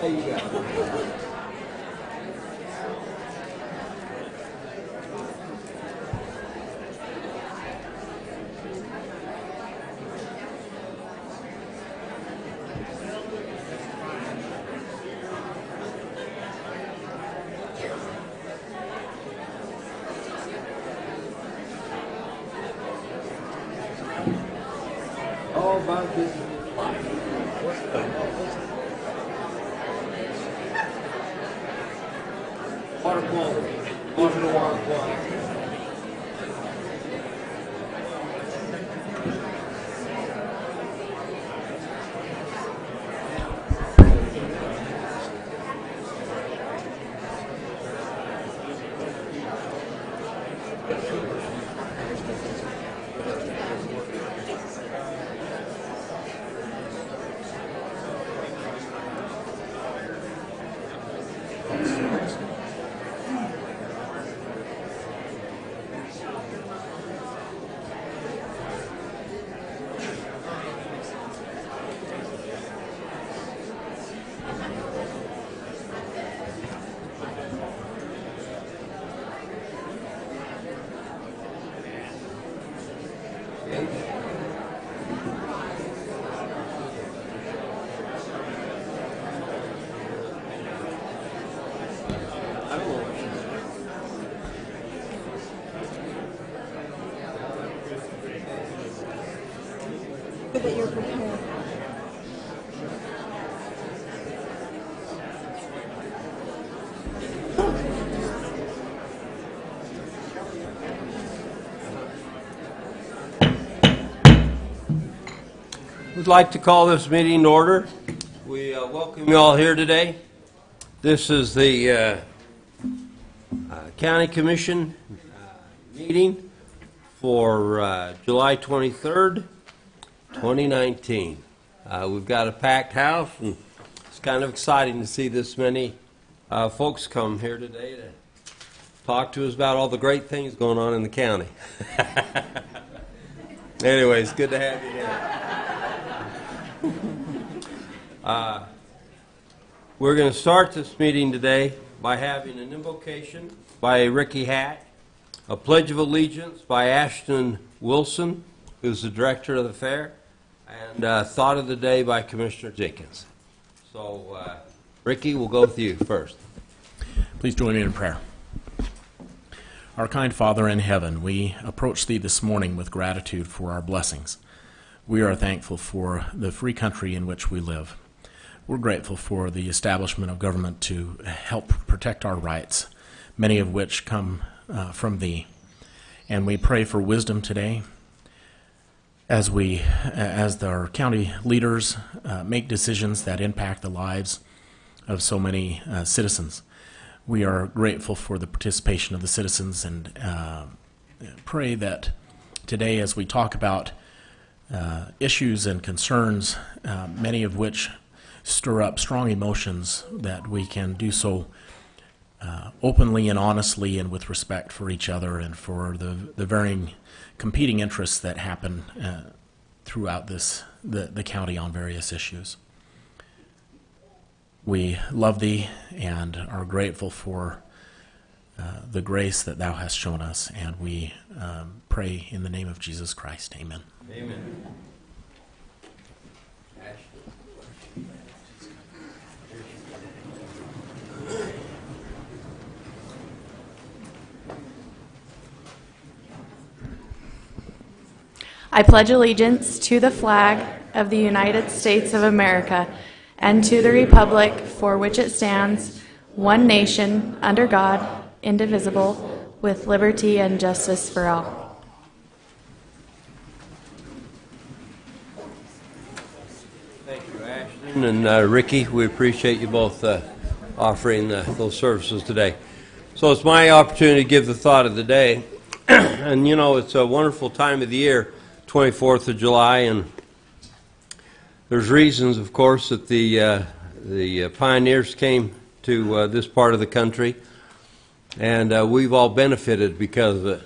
There you go. All about this life. Water quality. Water quality. That you're prepared. We'd like to call this meeting in order. We welcome you all here today. This is the County Commission meeting for July 23rd, 2019. We've got a packed house, and it's kind of exciting to see this many folks come here today to talk to us about all the great things going on in the county. Anyways, good to have you here. We're going to start this meeting today by having an invocation by Ricky Hack, a pledge of allegiance by Ashton Wilson, who's the director of the fair, and thought of the day by Commissioner Jenkins. So, Ricky, we'll go with you first. Please join me in prayer. Our kind Father in heaven, we approach Thee this morning with gratitude for our blessings. We are thankful for the free country in which we live. We're grateful for the establishment of government to help protect our rights, many of which come from Thee. And we pray for wisdom today as our county leaders make decisions that impact the lives of so many citizens. We are grateful for the participation of the citizens and pray that today, as we talk about issues and concerns, many of which stir up strong emotions, that we can do so openly and honestly and with respect for each other and for the varying competing interests that happen throughout the county on various issues. We love Thee and are grateful for the grace that Thou hast shown us, and we pray in the name of Jesus Christ. Amen. Amen. I pledge allegiance to the flag of the United States of America and to the republic for which it stands, one nation, under God, indivisible, with liberty and justice for all. Thank you, Ashton and Ricky. We appreciate you both offering those services today. So it's my opportunity to give the thought of the day. And you know, it's a wonderful time of the year, 24th of July, and there's reasons, of course, that the pioneers came to this part of the country, and we've all benefited because of it.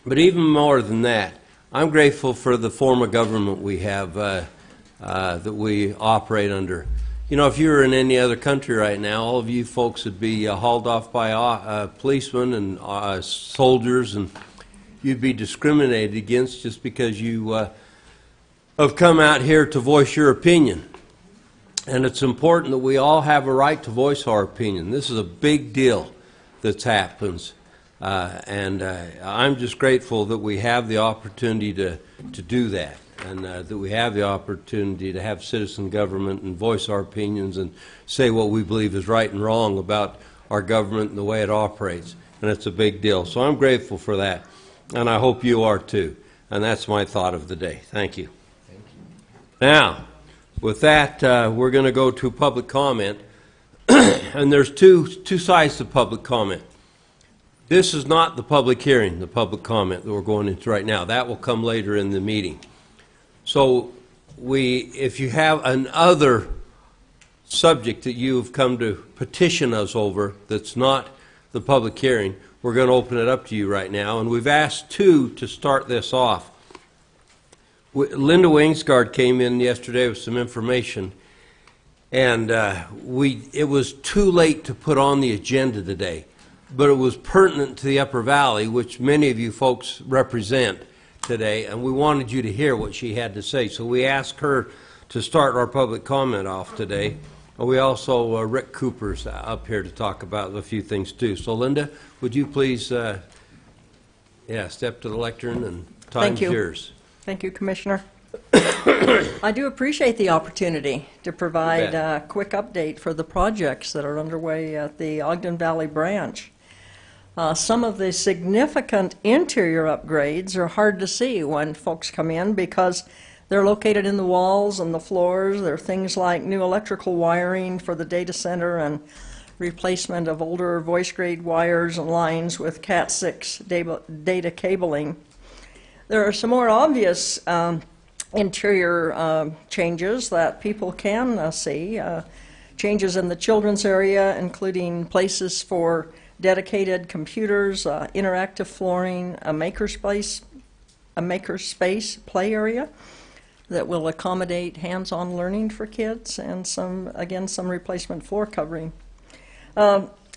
But even more than that, I'm grateful for the form of government we have that we operate under. You know, if you were in any other country right now, all of you folks would be hauled off by policemen and soldiers, and you'd be discriminated against just because you have come out here to voice your opinion. And it's important that we all have a right to voice our opinion. This is a big deal that happens. And I'm just grateful that we have the opportunity to do that, and that we have the opportunity to have citizen government and voice our opinions and say what we believe is right and wrong about our government and the way it operates. And it's a big deal. So I'm grateful for that, and I hope you are too. And that's my thought of the day. Thank you. Now, with that, we're going to go to public comment. And there's two sides to public comment. This is not the public hearing, the public comment that we're going into right now. That will come later in the meeting. So if you have another subject that you've come to petition us over that's not the public hearing, we're going to open it up to you right now. And we've asked two to start this off. Linda Wingsgard came in yesterday with some information, and it was too late to put on the agenda today. But it was pertinent to the Upper Valley, which many of you folks represent today, and we wanted you to hear what she had to say. So we asked her to start our public comment off today. We also, Rick Cooper's up here to talk about a few things too. So Linda, would you please step to the lectern, and time's yours. Thank you, Commissioner. I do appreciate the opportunity to provide a quick update for the projects that are underway at the Ogden Valley branch. Some of the significant interior upgrades are hard to see when folks come in because they're located in the walls and the floors. There are things like new electrical wiring for the data center and replacement of older voice grade wires and lines with Cat6 data cabling. There are some more obvious interior changes that people can see. Changes in the children's area, including places for dedicated computers, interactive flooring, a makerspace play area that will accommodate hands-on learning for kids, and some replacement floor covering.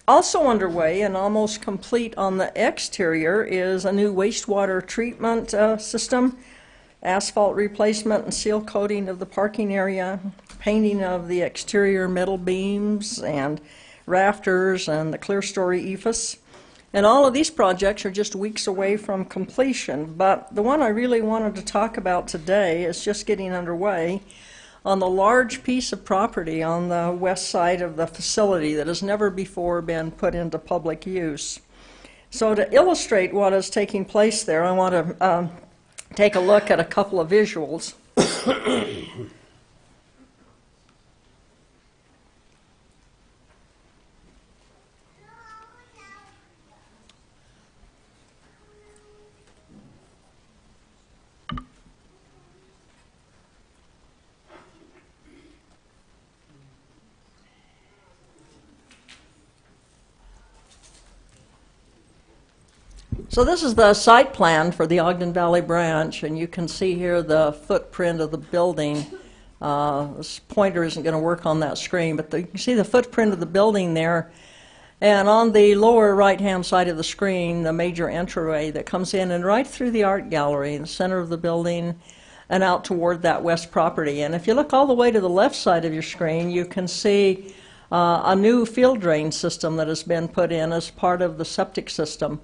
Also underway and almost complete on the exterior is a new wastewater treatment system, asphalt replacement and seal coating of the parking area, painting of the exterior metal beams and rafters and the clear story ephes. And all of these projects are just weeks away from completion, but the one I really wanted to talk about today is just getting underway on the large piece of property on the west side of the facility that has never before been put into public use. So to illustrate what is taking place there, I want to take a look at a couple of visuals. So this is the site plan for the Ogden Valley branch, and you can see here the footprint of the building. This pointer isn't going to work on that screen, but you can see the footprint of the building there. And on the lower right-hand side of the screen, the major entryway that comes in and right through the art gallery in the center of the building and out toward that west property. And if you look all the way to the left side of your screen, you can see a new field drain system that has been put in as part of the septic system.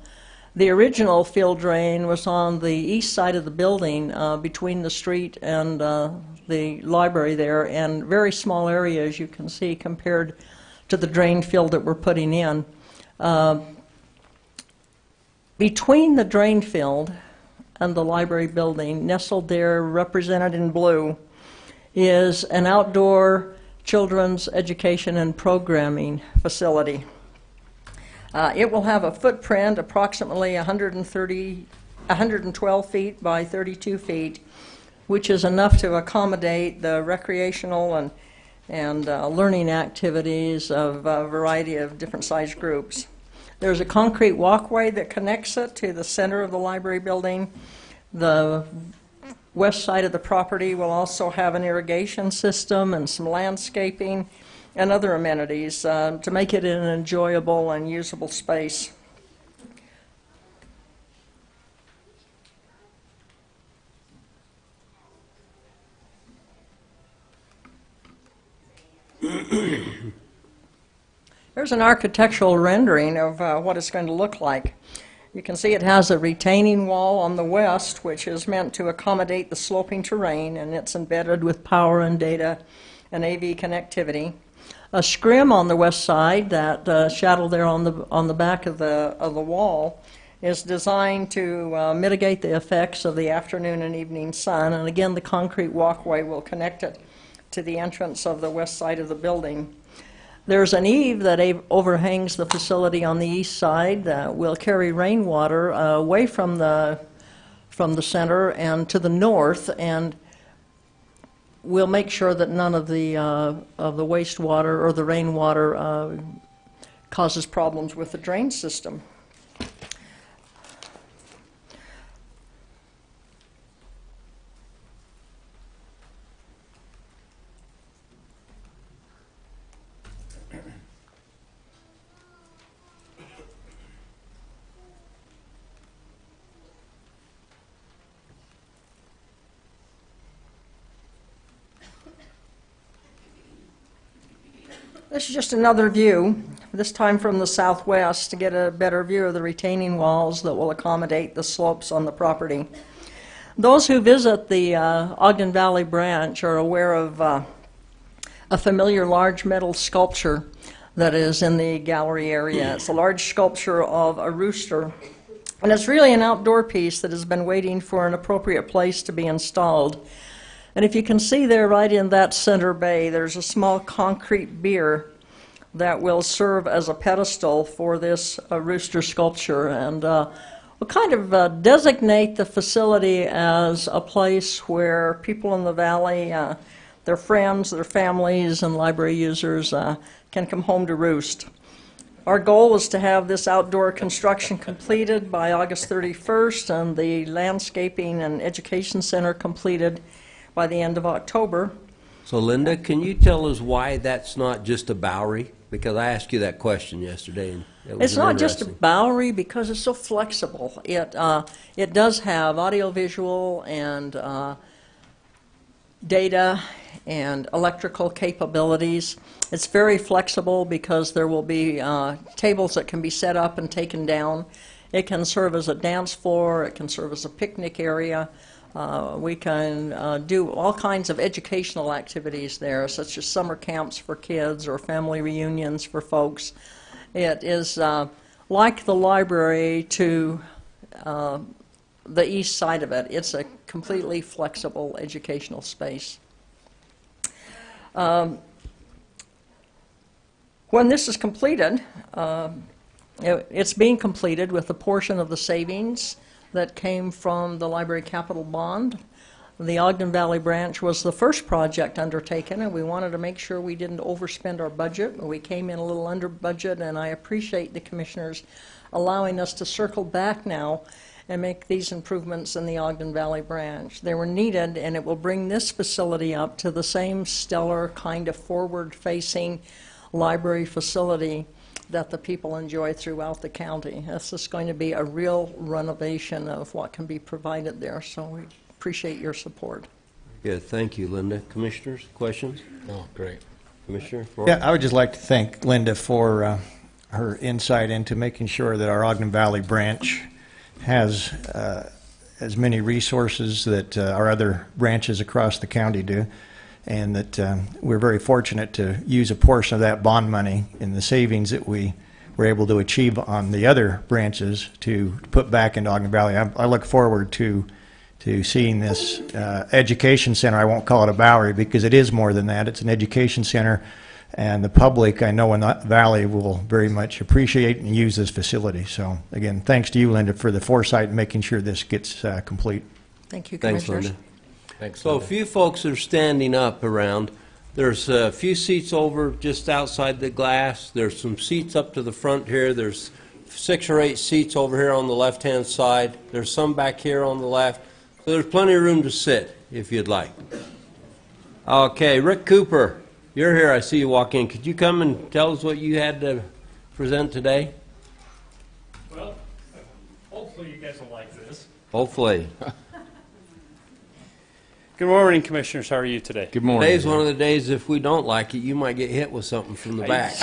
The original field drain was on the east side of the building between the street and the library there, and very small area, as you can see, compared to the drain field that we're putting in. Between the drain field and the library building, nestled there, represented in blue, is an outdoor children's education and programming facility. It will have a footprint approximately 112 feet by 32 feet, which is enough to accommodate the recreational and learning activities of a variety of different size groups. There's a concrete walkway that connects it to the center of the library building. The west side of the property will also have an irrigation system and some landscaping and other amenities to make it an enjoyable and usable space. Here's an architectural rendering of what it's going to look like. You can see it has a retaining wall on the west, which is meant to accommodate the sloping terrain, and it's embedded with power and data and AV connectivity. A scrim on the west side, that shadow there on the back of the wall, is designed to mitigate the effects of the afternoon and evening sun, and again the concrete walkway will connect it to the entrance of the west side of the building. There's an eave that overhangs the facility on the east side that will carry rainwater away from the center and to the north, and we'll make sure that none of the wastewater or the rainwater causes problems with the drain system. This is just another view, this time from the southwest, to get a better view of the retaining walls that will accommodate the slopes on the property. Those who visit the Ogden Valley branch are aware of a familiar large metal sculpture that is in the gallery area. It's a large sculpture of a rooster, and it's really an outdoor piece that has been waiting for an appropriate place to be installed. And if you can see there, right in that center bay, there's a small concrete bier that will serve as a pedestal for this rooster sculpture. And we'll kind of designate the facility as a place where people in the valley, their friends, their families, and library users can come home to roost. Our goal was to have this outdoor construction completed by August 31st and the landscaping and education center completed by the end of October. So Linda, can you tell us why that's not just a Bowery? Because I asked you that question yesterday. And It's not just a Bowery because it's so flexible. It does have audiovisual and data and electrical capabilities. It's very flexible because there will be tables that can be set up and taken down. It can serve as a dance floor. It can serve as a picnic area. We can do all kinds of educational activities there, such as summer camps for kids or family reunions for folks. It is like the library to the east side of it. It's a completely flexible educational space. When this is completed, it's being completed with a portion of the savings that came from the library capital bond. The Ogden Valley branch was the first project undertaken, and we wanted to make sure we didn't overspend our budget. We came in a little under budget, and I appreciate the commissioners allowing us to circle back now and make these improvements in the Ogden Valley branch. They were needed, and it will bring this facility up to the same stellar kind of forward-facing library facility that the people enjoy throughout the county. This is going to be a real renovation of what can be provided there, so we appreciate your support. Good, thank you, Linda. Commissioners, questions? Oh, great. Commissioner? Yeah, I would just like to thank Linda for her insight into making sure that our Ogden Valley branch has as many resources that our other branches across the county do, and that we're very fortunate to use a portion of that bond money in the savings that we were able to achieve on the other branches to put back into Ogden Valley. I look forward to seeing this education center. I won't call it a Bowery because it is more than that. It's an education center, and the public, I know in the Valley, will very much appreciate and use this facility. So again, thanks to you, Linda, for the foresight in making sure this gets complete. Thank you, Thanks, Commissioners. Linda. Thanks, So a Linda. few folks are standing up around. There's a few seats over just outside the glass. There's some seats up to the front here. There's 6 or 8 seats over here on the left-hand side. There's some back here on the left. So there's plenty of room to sit if you'd like. Okay, Rick Cooper, you're here. I see you walk in. Could you come and tell us what you had to present today? Well, hopefully you guys will like this. Hopefully. Good morning, Commissioners. How are you today? Good morning. Today's one of the days, if we don't like it, you might get hit with something from the back.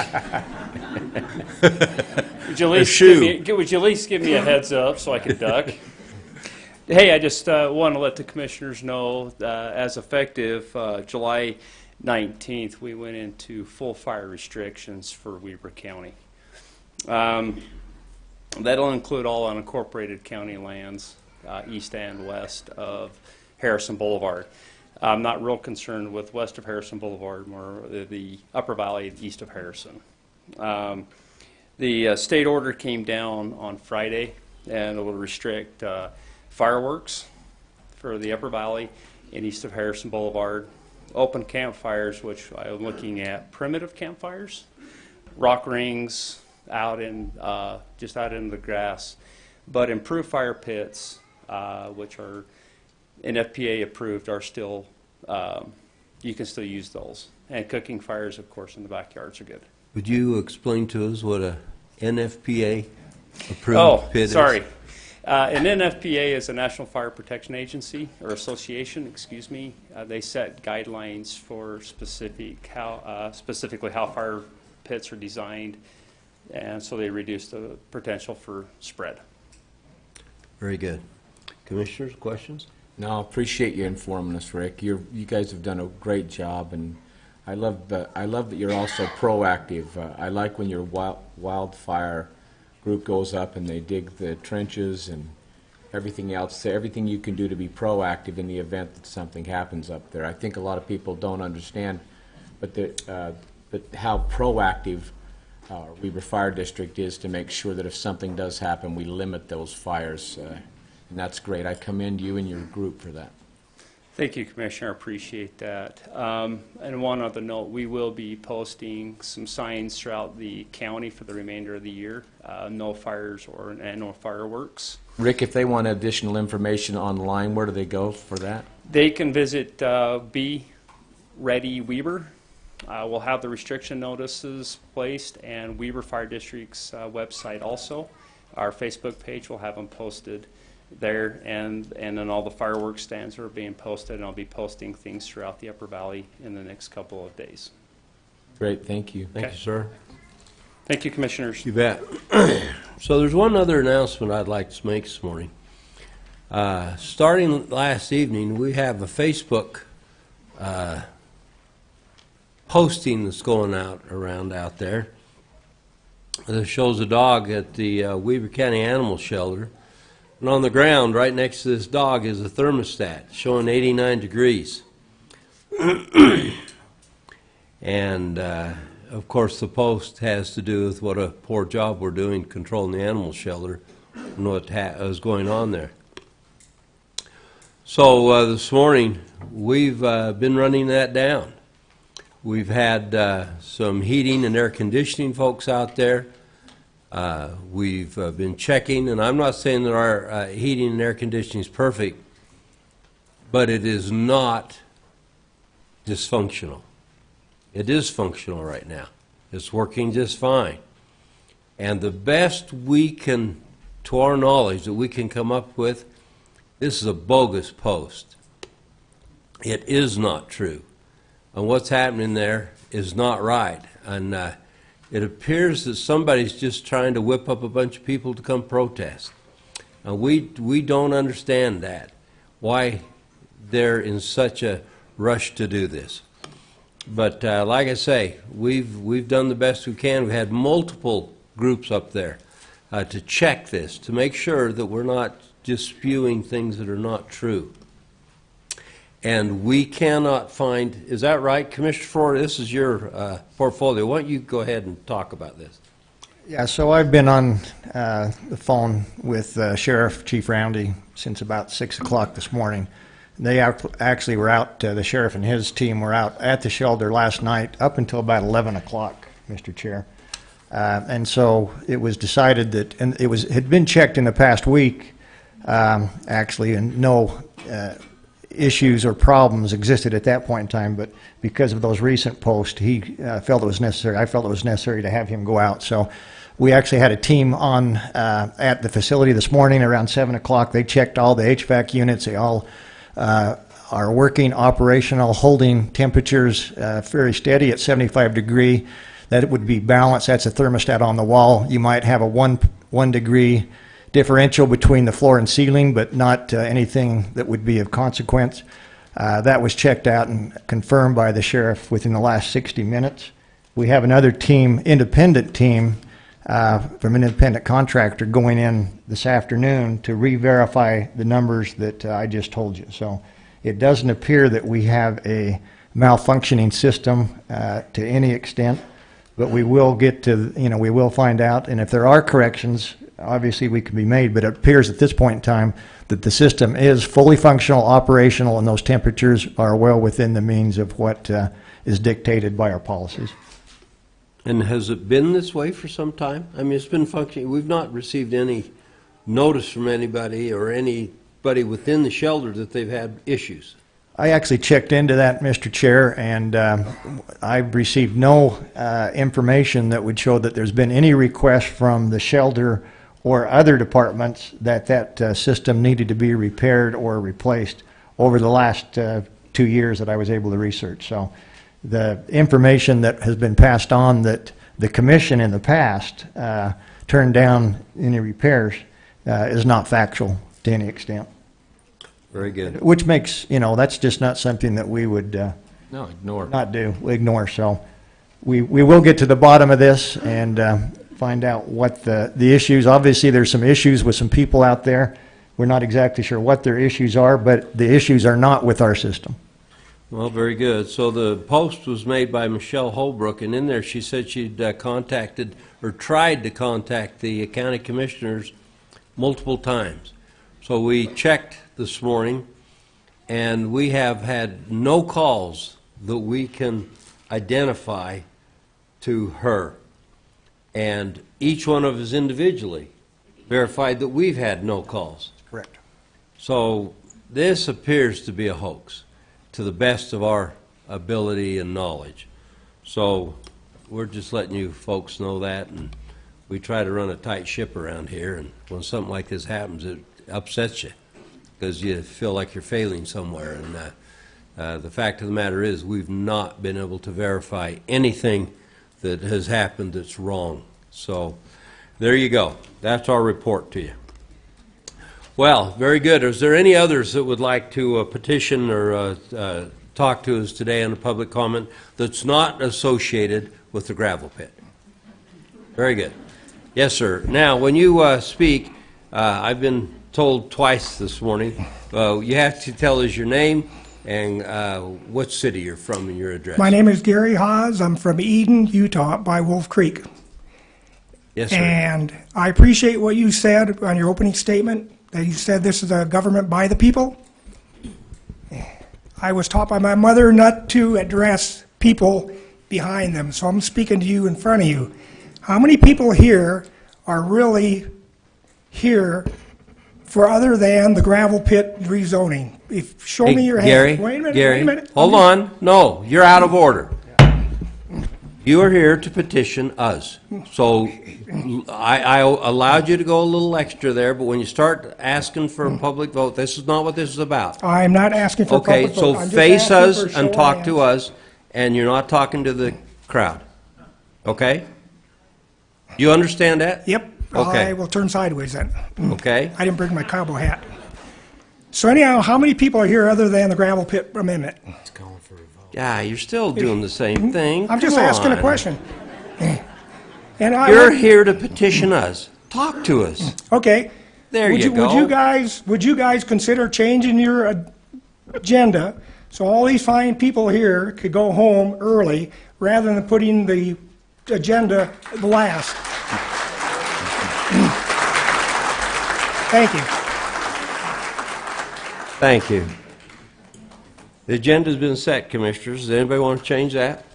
Would you at least give me a heads up so I can duck? Hey, I just want to let the Commissioners know, as effective July 19th, we went into full fire restrictions for Weber County. That'll include all unincorporated county lands, east and west of Harrison Boulevard. I'm not real concerned with west of Harrison Boulevard, more the upper valley east of Harrison. The state order came down on Friday, and it will restrict fireworks for the upper valley and east of Harrison Boulevard, open campfires, which I'm looking at primitive campfires, rock rings out in just out in the grass, but improved fire pits, which are NFPA approved, are still you can still use those. And cooking fires, of course, in the backyards are good. Would you explain to us what a NFPA approved pit is? Sorry. An NFPA is a National Fire Protection Agency, or association, excuse me. They set guidelines for specifically how fire pits are designed, and so they reduce the potential for spread. Very good. Commissioners, questions? No, appreciate you informing us, Rick. You guys have done a great job, and I love that you're also proactive. I like when your wildfire group goes up and they dig the trenches and everything else, everything you can do to be proactive in the event that something happens up there. I think a lot of people don't understand, but how proactive Weber Fire District is to make sure that if something does happen, we limit those fires. And that's great. I commend you and your group for that. Thank you, Commissioner. I appreciate that. And one other note, we will be posting some signs throughout the county for the remainder of the year. No fires and no fireworks. Rick, if they want additional information online, where do they go for that? They can visit Be Ready Weber. We'll have the restriction notices placed, and Weber Fire District's website also. Our Facebook page will have them posted there, and then all the fireworks stands are being posted, and I'll be posting things throughout the Upper Valley in the next couple of days. Great, thank you. Thank you, sir. Thank you, Commissioners. You bet. So there's one other announcement I'd like to make this morning. Starting last evening, we have a Facebook posting that's going around out there that shows a dog at the Weber County Animal Shelter. And on the ground, right next to this dog, is a thermostat showing 89 degrees. And, of course, the post has to do with what a poor job we're doing controlling the animal shelter and what is going on there. So this morning, we've been running that down. We've had some heating and air conditioning folks out there. We've been checking, and I'm not saying that our heating and air conditioning is perfect, but it is not dysfunctional. It is functional right now. It's working just fine. And the best we can, to our knowledge, that we can come up with, this is a bogus post. It is not true. And what's happening there is not right. And it appears that somebody's just trying to whip up a bunch of people to come protest. And we don't understand that, why they're in such a rush to do this. But like I say, we've done the best we can. We had multiple groups up there to check this, to make sure that we're not just spewing things that are not true. And we cannot find, is that right, Commissioner Florida? This is your portfolio. Why don't you go ahead and talk about this? Yeah, so I've been on the phone with Sheriff Chief Roundy since about 6 o'clock this morning. They actually were out, the sheriff and his team were out at the shelter last night up until about 11 o'clock, Mr. Chair. And so it was decided that, and it had been checked in the past week, actually, and no issues or problems existed at that point in time, but because of those recent posts, he felt it was necessary, I felt it was necessary to have him go out. So we actually had a team on at the facility this morning around 7 o'clock. They checked all the HVAC units. They all are working, operational, holding temperatures very steady at 75 degree. That would be balanced. That's a thermostat on the wall. You might have a one degree differential between the floor and ceiling, but not anything that would be of consequence. That was checked out and confirmed by the sheriff within the last 60 minutes. We have another team, independent team, from an independent contractor going in this afternoon to re-verify the numbers that I just told you. So it doesn't appear that we have a malfunctioning system to any extent, but we will get to, we will find out, and if there are corrections, obviously we can be made, but it appears at this point in time that the system is fully functional, operational, and those temperatures are well within the means of what is dictated by our policies. And has it been this way for some time? I mean, it's been functioning. We've not received any notice from anybody or anybody within the shelter that they've had issues. I actually checked into that, Mr. Chair, and I've received no information that would show that there's been any request from the shelter or other departments that system needed to be repaired or replaced over the last 2 years that I was able to research. So the information that has been passed on that the commission in the past turned down any repairs is not factual to any extent. Very good. Which makes, that's just not something that we would No, ignore. not do, ignore. So we will get to the bottom of this and find out what the issues. Obviously, there's some issues with some people out there. We're not exactly sure what their issues are, but the issues are not with our system. Well, very good. So the post was made by Michelle Holbrook, and in there she said she'd contacted or tried to contact the county commissioners multiple times. So we checked this morning, and we have had no calls that we can identify to her. And each one of us individually verified that we've had no calls. Correct. So this appears to be a hoax, to the best of our ability and knowledge. So we're just letting you folks know that, and we try to run a tight ship around here, and when something like this happens, it upsets you because you feel like you're failing somewhere. And the fact of the matter is we've not been able to verify anything that has happened that's wrong. So there you go. That's our report to you. Well, very good. Is there any others that would like to petition or talk to us today on a public comment that's not associated with the gravel pit? Very good. Yes, sir. Now, when you speak, I've been told twice this morning, you have to tell us your name and what city you're from and your address. My name is Gary Haas. I'm from Eden, Utah, by Wolf Creek. Yes, sir. And I appreciate what you said on your opening statement, that you said this is a government by the people. I was taught by my mother not to address people behind them, so I'm speaking to you in front of you. How many people here are really here for other than the gravel pit rezoning? Show me your Gary, hand. Wait a minute, Gary, wait a minute. hold on. No, you're out of order. You are here to petition us. So I allowed you to go a little extra there, but when you start asking for a public vote, this is not what this is about. I'm not asking for Okay, public vote. so I'm just face asking us for a show and of talk to hands. us, and you're not talking to the crowd. Okay? You understand that? Yep. Okay. I will turn sideways then. Okay? I didn't bring my cowboy hat. So anyhow, how many people are here other than the gravel pit amendment? Yeah, you're still doing the same thing. I'm just Come asking a on. question. And You're here to petition us. Talk to us. Okay. There you go. Would you guys consider changing your agenda so all these fine people here could go home early rather than putting the agenda last? Thank you. Thank you. The agenda's been set, Commissioners. Does anybody want to change that?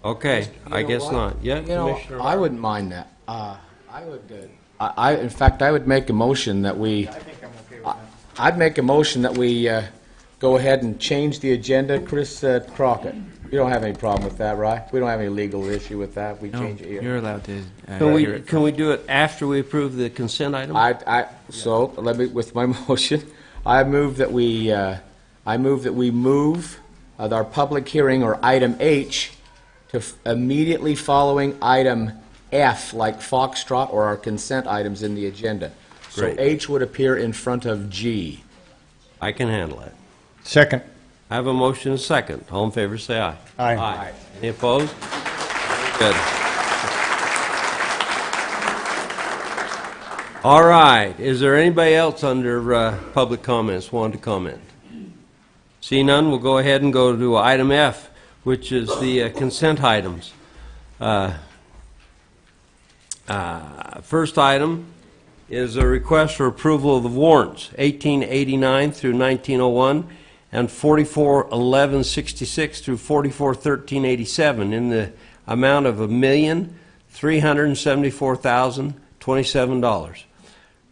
Okay, I guess not. Yeah, Commissioner. I wouldn't mind that. In fact, I would make a motion that we. I'd make a motion that we go ahead and change the agenda. Chris Crockett, you don't have any problem with that, right? We don't have any legal issue with that. We change it here. You're allowed to. Can we do it after we approve the consent item? So let me, with my motion, I move that we move our public hearing, or item H, to immediately following item F, like Foxtrot, or our consent items in the agenda. Great. So H would appear in front of G. I can handle it. Second. I have a motion and a second. All in favor, say aye. Aye. Any opposed? Good. All right. Is there anybody else under public comments wanting to comment? See none, we'll go ahead and go to item F, which is the consent items. First item is a request for approval of the warrants, 1889 through 1901, and 441166 through 441387, in the amount of $1,374,027.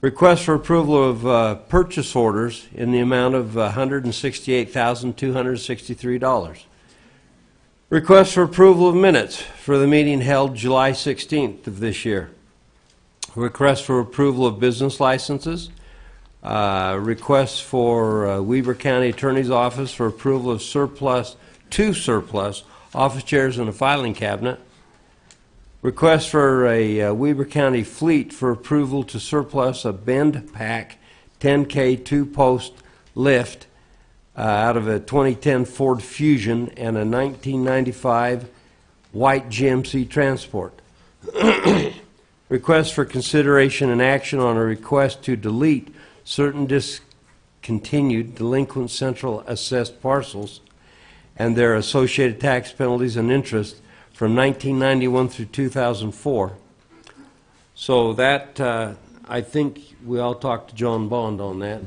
Request for approval of purchase orders in the amount of $168,263. Request for approval of minutes for the meeting held July 16th of this year. Request for approval of business licenses. Requests for Weber County Attorney's Office for approval of two surplus office chairs and a filing cabinet. Request for a Weber County Fleet for approval to surplus a Bend Pack 10K 2-post lift out of a 2010 Ford Fusion and a 1995 white GMC Transport. Request for consideration and action on a request to delete certain discontinued delinquent central assessed parcels and their associated tax penalties and interest from 1991 through 2004. So that, I think we all talked to John Bond on that.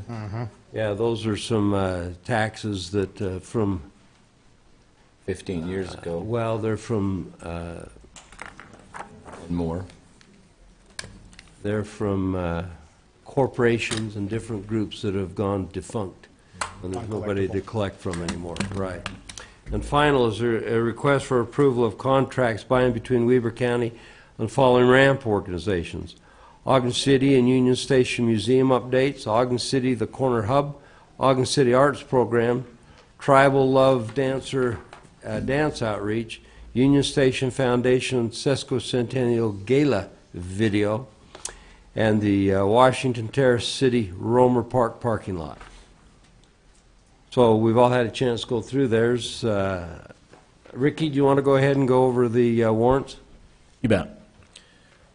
Yeah, those are some taxes that from 15 years ago. Well, they're from And more. they're from corporations and different groups that have gone defunct, and there's nobody to collect from anymore. Right. And final is a request for approval of contracts by and between Weber County and following ramp organizations: Ogden City and Union Station Museum updates, Ogden City the Corner Hub, Ogden City Arts Program, Tribal Love Dancer Dance Outreach, Union Station Foundation Sesquicentennial Gala video, and the Washington Terrace City Romer Park parking lot. So we've all had a chance to go through theirs. Ricky, do you want to go ahead and go over the warrants? You bet.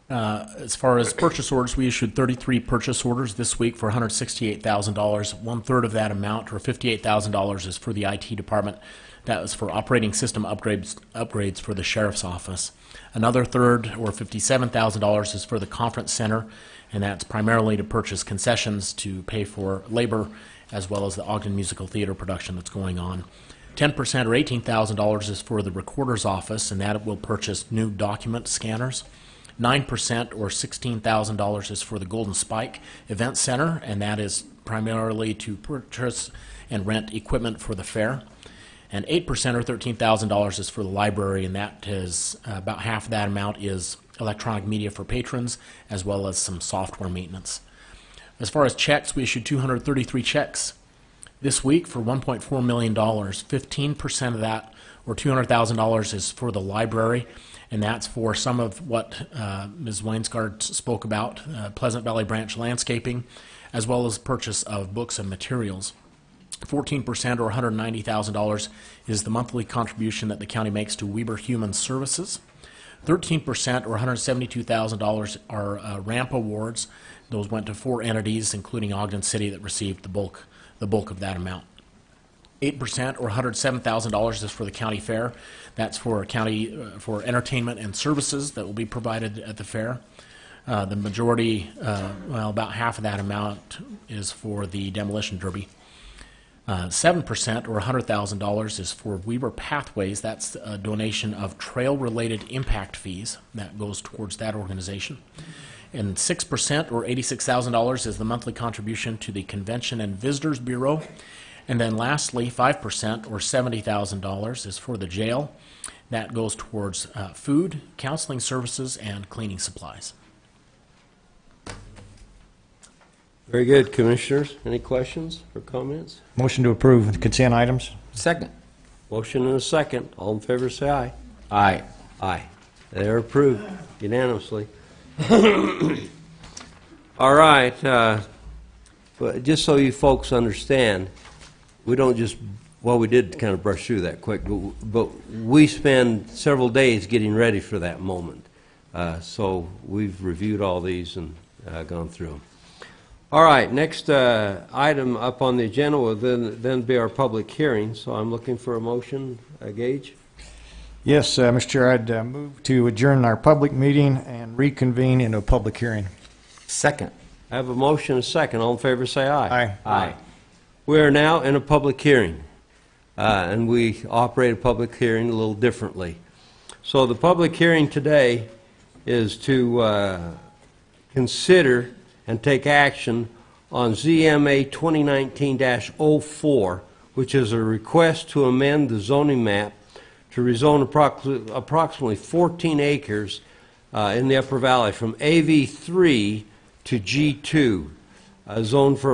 As far as purchase orders, we issued 33 purchase orders this week for $168,000. One-third of that amount, or $58,000, is for the IT department. That was for operating system upgrades for the sheriff's office. Another third, or $57,000, is for the conference center, and that's primarily to purchase concessions to pay for labor, as well as the Ogden Musical Theater production that's going on. 10%, or $18,000, is for the recorder's office, and that will purchase new document scanners. 9%, or $16,000, is for the Golden Spike Event Center, and that is primarily to purchase and rent equipment for the fair. And 8%, or $13,000, is for the library, and that is about half of that amount is electronic media for patrons, as well as some software maintenance. As far as checks, we issued 233 checks this week for $1.4 million. 15% of that, or $200,000, is for the library, and that's for some of what Ms. Wainsgard spoke about, Pleasant Valley Branch landscaping, as well as purchase of books and materials. 14%, or $190,000, is the monthly contribution that the county makes to Weber Human Services. 13%, or $172,000, are ramp awards. Those went to 4 entities, including Ogden City, that received the bulk of that amount. 8%, or $107,000, is for the county fair. That's for for entertainment and services that will be provided at the fair. The majority, about half of that amount, is for the demolition derby. 7% or $100,000 is for Weber Pathways. That's a donation of trail-related impact fees that goes towards that organization. And 6% or $86,000 is the monthly contribution to the Convention and Visitors Bureau. And then lastly, 5% or $70,000 is for the jail. That goes towards food, counseling services, and cleaning supplies. Very good, Commissioners. Any questions or comments? Motion to approve the consent items. Second. Motion and a second. All in favor, say aye. Aye. Aye. They're approved unanimously. All right. But just so you folks understand, we don't just, well, we did kind of brush through that quick, but we spend several days getting ready for that moment. So we've reviewed all these and gone through them. All right, next item up on the agenda will then be our public hearing. So I'm looking for a motion. Gage? Yes, Mr. Chair, I'd move to adjourn our public meeting and reconvene into a public hearing. Second. I have a motion and a second. All in favor, say aye. Aye. Aye. We are now in a public hearing, and we operate a public hearing a little differently. So the public hearing today is to consider and take action on ZMA 2019-04, which is a request to amend the zoning map to rezone approximately 14 acres in the Upper Valley from AV3 to G2, zoned for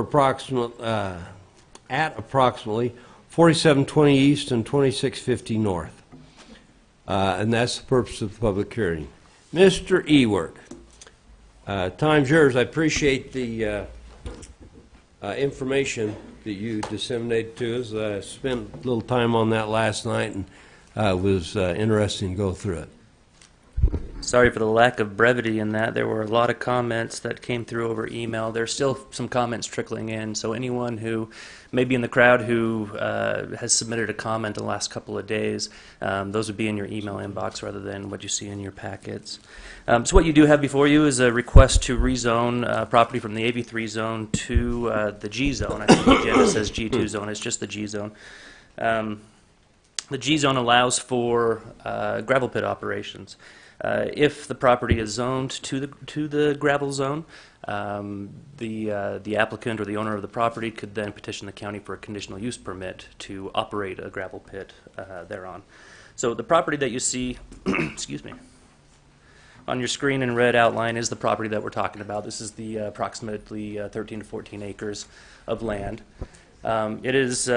at approximately 4720 East and 2650 North. And that's the purpose of the public hearing. Mr. Ework, time's yours. I appreciate the information that you disseminated to us. I spent a little time on that last night, and it was interesting to go through it. Sorry for the lack of brevity in that. There were a lot of comments that came through over email. There's still some comments trickling in, so anyone who may be in the crowd who has submitted a comment in the last couple of days, those would be in your email inbox rather than what you see in your packets. So what you do have before you is a request to rezone property from the AV3 zone to the G zone. I think the agenda says G2 zone. It's just the G zone. The G zone allows for gravel pit operations. If the property is zoned to the gravel zone, the applicant or the owner of the property could then petition the county for a conditional use permit to operate a gravel pit thereon. So the property that you see, excuse me, on your screen in red outline is the property that we're talking about. This is the approximately 13 to 14 acres of land. It is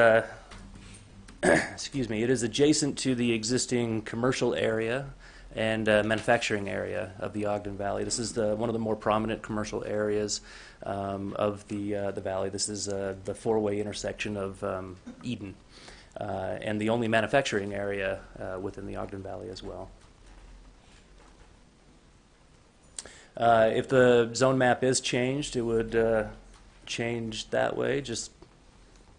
excuse me, it is adjacent to the existing commercial area and manufacturing area of the Ogden Valley. This is one of the more prominent commercial areas of the valley. This is the four-way intersection of Eden, and the only manufacturing area within the Ogden Valley as well. If the zone map is changed, it would change that way, just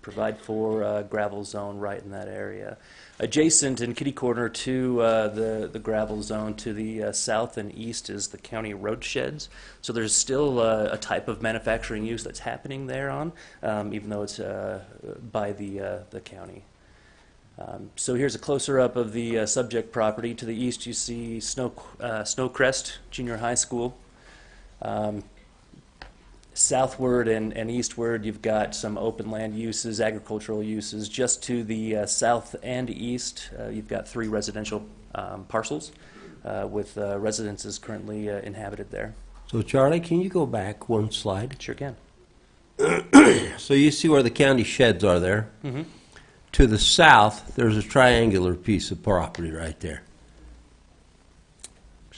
provide for a gravel zone right in that area. Adjacent and kitty corner to the gravel zone to the south and east is the county road sheds. So there's still a type of manufacturing use that's happening there on, even though it's by the county. So here's a closer up of the subject property. To the east you see Snowcrest Junior High School. Southward and eastward, you've got some open land uses, agricultural uses. Just to the south and east, you've got 3 residential parcels with residences currently inhabited there. So, Charlie, can you go back one slide? Sure can. So you see where the county sheds are there? Mm-hmm. To the south, there's a triangular piece of property right there.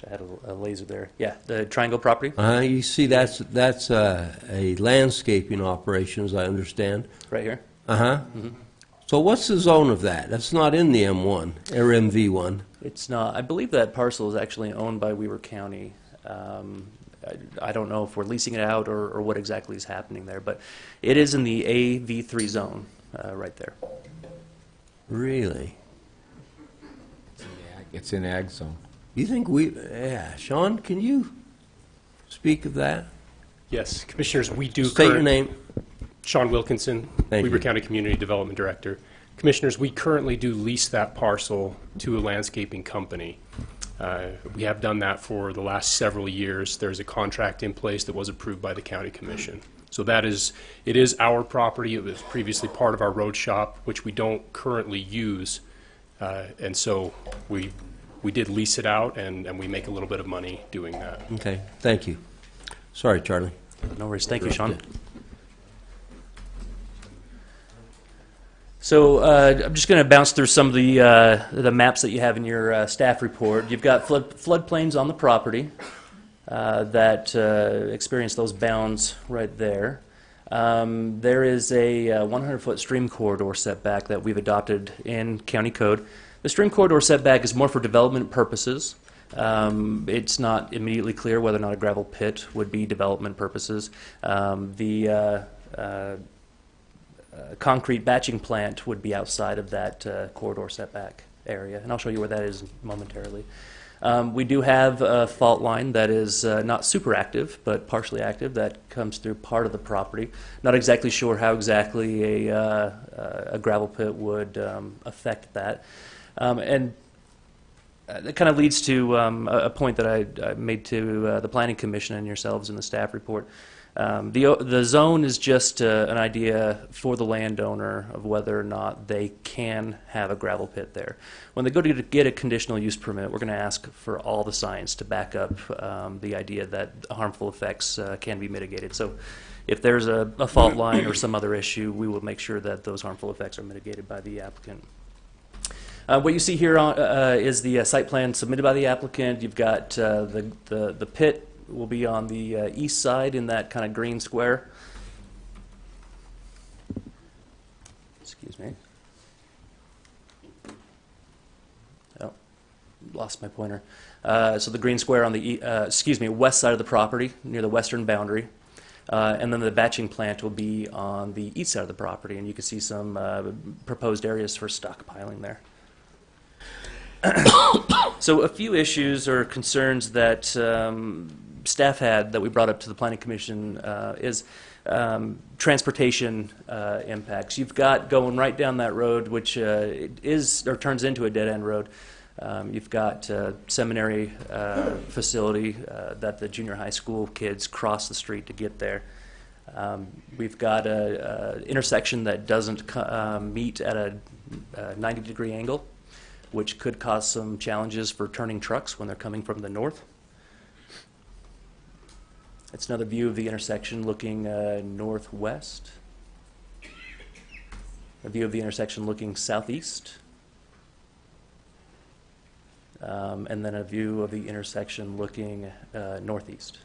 I had a laser there. Yeah, the triangle property. You see that's a landscaping operation, as I understand. Right here. Mm-hmm. So what's the zone of that? That's not in the M1 or MV1. It's not. I believe that parcel is actually owned by Weber County. I don't know if we're leasing it out or what exactly is happening there, but it is in the AV3 zone right there. Really? It's in ag zone. You think yeah. Sean, can you speak of that? Yes, Commissioners, we do. State your name. Sean Wilkinson, Thank Weber you. County Community Development Director. Commissioners, we currently do lease that parcel to a landscaping company. We have done that for the last several years. There's a contract in place that was approved by the County Commission. So it is our property. It was previously part of our road shop, which we don't currently use. And so we did lease it out, and we make a little bit of money doing that. Okay, thank you. Sorry, Charlie. No worries. Thank you, Sean. So I'm just going to bounce through some of the maps that you have in your staff report. You've got floodplains on the property that experience those bounds right there. There is a 100-foot stream corridor setback that we've adopted in county code. The stream corridor setback is more for development purposes. It's not immediately clear whether or not a gravel pit would be development purposes. The concrete batching plant would be outside of that corridor setback area, and I'll show you where that is momentarily. We do have a fault line that is not super active, but partially active, that comes through part of the property. Not exactly sure how exactly a gravel pit would affect that. And that kind of leads to a point that I made to the Planning Commission and yourselves in the staff report. The zone is just an idea for the landowner of whether or not they can have a gravel pit there. When they go to get a conditional use permit, we're going to ask for all the science to back up the idea that harmful effects can be mitigated. So if there's a fault line or some other issue, we will make sure that those harmful effects are mitigated by the applicant. What you see here is the site plan submitted by the applicant. You've got the pit will be on the east side in that kind of green square. Excuse me. Oh, lost my pointer. So the green square on the west side of the property near the western boundary. And then the batching plant will be on the east side of the property, and you can see some proposed areas for stockpiling there. So a few issues or concerns that staff had that we brought up to the Planning Commission is transportation impacts. You've got going right down that road, which is or turns into a dead-end road. You've got seminary facility that the junior high school kids cross the street to get there. We've got a intersection that doesn't meet at a 90-degree angle, which could cause some challenges for turning trucks when they're coming from the north. It's another view of the intersection looking northwest. A view of the intersection looking southeast. And then a view of the intersection looking northeast.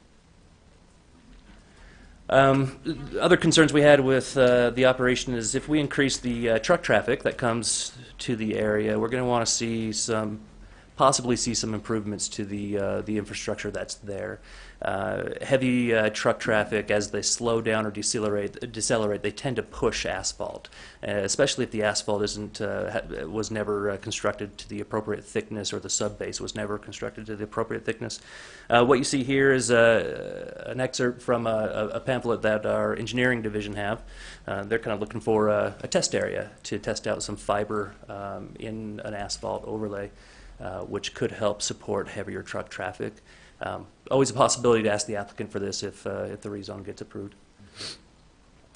Other concerns we had with the operation is if we increase the truck traffic that comes to the area, we're going to want to possibly see some improvements to the infrastructure that's there. Heavy truck traffic, as they slow down or decelerate, they tend to push asphalt, especially if the asphalt was never constructed to the appropriate thickness, or the subbase was never constructed to the appropriate thickness. What you see here is an excerpt from a pamphlet that our engineering division have. They're kind of looking for a test area to test out some fiber in an asphalt overlay, which could help support heavier truck traffic. Always a possibility to ask the applicant for this if the rezone gets approved.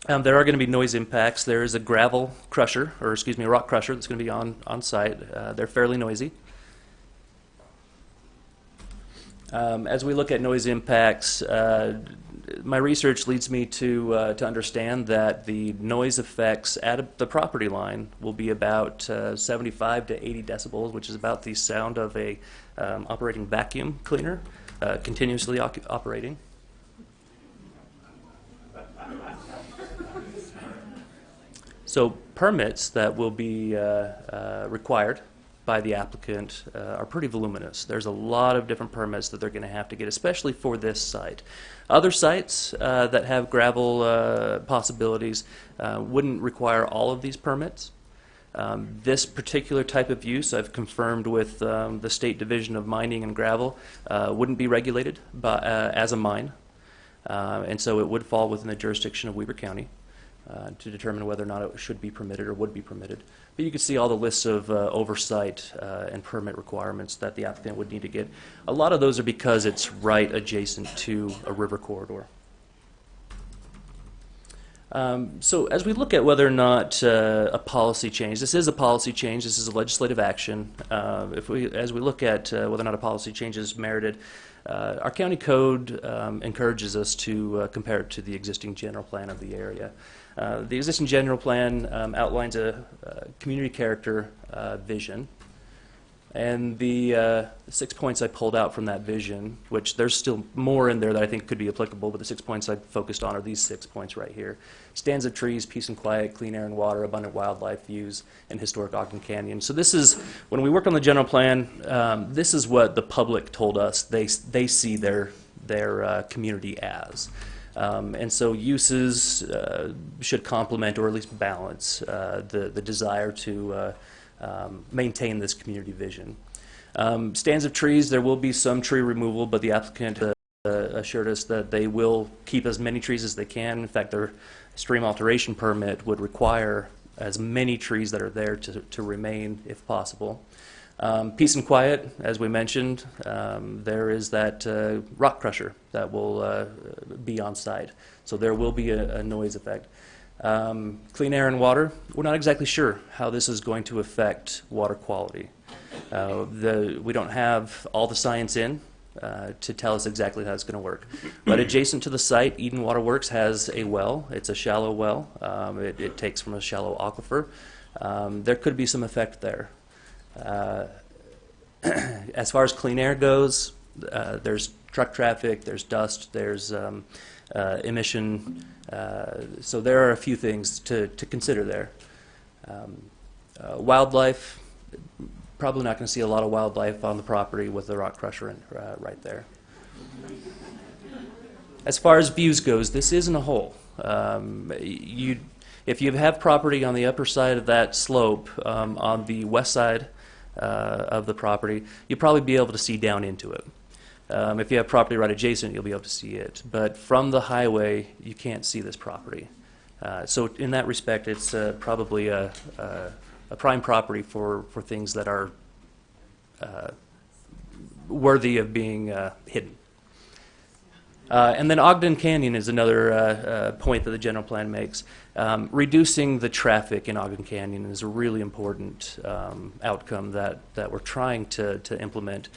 There are going to be noise impacts. There is a rock crusher that's going to be on site. They're fairly noisy. As we look at noise impacts, my research leads me to understand that the noise effects at the property line will be about 75 to 80 decibels, which is about the sound of a operating vacuum cleaner, continuously operating. So permits that will be required by the applicant are pretty voluminous. There's a lot of different permits that they're going to have to get, especially for this site. Other sites that have gravel possibilities wouldn't require all of these permits. This particular type of use, I've confirmed with the State Division of Mining and Gravel, wouldn't be regulated as a mine, and so it would fall within the jurisdiction of Weber County. to determine whether or not it should be permitted or would be permitted. But you can see all the lists of oversight and permit requirements that the applicant would need to get. A lot of those are because it's right adjacent to a river corridor. So as we look at whether or not a policy change, this is a policy change, this is a legislative action. As we look at whether or not a policy change is merited, our county code encourages us to compare it to the existing general plan of the area. The existing general plan outlines a community character vision. And the 6 points I pulled out from that vision, which there's still more in there that I think could be applicable, but the 6 points I focused on are these 6 points right here. Stands of trees, peace and quiet, clean air and water, abundant wildlife views, and historic Ogden Canyon. So this is, when we work on the general plan, this is what the public told us they see their community as. And so uses should complement or at least balance the desire to maintain this community vision. Stands of trees, there will be some tree removal, but the applicant assured us that they will keep as many trees as they can. In fact, their stream alteration permit would require as many trees that are there to remain if possible. Peace and quiet, as we mentioned, there is that rock crusher that will be on site. So there will be a noise effect. Clean air and water, we're not exactly sure how this is going to affect water quality. We don't have all the science in to tell us exactly how it's going to work. But adjacent to the site, Eden Water Works has a well. It's a shallow well. It takes from a shallow aquifer. There could be some effect there. As far as clean air goes, there's truck traffic, there's dust, there's emission. So there are a few things to consider there. Wildlife, probably not going to see a lot of wildlife on the property with the rock crusher right there. As far as views goes, this isn't a hole. If you have property on the upper side of that slope, on the west side of the property, you'll probably be able to see down into it. If you have property right adjacent, you'll be able to see it. But from the highway, you can't see this property. So in that respect, it's probably a prime property for things that are worthy of being hidden. And then Ogden Canyon is another point that the general plan makes. Reducing the traffic in Ogden Canyon is a really important outcome that we're trying to implement.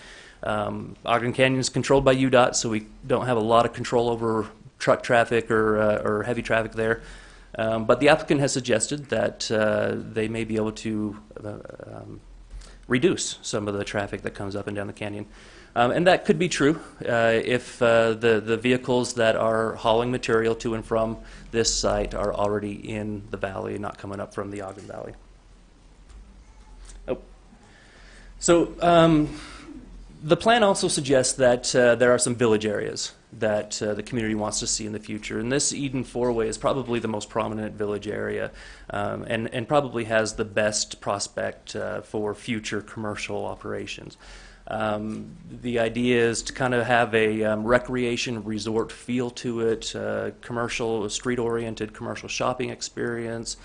Ogden Canyon is controlled by UDOT, so we don't have a lot of control over truck traffic or heavy traffic there. But the applicant has suggested that they may be able to reduce some of the traffic that comes up and down the canyon. And that could be true if the vehicles that are hauling material to and from this site are already in the valley, not coming up from the Ogden Valley. Oh. So the plan also suggests that there are some village areas that the community wants to see in the future. And this Eden Four-Way is probably the most prominent village area and probably has the best prospect for future commercial operations. The idea is to kind of have a recreation resort feel to it, commercial, street-oriented commercial shopping experience,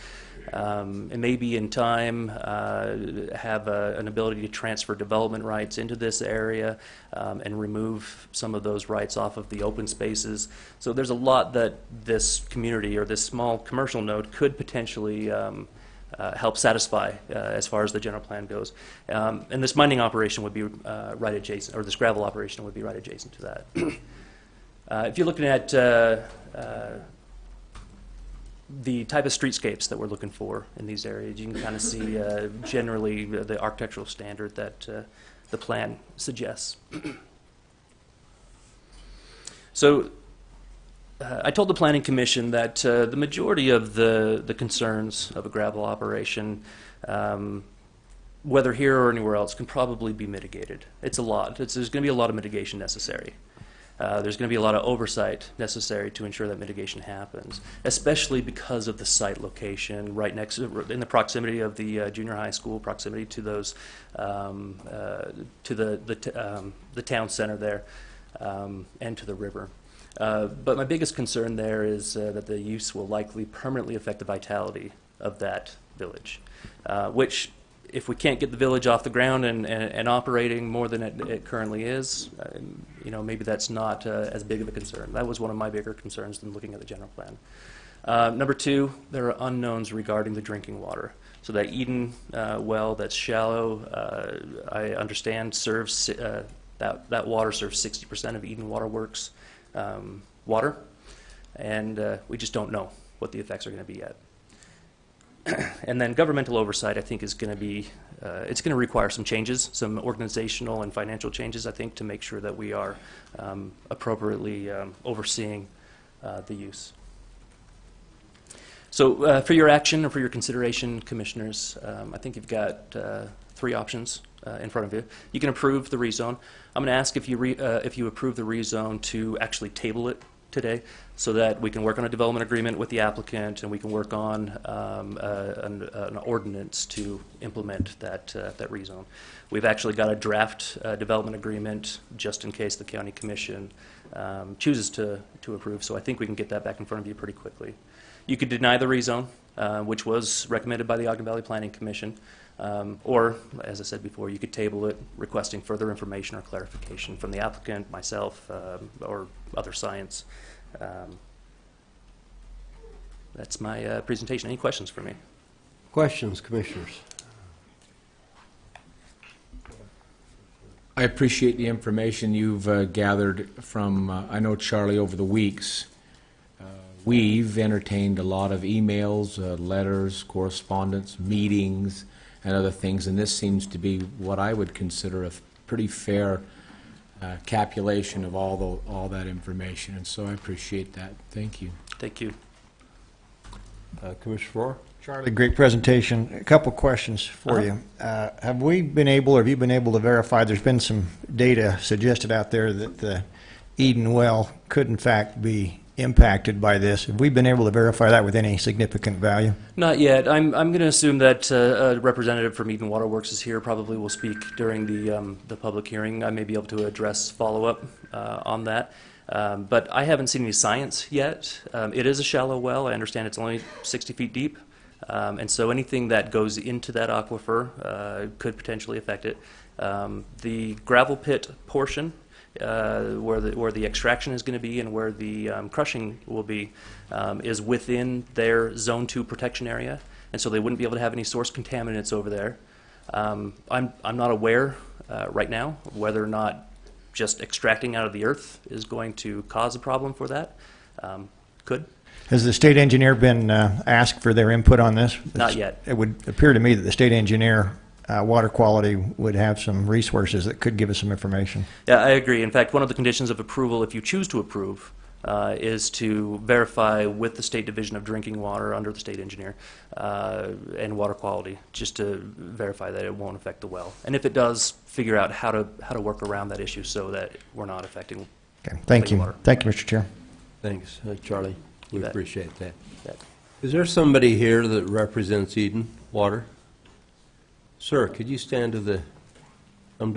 and maybe in time have an ability to transfer development rights into this area and remove some of those rights off of the open spaces. So there's a lot that this community or this small commercial node could potentially help satisfy as far as the general plan goes. And this mining operation would be right adjacent, or this gravel operation would be right adjacent to that. If you're looking at the type of streetscapes that we're looking for in these areas, you can kind of see generally the architectural standard that the plan suggests. So I told the Planning Commission that the majority of the concerns of a gravel operation, whether here or anywhere else, can probably be mitigated. It's a lot. There's going to be a lot of mitigation necessary. There's going to be a lot of oversight necessary to ensure that mitigation happens, especially because of the site location right next to, in the proximity of the junior high school, proximity to those, to the town center there, and to the river. But my biggest concern there is that the use will likely permanently affect the vitality of that village, which, if we can't get the village off the ground and operating more than it currently is, maybe that's not as big of a concern. That was one of my bigger concerns than looking at the general plan. Number two, there are unknowns regarding the drinking water. So that Eden well that's shallow, I understand serves that water serves 60% of Eden Waterworks water, and we just don't know what the effects are going to be yet. And then governmental oversight, I think, is going to be, it's going to require some changes, some organizational and financial changes, I think, to make sure that we are appropriately overseeing the use. So for your action or for your consideration, commissioners, I think you've got three options in front of you. You can approve the rezone. I'm going to ask if you approve the rezone to actually table it today, so that we can work on a development agreement with the applicant, and we can work on an ordinance to implement that rezone. We've actually got a draft development agreement just in case the county commission chooses to approve, so I think we can get that back in front of you pretty quickly. You could deny the rezone, which was recommended by the Ogden Valley Planning Commission, or, as I said before, you could table it requesting further information or clarification from the applicant, myself, or other science. That's my presentation. Any questions for me? Questions, commissioners? I appreciate the information you've gathered from, I know, Charlie, over the weeks. We've entertained a lot of emails, letters, correspondence, meetings, and other things, and this seems to be what I would consider a pretty fair capulation of all that information, and so I appreciate that. Thank you. Thank you. Commissioner Farrar? Charlie, great presentation. A couple questions for you. Have we been able, or have you been able to verify, there's been some data suggested out there that the Eden well could in fact be impacted by this? Have we been able to verify that with any significant value? Not yet. I'm going to assume that a representative from Eden Waterworks is here. Probably will speak during the public hearing. I may be able to address follow-up on that. But I haven't seen any science yet. It is a shallow well. I understand it's only 60 feet deep. And so anything that goes into that aquifer could potentially affect it. The gravel pit portion, where the extraction is going to be and where the crushing will be, is within their Zone 2 protection area, and so they wouldn't be able to have any source contaminants over there. I'm not aware right now whether or not just extracting out of the earth is going to cause a problem for that. Could. Has the state engineer been asked for their input on this? Not yet. It would appear to me that the state engineer, water quality, would have some resources that could give us some information. Yeah, I agree. In fact, one of the conditions of approval, if you choose to approve, is to verify with the State Division of Drinking Water under the state engineer and water quality, just to verify that it won't affect the well. And if it does, figure out how to work around that issue so that we're not affecting. Okay, thank you. water. Thank you, Mr. Chair. Thanks, Charlie. We You bet. appreciate that. Bet. Is there somebody here that represents Eden Water? Sir, could you come to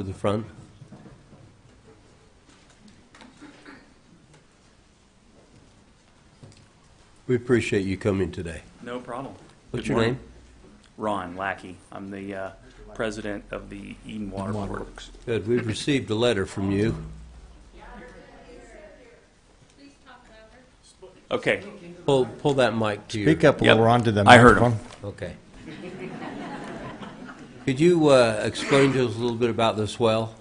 the front? We appreciate you coming today. No problem. What's Good your morning. name? Ron Lackey. I'm the president of the Eden Water Works. Good. We've received a letter from you. Okay. Pull that mic to you. Speak up a little, onto the I heard microphone. him. Okay. Could you explain to us a little bit about this well?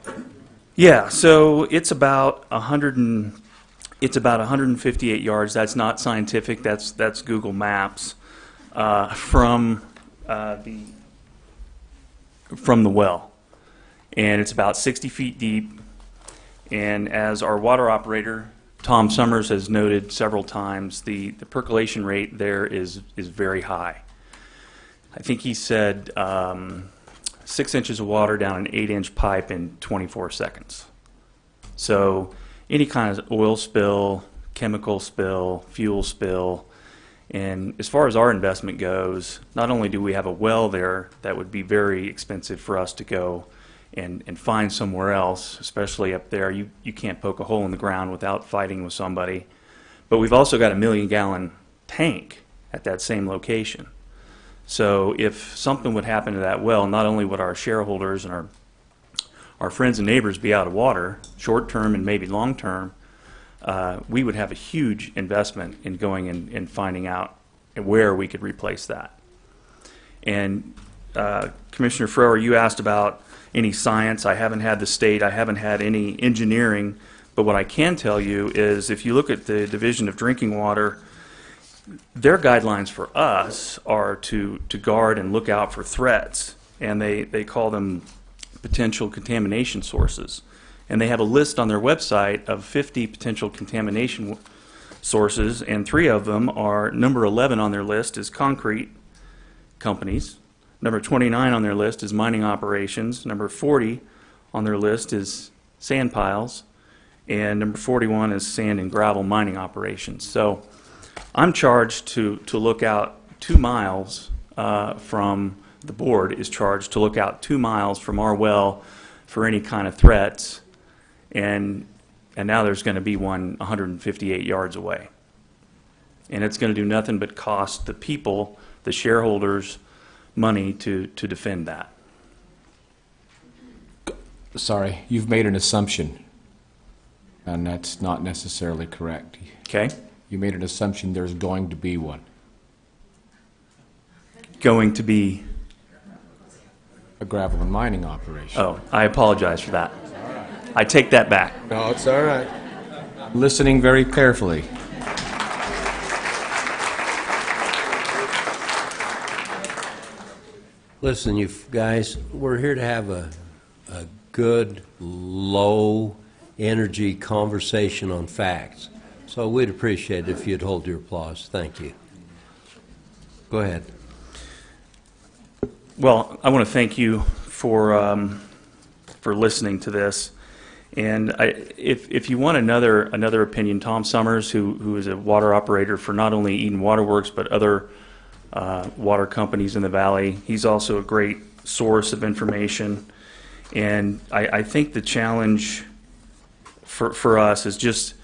Yeah, so it's about 158 yards. That's not scientific. That's Google Maps from the well, and it's about 60 feet deep. And as our water operator Tom Summers has noted several times, the percolation rate there is very high. I think he said 6 inches of water down an 8-inch pipe in 24 seconds. So any kind of oil spill, chemical spill, fuel spill, and as far as our investment goes, not only do we have a well there that would be very expensive for us to go and find somewhere else, especially up there. You can't poke a hole in the ground without fighting with somebody. But we've also got a 1-million-gallon tank at that same location. So if something would happen to that well, not only would our shareholders and our friends and neighbors be out of water, short term and maybe long term, we would have a huge investment in going and finding out where we could replace that. And Commissioner Frower, you asked about any science. I haven't had the state, I haven't had any engineering, but what I can tell you is if you look at the Division of Drinking Water, their guidelines for us are to guard and look out for threats, and they call them potential contamination sources. And they have a list on their website of 50 potential contamination sources, and 3 of them are, number 11 on their list is concrete companies, number 29 on their list is mining operations, number 40 on their list is sand piles, and number 41 is sand and gravel mining operations. So I'm charged to look out 2 miles from, the board is charged to look out 2 miles from our well for any kind of threats, and now there's going to be one 158 yards away. And it's going to do nothing but cost the people, the shareholders, money to defend that. Sorry, you've made an assumption, and that's not necessarily correct. Okay? You made an assumption there's going to be one. Going to be... A gravel and mining operation. Oh, I apologize for that. I take that back. No, it's all right. I'm listening very carefully. Listen, you guys, we're here to have a good, low-energy conversation on facts. So we'd appreciate it if you'd hold your applause. Thank you. Go ahead. Well, I want to thank you for listening to this. And if you want another opinion, Tom Summers, who is a water operator for not only Eden Waterworks but other water companies in the valley, he's also a great source of information. And I think the challenge for us is just,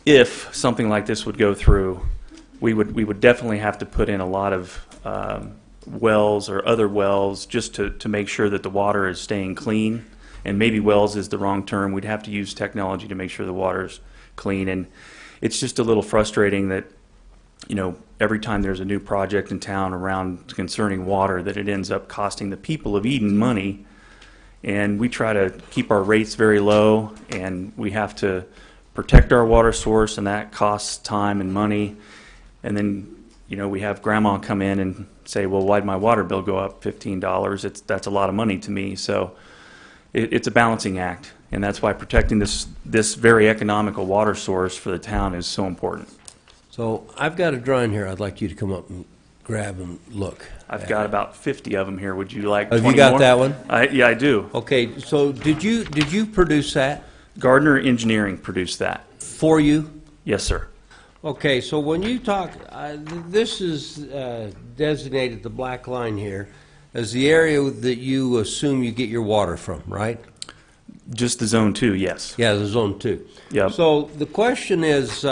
if something like this would go through, we would definitely have to put in a lot of wells or other wells just to make sure that the water is staying clean. And maybe wells is the wrong term. We'd have to use technology to make sure the water's clean. And it's just a little frustrating that, you know, every time there's a new project in town around concerning water, that it ends up costing the people of Eden money. And we try to keep our rates very low, and we have to protect our water source, and that costs time and money. And then, you know, we have grandma come in and say, well, why'd my water bill go up $15? That's a lot of money to me. So it's a balancing act, and that's why protecting this very economical water source for the town is so important. So I've got a drawing here I'd like you to come up and grab and look. I've got about 50 of them here. Would you like 20 20 Have you got more? that one? Yeah, I do. Okay, so did you produce that? Gardner Engineering produced that. For you? Yes, sir. Okay, so when you talk, this is designated, the black line here, as the area that you assume you get your water from, right? Just the Zone 2, yes. Yeah, the Zone 2. Yep. So the question is,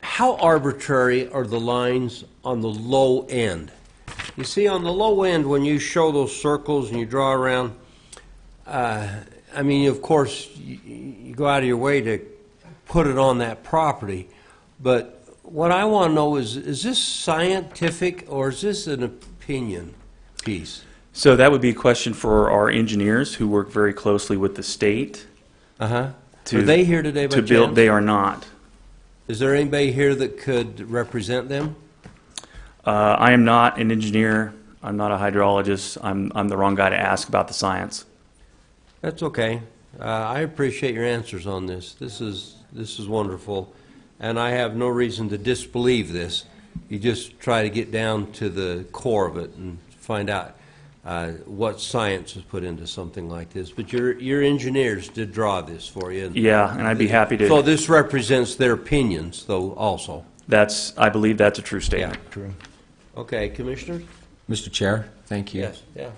how arbitrary are the lines on the low end? You see, on the low end, when you show those circles and you draw around, I mean, of course, you go out of your way to put it on that property, but what I want to know is this scientific or is this an opinion piece? So that would be a question for our engineers who work very closely with the state. Are they here today by to build? chance? They are not. Is there anybody here that could represent them? I am not an engineer. I'm not a hydrologist. I'm the wrong guy to ask about the science. That's okay. I appreciate your answers on this. This is wonderful, and I have no reason to disbelieve this. You just try to get down to the core of it and find out what science is put into something like this. But your engineers did draw this for you. Yeah, and I'd be happy to. So this represents their opinions, though, also. I believe that's a true statement. Yeah, true. Okay, Commissioner? Mr. Chair, thank you. Yes, yeah.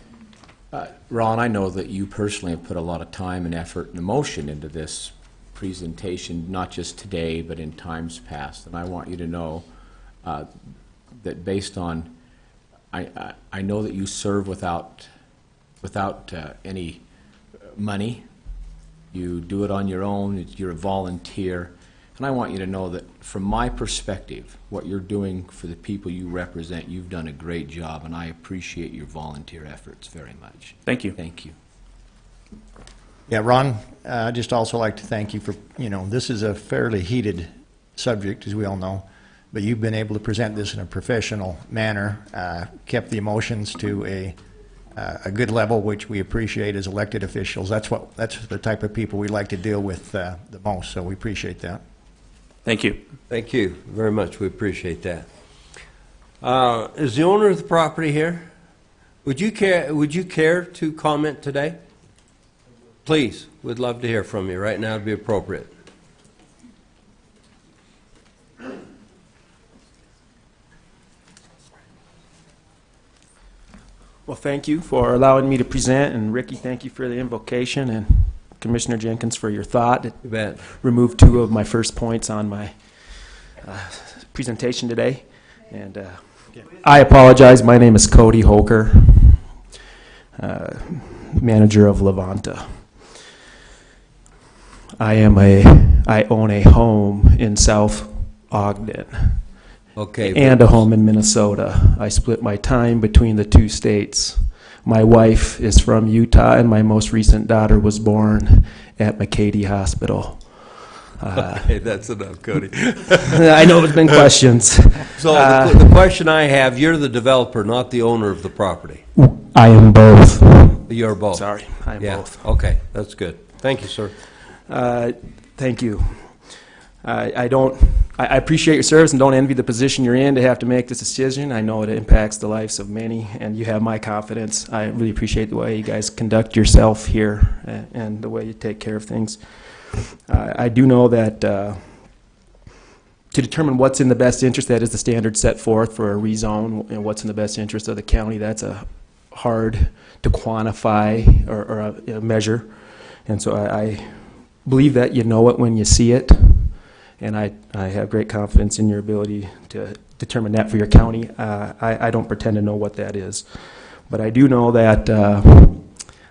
Ron, I know that you personally have put a lot of time and effort and emotion into this presentation, not just today, but in times past. And I want you to know that based on, I know that you serve without any money. You do it on your own. You're a volunteer. And I want you to know that from my perspective, what you're doing for the people you represent, you've done a great job, and I appreciate your volunteer efforts very much. Thank you. Thank you. Yeah, Ron, I'd just also like to thank you for, this is a fairly heated subject, as we all know, but you've been able to present this in a professional manner, kept the emotions to a good level, which we appreciate as elected officials. That's the type of people we like to deal with the most, so we appreciate that. Thank you. Thank you very much. We appreciate that. Is the owner of the property here? Would you care to comment today? Please, we'd love to hear from you. Right now would be appropriate. Well, thank you for allowing me to present, and Ricky, thank you for the invocation, and Commissioner Jenkins for your thought. You bet. Removed two of my first points on my presentation today. And I apologize. My name is Cody Hoker, manager of Levanta. I own a home in South Ogden. Okay. And a home in Minnesota. I split my time between the two states. My wife is from Utah, and my most recent daughter was born at McCady Hospital. Okay, that's enough, Cody. I know there's been questions. So the question I have, you're the developer, not the owner of the property. I am both. You're both. Sorry, I am both. Okay, that's good. Thank you, sir. Thank you. I appreciate your service and don't envy the position you're in to have to make this decision. I know it impacts the lives of many, and you have my confidence. I really appreciate the way you guys conduct yourself here and the way you take care of things. I do know that to determine what's in the best interest, that is the standard set forth for a rezone, and what's in the best interest of the county, that's a hard to quantify or a measure. And so I believe that you know it when you see it. And I have great confidence in your ability to determine that for your county. I don't pretend to know what that is. But I do know that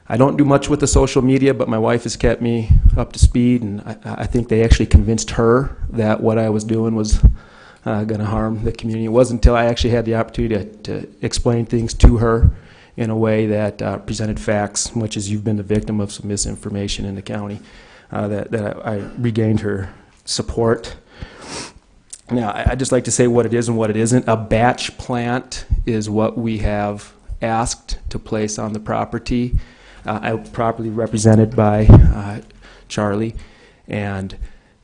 I don't do much with the social media, but my wife has kept me up to speed, and I think they actually convinced her that what I was doing was going to harm the community. It wasn't until I actually had the opportunity to explain things to her in a way that presented facts, much as you've been the victim of some misinformation in the county, that I regained her support. Now, I'd just like to say what it is and what it isn't. A batch plant is what we have asked to place on the property, properly represented by Charlie. And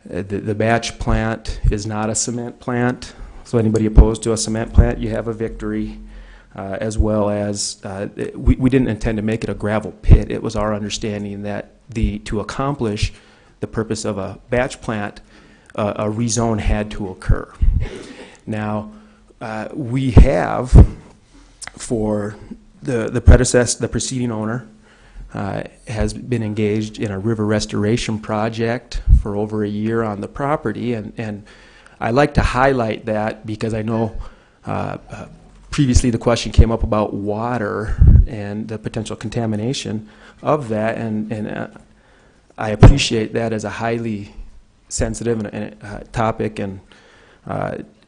the batch plant is not a cement plant. So anybody opposed to a cement plant, you have a victory. As well as we didn't intend to make it a gravel pit. It was our understanding that to accomplish the purpose of a batch plant, a rezone had to occur. Now, we have, for the preceding owner, has been engaged in a river restoration project for over a year on the property, and I like to highlight that because I know previously the question came up about water and the potential contamination of that, and I appreciate that as a highly sensitive topic, and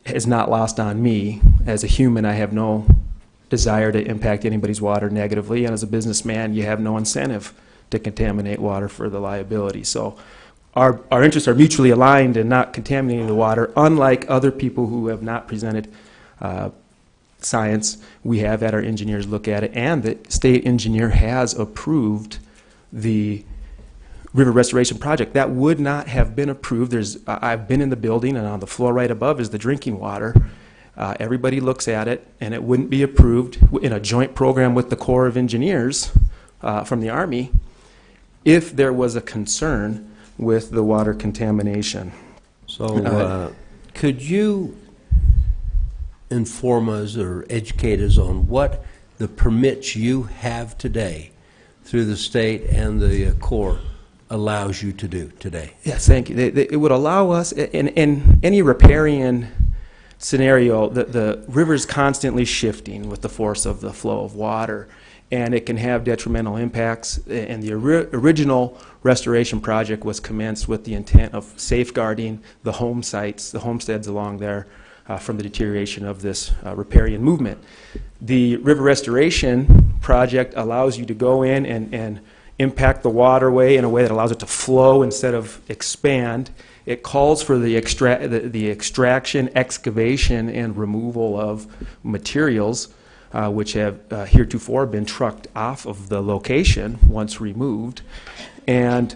is not lost on me. As a human, I have no desire to impact anybody's water negatively, and as a businessman, you have no incentive to contaminate water for the liability. So our interests are mutually aligned in not contaminating the water, unlike other people who have not presented science. We have had our engineers look at it, and the state engineer has approved the river restoration project. That would not have been approved. I've been in the building, and on the floor right above is the drinking water. Everybody looks at it, and it wouldn't be approved in a joint program with the Corps of Engineers from the Army if there was a concern with the water contamination. So could you inform us or educate us on what the permits you have today through the state and the Corps allows you to do today? Yes, thank you. It would allow us, in any riparian scenario, the river's constantly shifting with the force of the flow of water, and it can have detrimental impacts. And the original restoration project was commenced with the intent of safeguarding the home sites, the homesteads along there, from the deterioration of this riparian movement. The river restoration project allows you to go in and impact the waterway in a way that allows it to flow instead of expand. It calls for the extraction, excavation, and removal of materials which have heretofore been trucked off of the location once removed, and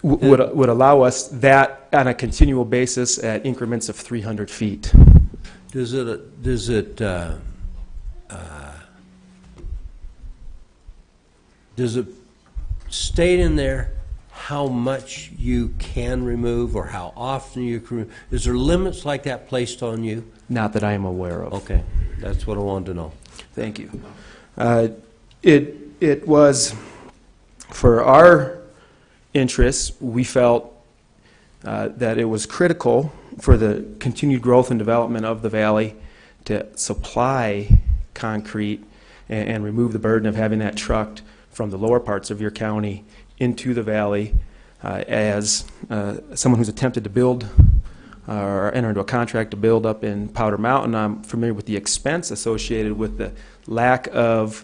would allow us that on a continual basis at increments of 300 feet. Does it state in there how much you can remove or how often you can remove? Is there limits like that placed on you? Not that I am aware of. Okay, that's what I wanted to know. Thank you. It was, for our interests, we felt that it was critical for the continued growth and development of the valley to supply concrete and remove the burden of having that trucked from the lower parts of your county into the valley. As someone who's attempted to build or enter into a contract to build up in Powder Mountain, I'm familiar with the expense associated with the lack of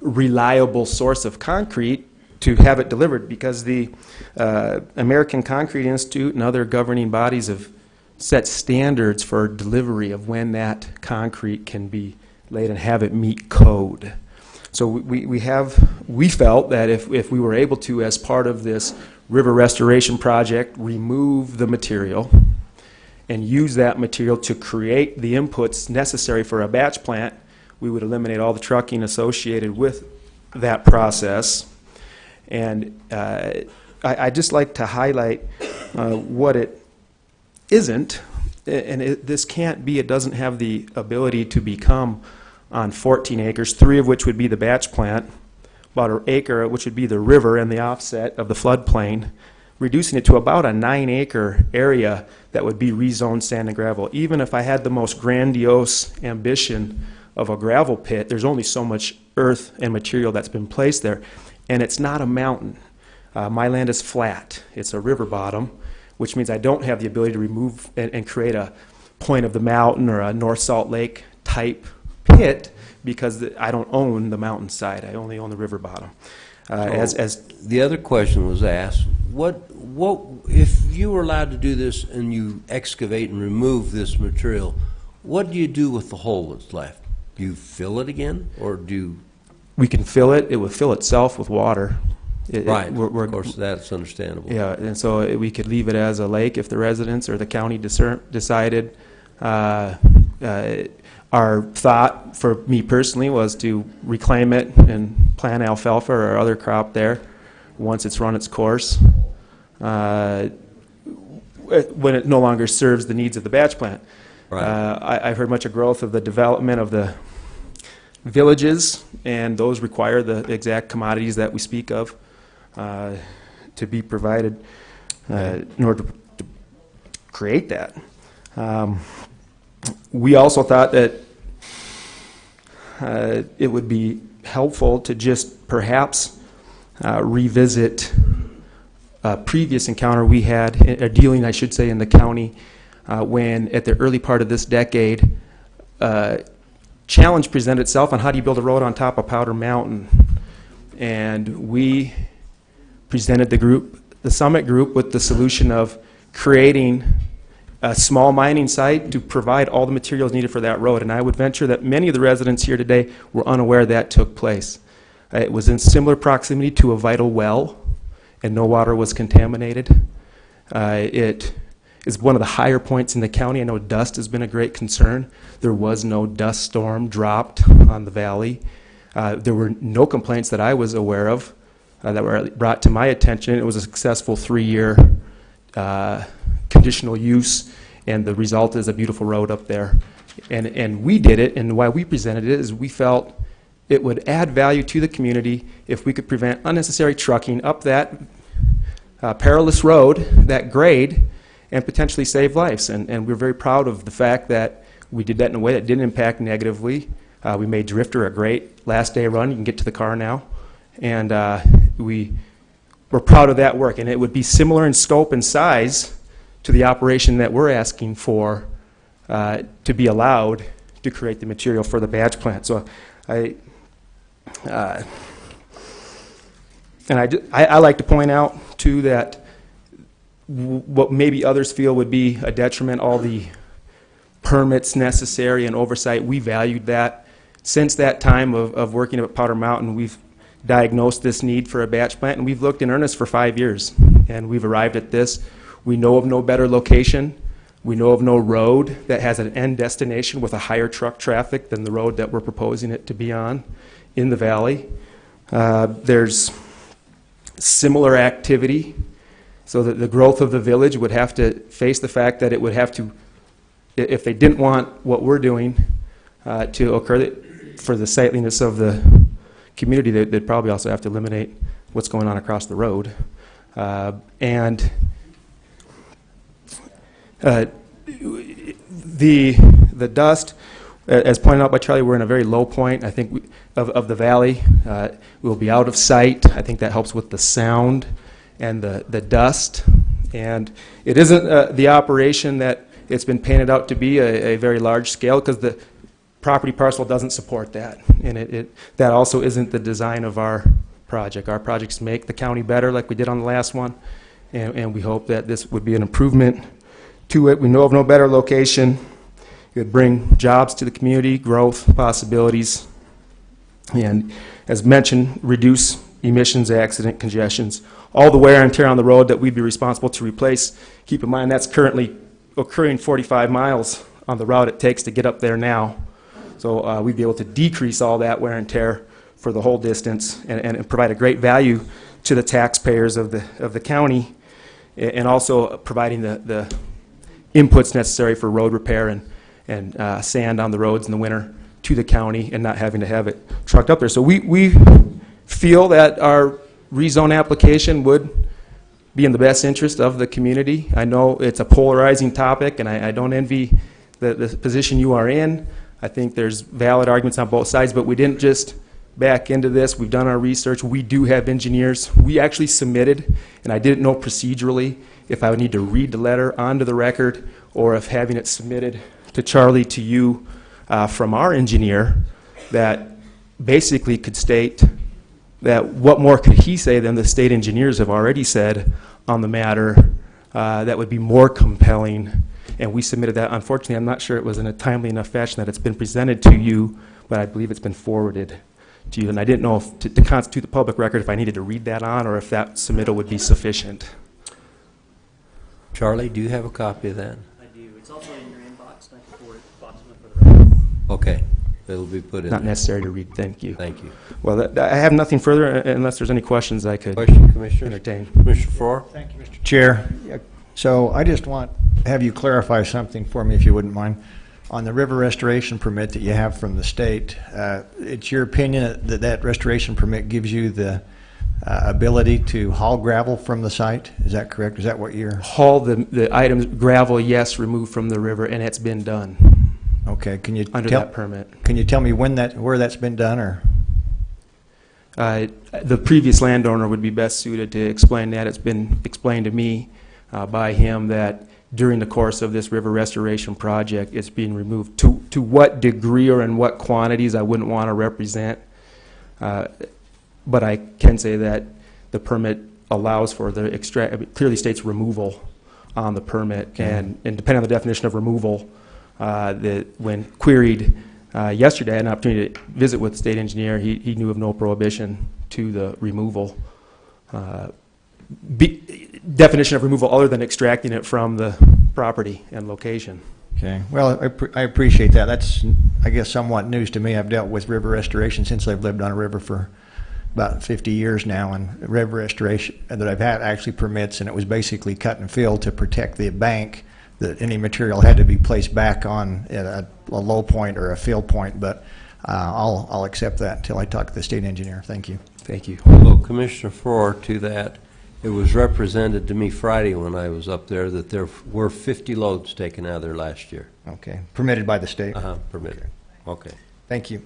reliable source of concrete to have it delivered, because the American Concrete Institute and other governing bodies have set standards for delivery of when that concrete can be laid and have it meet code. So we felt that if we were able to, as part of this river restoration project, remove the material and use that material to create the inputs necessary for a batch plant, we would eliminate all the trucking associated with that process. And I'd just like to highlight what it isn't, and this can't be, it doesn't have the ability to become on 14 acres, 3 of which would be the batch plant, about an acre, which would be the river and the offset of the floodplain, reducing it to about a 9-acre area that would be rezoned sand and gravel. Even if I had the most grandiose ambition of a gravel pit, there's only so much earth and material that's been placed there, and it's not a mountain. My land is flat. It's a river bottom, which means I don't have the ability to remove and create a point of the mountain or a North Salt Lake type pit, because I don't own the mountainside. I only own the river bottom. As the other question was asked, what if you were allowed to do this and you excavate and remove this material, what do you do with the hole that's left? Do you fill it again, or do you? We can fill it. It will fill itself with water. Right. Of course, that's understandable. Yeah, and so we could leave it as a lake if the residents or the county decided. Our thought, for me personally, was to reclaim it and plant alfalfa or other crop there once it's run its course, when it no longer serves the needs of the batch plant. Right. I've heard much of growth of the development of the villages, and those require the exact commodities that we speak of to be provided in order to create that. We also thought that it would be helpful to just perhaps revisit a previous encounter we had, a dealing, I should say, in the county, when at the early part of this decade, challenge presented itself on how do you build a road on top of Powder Mountain. And we presented the summit group with the solution of creating a small mining site to provide all the materials needed for that road. And I would venture that many of the residents here today were unaware that took place. It was in similar proximity to a vital well, and no water was contaminated. It is one of the higher points in the county. I know dust has been a great concern. There was no dust storm dropped on the valley. There were no complaints that I was aware of that were brought to my attention. It was a successful 3-year conditional use, and the result is a beautiful road up there. And we did it, and why we presented it is we felt it would add value to the community if we could prevent unnecessary trucking up that perilous road, that grade, and potentially save lives. And we're very proud of the fact that we did that in a way that didn't impact negatively. We made Drifter a great last day run. You can get to the car now. And we're proud of that work. And it would be similar in scope and size to the operation that we're asking for to be allowed to create the material for the batch plant. So I like to point out, too, that what maybe others feel would be a detriment, all the permits necessary and oversight, we valued that. Since that time of working up at Powder Mountain, we've diagnosed this need for a batch plant, and we've looked in earnest for 5 years, and we've arrived at this. We know of no better location. We know of no road that has an end destination with a higher truck traffic than the road that we're proposing it to be on in the valley. There's similar activity, so that the growth of the village would have to face the fact that it would have to, if they didn't want what we're doing to occur, for the sightliness of the community, they'd probably also have to eliminate what's going on across the road. And the dust, as pointed out by Charlie, we're in a very low point, I think, of the valley. We'll be out of sight. I think that helps with the sound and the dust. And it isn't the operation that it's been painted out to be a very large scale, because the property parcel doesn't support that. And that also isn't the design of our project. Our projects make the county better, like we did on the last one. And we hope that this would be an improvement to it. We know of no better location. It would bring jobs to the community, growth possibilities, and, as mentioned, reduce emissions, accident, congestions, all the wear and tear on the road that we'd be responsible to replace. Keep in mind that's currently occurring 45 miles on the route it takes to get up there now. So we'd be able to decrease all that wear and tear for the whole distance, and provide a great value to the taxpayers of the county, and also providing the inputs necessary for road repair and sand on the roads in the winter to the county, and not having to have it trucked up there. So we feel that our rezone application would be in the best interest of the community. I know it's a polarizing topic, and I don't envy the position you are in. I think there's valid arguments on both sides, but we didn't just back into this. We've done our research. We do have engineers. We actually submitted, and I didn't know procedurally if I would need to read the letter onto the record, or if having it submitted to Charlie, to you, from our engineer, that basically could state that what more could he say than the state engineers have already said on the matter that would be more compelling. And we submitted that. Unfortunately, I'm not sure it was in a timely enough fashion that it's been presented to you, but I believe it's been forwarded to you. And I didn't know if, to constitute the public record, if I needed to read that on, or if that submittal would be sufficient. Charlie, do you have a copy of that? I do. It's also in your inbox. I can forward it for the record. Okay. It'll be put in Not there. necessary to read. Thank you. Thank you. Well, I have nothing further, unless there's any questions I could Question, Commissioner? entertain. Commissioner Farrar? Thank you, Mr. Chair. So I just want to have you clarify something for me, if you wouldn't mind. On the river restoration permit that you have from the state, it's your opinion that that restoration permit gives you the ability to haul gravel from the site? Is that correct? Is that what you're... Haul the items, gravel, yes, removed from the river, and it's been done. Okay, can you under that permit. Can you tell me where that's been done, or? The previous landowner would be best suited to explain that. It's been explained to me by him that during the course of this river restoration project, it's being removed. To what degree or in what quantities, I wouldn't want to represent. But I can say that the permit allows for the it clearly states removal on the permit, okay. and depending on the definition of removal, when queried yesterday, I had an opportunity to visit with the state engineer. He knew of no prohibition to the removal. Definition of removal other than extracting it from the property and location. Okay. Well, I appreciate that. That's, I guess, somewhat news to me. I've dealt with river restoration since I've lived on a river for about 50 years now, and river restoration that I've had actually permits, and it was basically cut and fill to protect the bank, that any material had to be placed back on at a low point or a fill point. But I'll accept that until I talk to the state engineer. Thank you. Thank you. So Commissioner Farrar, to that, it was represented to me Friday when I was up there that there were 50 loads taken out of there last year. Okay. Permitted by the state? Permitted. Okay. Thank you.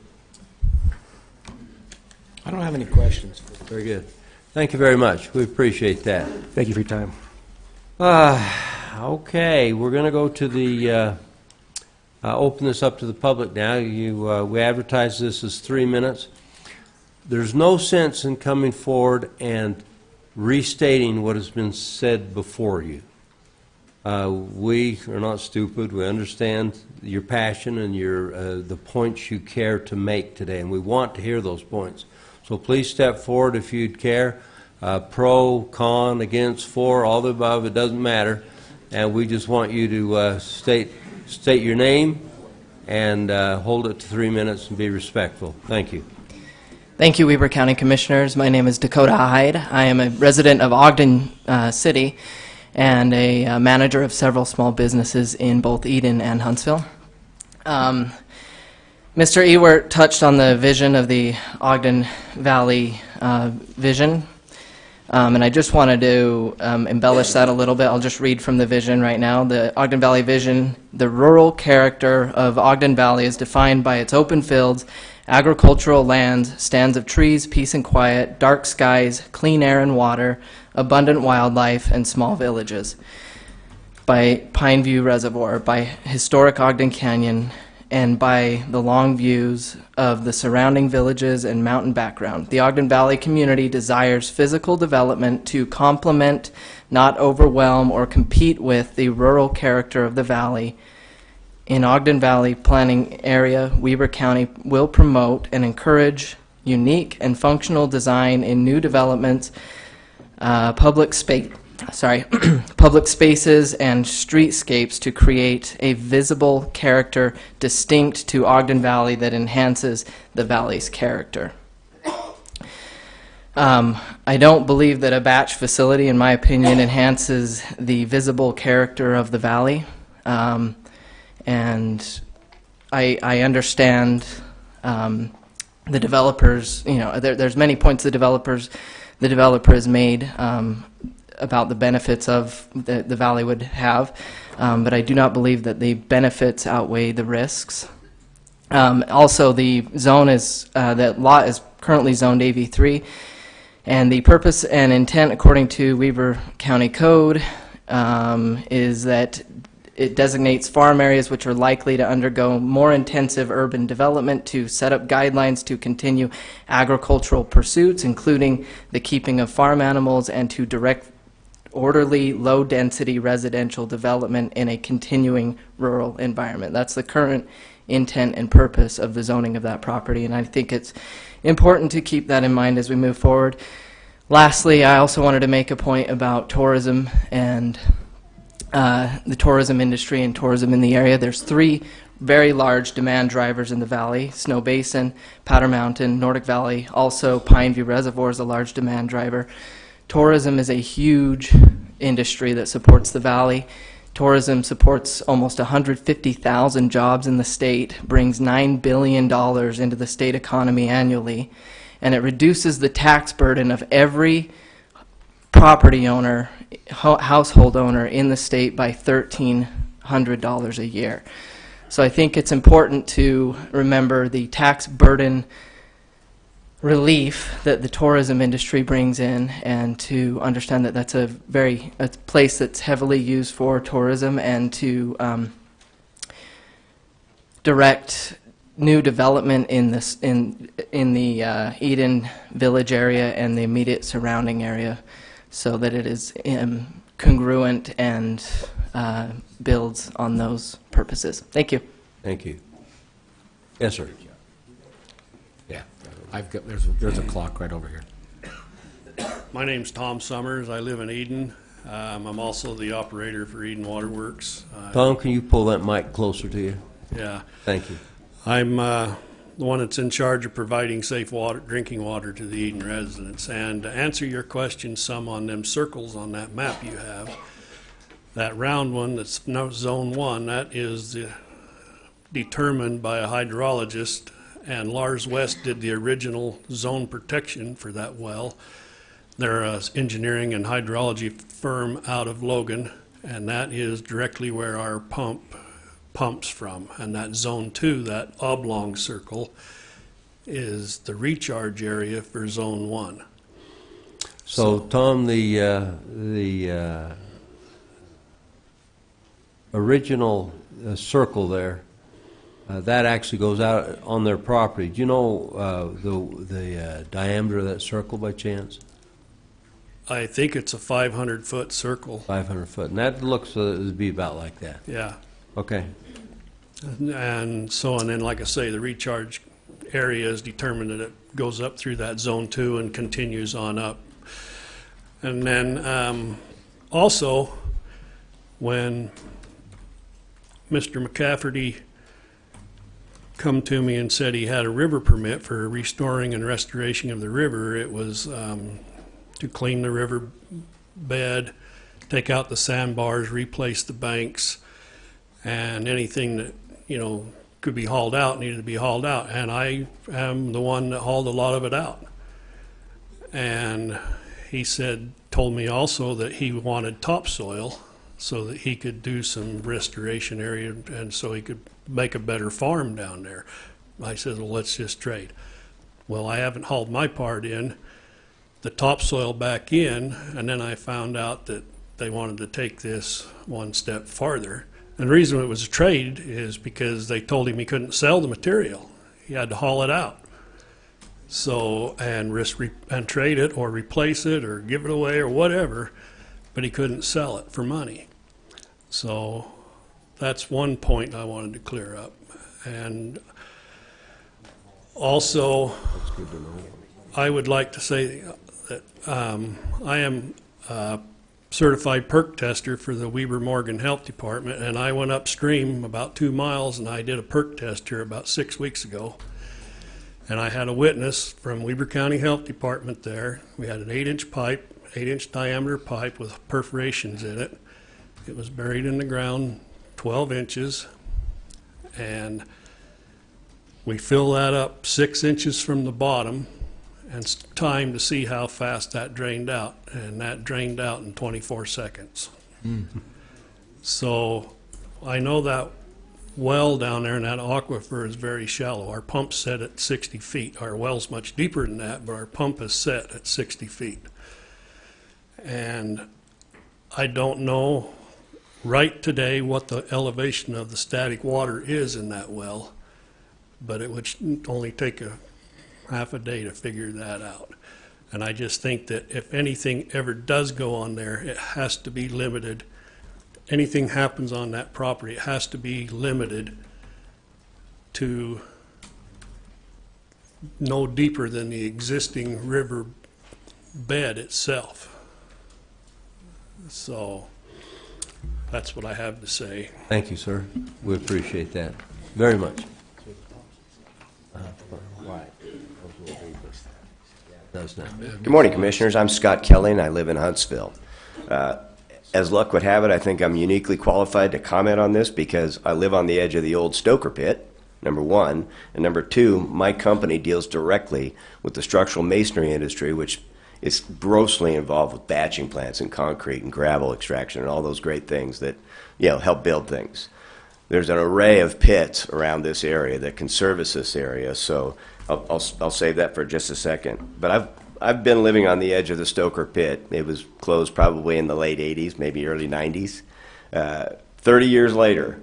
I don't have any questions. Very good. Thank you very much. We appreciate that. Thank you for your time. Okay, we're going to go to the, open this up to the public now. We advertise this as 3 minutes. There's no sense in coming forward and restating what has been said before you. We are not stupid. We understand your passion and the points you care to make today, and we want to hear those points. So please step forward if you'd care. Pro, con, against, for, all the above, it doesn't matter. And we just want you to state your name and hold it to 3 minutes and be respectful. Thank you. Thank you, Weber County Commissioners. My name is Dakota Hyde. I am a resident of Ogden City and a manager of several small businesses in both Eden and Huntsville. Mr. Ewert touched on the vision of the Ogden Valley vision, and I just wanted to embellish that a little bit. I'll just read from the vision right now. The Ogden Valley vision: the rural character of Ogden Valley is defined by its open fields, agricultural lands, stands of trees, peace and quiet, dark skies, clean air and water, abundant wildlife, and small villages. By Pineview Reservoir, by historic Ogden Canyon, and by the long views of the surrounding villages and mountain background. The Ogden Valley community desires physical development to complement, not overwhelm or compete with, the rural character of the valley. In Ogden Valley planning area, Weber County will promote and encourage unique and functional design in new developments, public spaces and streetscapes to create a visible character distinct to Ogden Valley that enhances the valley's character. I don't believe that a batch facility, in my opinion, enhances the visible character of the valley. And I understand the developers, there's many points the developer has made about the benefits of the valley would have, but I do not believe that the benefits outweigh the risks. Also, the zone that lot is currently zoned AV3, and the purpose and intent, according to Weber County Code, is that it designates farm areas which are likely to undergo more intensive urban development to set up guidelines to continue agricultural pursuits, including the keeping of farm animals, and to direct orderly, low-density residential development in a continuing rural environment. That's the current intent and purpose of the zoning of that property, and I think it's important to keep that in mind as we move forward. Lastly, I also wanted to make a point about tourism and the tourism industry and tourism in the area. There's 3 very large demand drivers in the valley: Snow Basin, Powder Mountain, Nordic Valley. Also, Pineview Reservoir is a large demand driver. Tourism is a huge industry that supports the valley. Tourism supports almost 150,000 jobs in the state, brings $9 billion into the state economy annually, and it reduces the tax burden of every property owner, household owner in the state by $1,300 a year. So I think it's important to remember the tax burden relief that the tourism industry brings in, and to understand that that's a place that's heavily used for tourism, and to direct new development in this in the Eden Village area and the immediate surrounding area, so that it is congruent and builds on those purposes. Thank you. Thank you. Yes, sir. Yeah, there's a clock right over here. My name's Tom Summers. I live in Eden. I'm also the operator for Eden Waterworks. Tom, can you pull that mic closer to you? Yeah. Thank you. I'm the one that's in charge of providing safe drinking water to the Eden residents. And to answer your question some on them circles on that map you have, that round one that's zone 1, that is determined by a hydrologist and Lars West did the original zone protection for that well. They're an engineering and hydrology firm out of Logan, and that is directly where our pumps from. And that zone 2, that oblong circle, is the recharge area for zone 1. So, Tom, the original circle there, that actually goes out on their property. Do you know the diameter of that circle by chance? I think it's a 500-foot circle. 500 foot, and that looks to be about like that. Yeah. Okay. And then, like I say, the recharge area is determined that it goes up through that zone 2 and continues on up. And then also, when Mr. McCafferty come to me and said he had a river permit for restoring and restoration of the river, it was to clean the river bed, take out the sandbars, replace the banks, and anything that, could be hauled out needed to be hauled out. And I am the one that hauled a lot of it out. And he told me also that he wanted topsoil so that he could do some restoration area and so he could make a better farm down there. I said, well, let's just trade. Well, I haven't hauled my part in, the topsoil back in, and then I found out that they wanted to take this one step farther. And the reason it was a trade is because they told him he couldn't sell the material. He had to haul it out. So, and trade it or replace it or give it away or whatever, but he couldn't sell it for money. So that's one point I wanted to clear up. And also, I would like to say that I am a certified perk tester for the Weber Morgan Health Department, and I went upstream about 2 miles and I did a perk test here about 6 weeks ago. And I had a witness from Weber County Health Department there. We had an 8-inch pipe, 8-inch diameter pipe with perforations in it. It was buried in the ground 12 inches, and we fill that up 6 inches from the bottom, and it's time to see how fast that drained out, and that drained out in 24 seconds. So I know that well down there in that aquifer is very shallow. Our pump's set at 60 feet. Our well's much deeper than that, but our pump is set at 60 feet. And I don't know right today what the elevation of the static water is in that well, but it would only take a half a day to figure that out. And I just think that if anything ever does go on there, it has to be limited. Anything happens on that property, it has to be limited to no deeper than the existing river bed itself. So that's what I have to say. Thank you, sir. We appreciate that very much. Good morning, Commissioners. I'm Scott Kelly, and I live in Huntsville. As luck would have it, I think I'm uniquely qualified to comment on this because I live on the edge of the old Stoker pit, number one. And number two, my company deals directly with the structural masonry industry, which is grossly involved with batching plants and concrete and gravel extraction and all those great things that, help build things. There's an array of pits around this area that can service this area, so I'll save that for just a second. But I've been living on the edge of the Stoker pit. It was closed probably in the late 80s, maybe early 90s. 30 years later,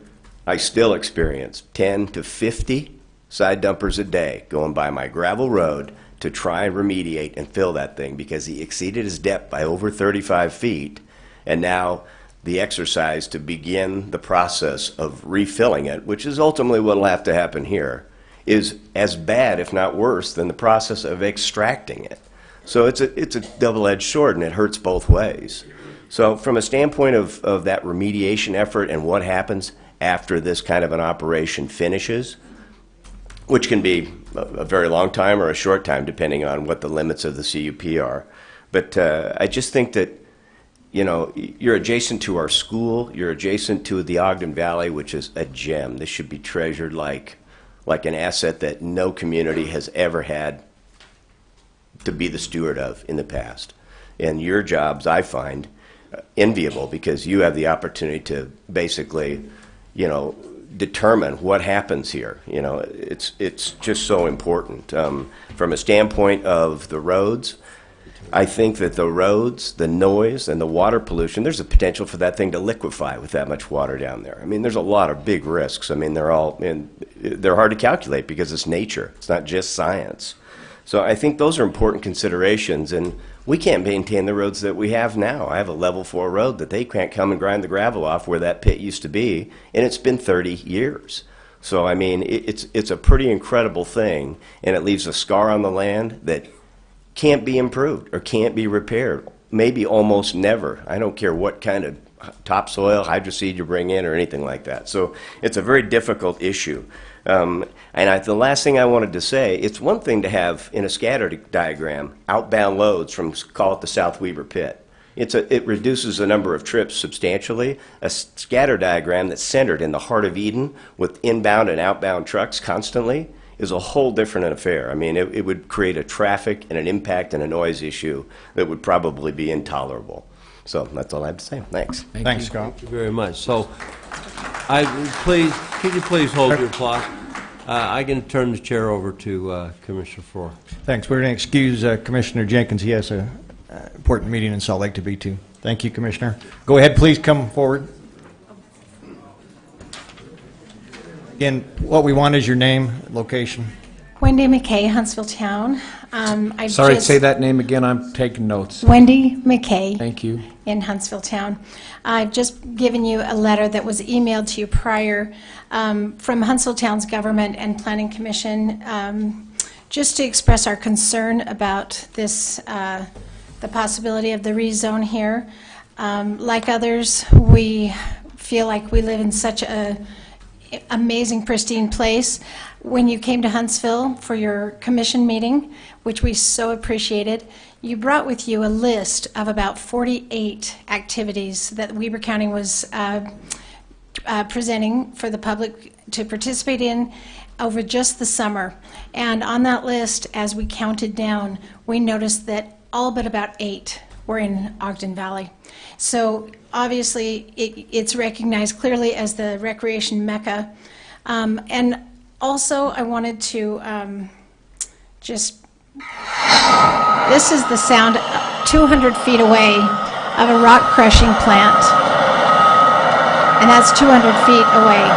I still experience 10 to 50 side dumpers a day going by my gravel road to try and remediate and fill that thing because he exceeded his depth by over 35 feet. And now the exercise to begin the process of refilling it, which is ultimately what will have to happen here, is as bad, if not worse, than the process of extracting it. So it's a double-edged sword, and it hurts both ways. So from a standpoint of that remediation effort and what happens after this kind of an operation finishes, which can be a very long time or a short time, depending on what the limits of the CUP are. But I just think that, you're adjacent to our school, you're adjacent to the Ogden Valley, which is a gem. This should be treasured like like an asset that no community has ever had to be the steward of in the past. And your jobs, I find, enviable because you have the opportunity to basically, determine what happens here. It's just so important. From a standpoint of the roads, I think that the roads, the noise, and the water pollution, there's a potential for that thing to liquefy with that much water down there. I mean, there's a lot of big risks. I mean, they're hard to calculate because it's nature. It's not just science. So I think those are important considerations, and we can't maintain the roads that we have now. I have a level 4 road that they can't come and grind the gravel off where that pit used to be, and it's been 30 years. So, I mean, it's a pretty incredible thing, and it leaves a scar on the land that can't be improved or can't be repaired, maybe almost never. I don't care what kind of topsoil, hydroseed you bring in or anything like that. So it's a very difficult issue. The last thing I wanted to say, it's one thing to have in a scatter diagram outbound loads from, call it the South Weaver Pit. It reduces the number of trips substantially. A scatter diagram that's centered in the heart of Eden with inbound and outbound trucks constantly is a whole different affair. I mean, it would create a traffic and an impact and a noise issue that would probably be intolerable. So that's all I have to say. Thanks. Thanks, Scott. Thank you very much. So, could you please hold your applause? I can turn the chair over to Commissioner Farrar. Thanks. We're going to excuse Commissioner Jenkins. He has an important meeting in Salt Lake to be to. Thank you, Commissioner. Go ahead, please come forward. Again, what we want is your name, location. Wendy McKay, Huntsville Town. Sorry, say that name again. I'm taking notes. Wendy McKay. Thank you. In Huntsville Town. I've just given you a letter that was emailed to you prior from Huntsville Town's Government and Planning Commission, just to express our concern about this, the possibility of the rezone here. Like others, we feel like we live in such a amazing, pristine place. When you came to Huntsville for your commission meeting, which we so appreciated, you brought with you a list of about 48 activities that Weber County was presenting for the public to participate in over just the summer. And on that list, as we counted down, we noticed that all but about 8 were in Ogden Valley. So obviously it's recognized clearly as the recreation mecca. And also I wanted to this is the sound 200 feet away of a rock crushing plant. And that's 200 feet away.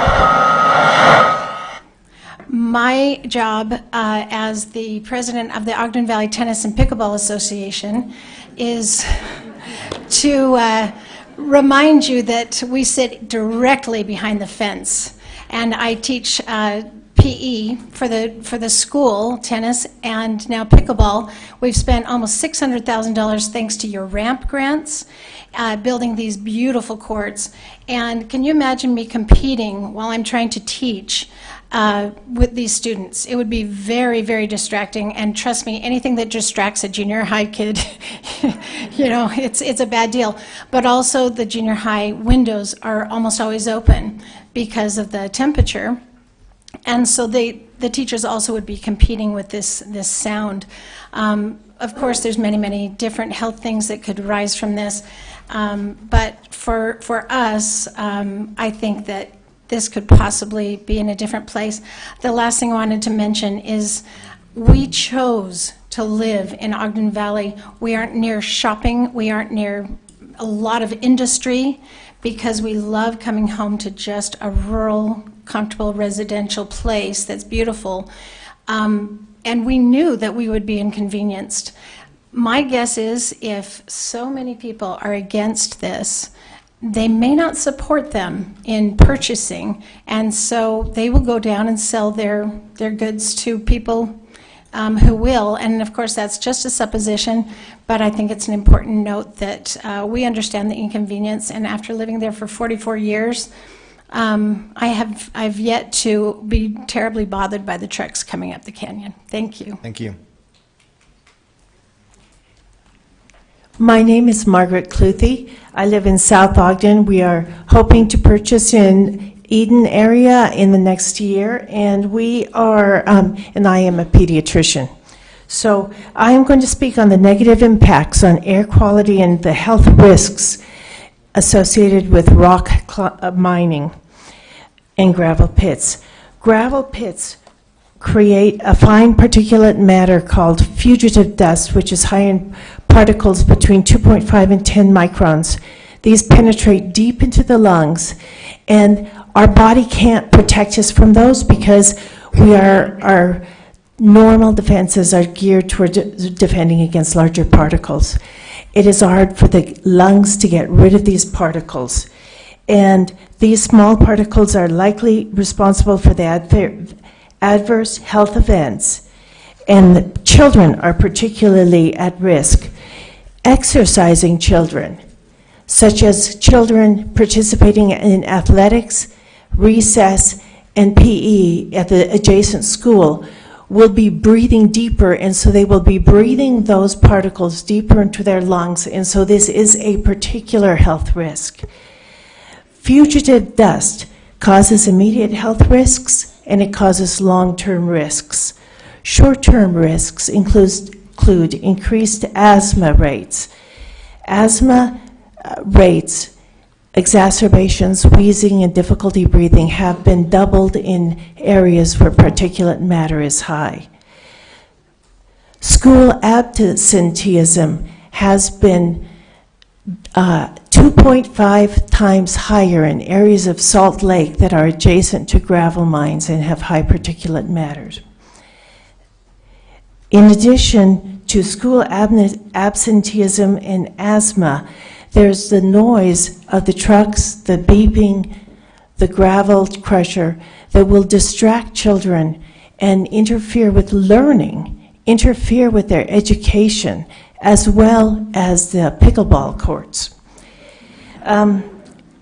My job as the president of the Ogden Valley Tennis and Pickleball Association is to remind you that we sit directly behind the fence. And I teach PE for the school, tennis, and now pickleball. We've spent almost $600,000 thanks to your ramp grants, building these beautiful courts. And can you imagine me competing while I'm trying to teach with these students? It would be very, very distracting, and trust me, anything that distracts a junior high kid, it's a bad deal. But also the junior high windows are almost always open because of the temperature. And so the teachers also would be competing with this sound. Of course, there's many, many different health things that could arise from this. But for us, I think that this could possibly be in a different place. The last thing I wanted to mention is we chose to live in Ogden Valley. We aren't near shopping. We aren't near a lot of industry because we love coming home to just a rural, comfortable residential place that's beautiful. And we knew that we would be inconvenienced. My guess is if so many people are against this, they may not support them in purchasing, and so they will go down and sell their goods to people who will. And of course, that's just a supposition, but I think it's an important note that we understand the inconvenience. And after living there for 44 years, I've yet to be terribly bothered by the trucks coming up the canyon. Thank you. Thank you. My name is Margaret Cluthy. I live in South Ogden. We are hoping to purchase in Eden area in the next year, and we are, and I am a pediatrician. So I am going to speak on the negative impacts on air quality and the health risks associated with rock mining and gravel pits. Gravel pits create a fine particulate matter called fugitive dust, which is high in particles between 2.5 and 10 microns. These penetrate deep into the lungs, and our body can't protect us from those because our normal defenses are geared toward defending against larger particles. It is hard for the lungs to get rid of these particles, and these small particles are likely responsible for the adverse health events, and the children are particularly at risk. Exercising children, such as children participating in athletics, recess, and PE at the adjacent school, will be breathing deeper, and so they will be breathing those particles deeper into their lungs, and so this is a particular health risk. Fugitive dust causes immediate health risks, and it causes long-term risks. Short-term risks include increased asthma rates. Asthma rates, exacerbations, wheezing, and difficulty breathing have been doubled in areas where particulate matter is high. School absenteeism has been 2.5 times higher in areas of Salt Lake that are adjacent to gravel mines and have high particulate matters. In addition to school absenteeism and asthma, there's the noise of the trucks, the beeping, the gravel crusher that will distract children and interfere with learning, interfere with their education, as well as the pickleball courts. And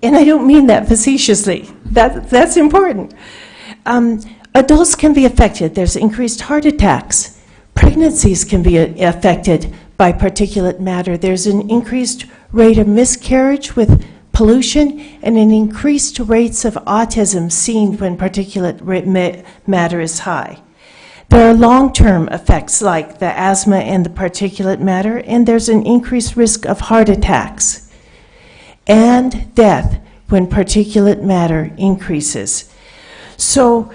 I don't mean that facetiously. That's important. Adults can be affected. There's increased heart attacks. Pregnancies can be affected by particulate matter. There's an increased rate of miscarriage with pollution and an increased rates of autism seen when particulate matter is high. There are long-term effects like the asthma and the particulate matter, and there's an increased risk of heart attacks and death when particulate matter increases. So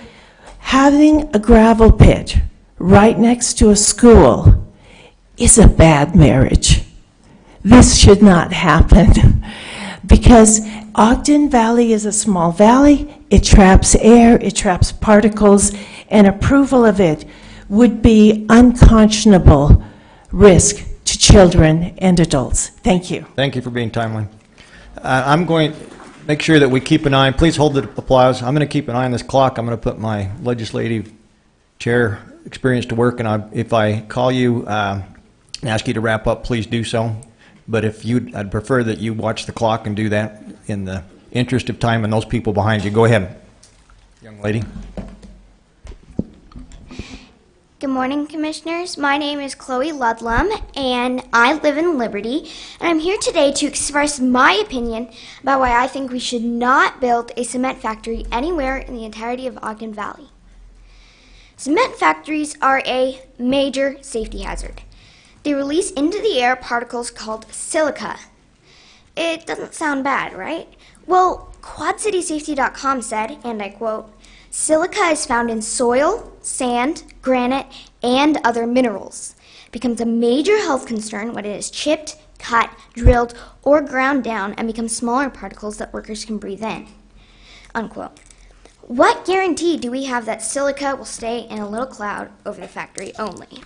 having a gravel pit right next to a school is a bad marriage. This should not happen because Ogden Valley is a small valley. It traps air, it traps particles, and approval of it would be unconscionable risk to children and adults. Thank you. Thank you for being timely. I'm going to make sure that we keep an eye. Please hold the applause. I'm going to keep an eye on this clock. I'm going to put my legislative chair experience to work, and if I call you and ask you to wrap up, please do so. But I'd prefer that you watch the clock and do that in the interest of time and those people behind you. Go ahead, young lady. Good morning, Commissioners. My name is Chloe Ludlum, and I live in Liberty. And I'm here today to express my opinion about why I think we should not build a cement factory anywhere in the entirety of Ogden Valley. Cement factories are a major safety hazard. They release into the air particles called silica. It doesn't sound bad, right? Well, QuadCitySafety.com said, and I quote, "Silica is found in soil, sand, granite, and other minerals. It becomes a major health concern when it is chipped, cut, drilled, or ground down and becomes smaller particles that workers can breathe in." Unquote. What guarantee do we have that silica will stay in a little cloud over the factory only?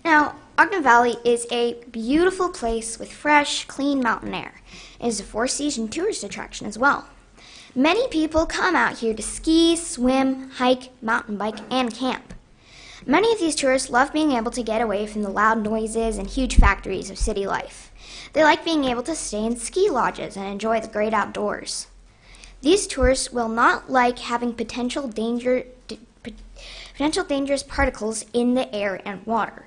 Now, Ogden Valley is a beautiful place with fresh, clean mountain air. It is a four-season tourist attraction as well. Many people come out here to ski, swim, hike, mountain bike, and camp. Many of these tourists love being able to get away from the loud noises and huge factories of city life. They like being able to stay in ski lodges and enjoy the great outdoors. These tourists will not like having potential dangerous particles in the air and water,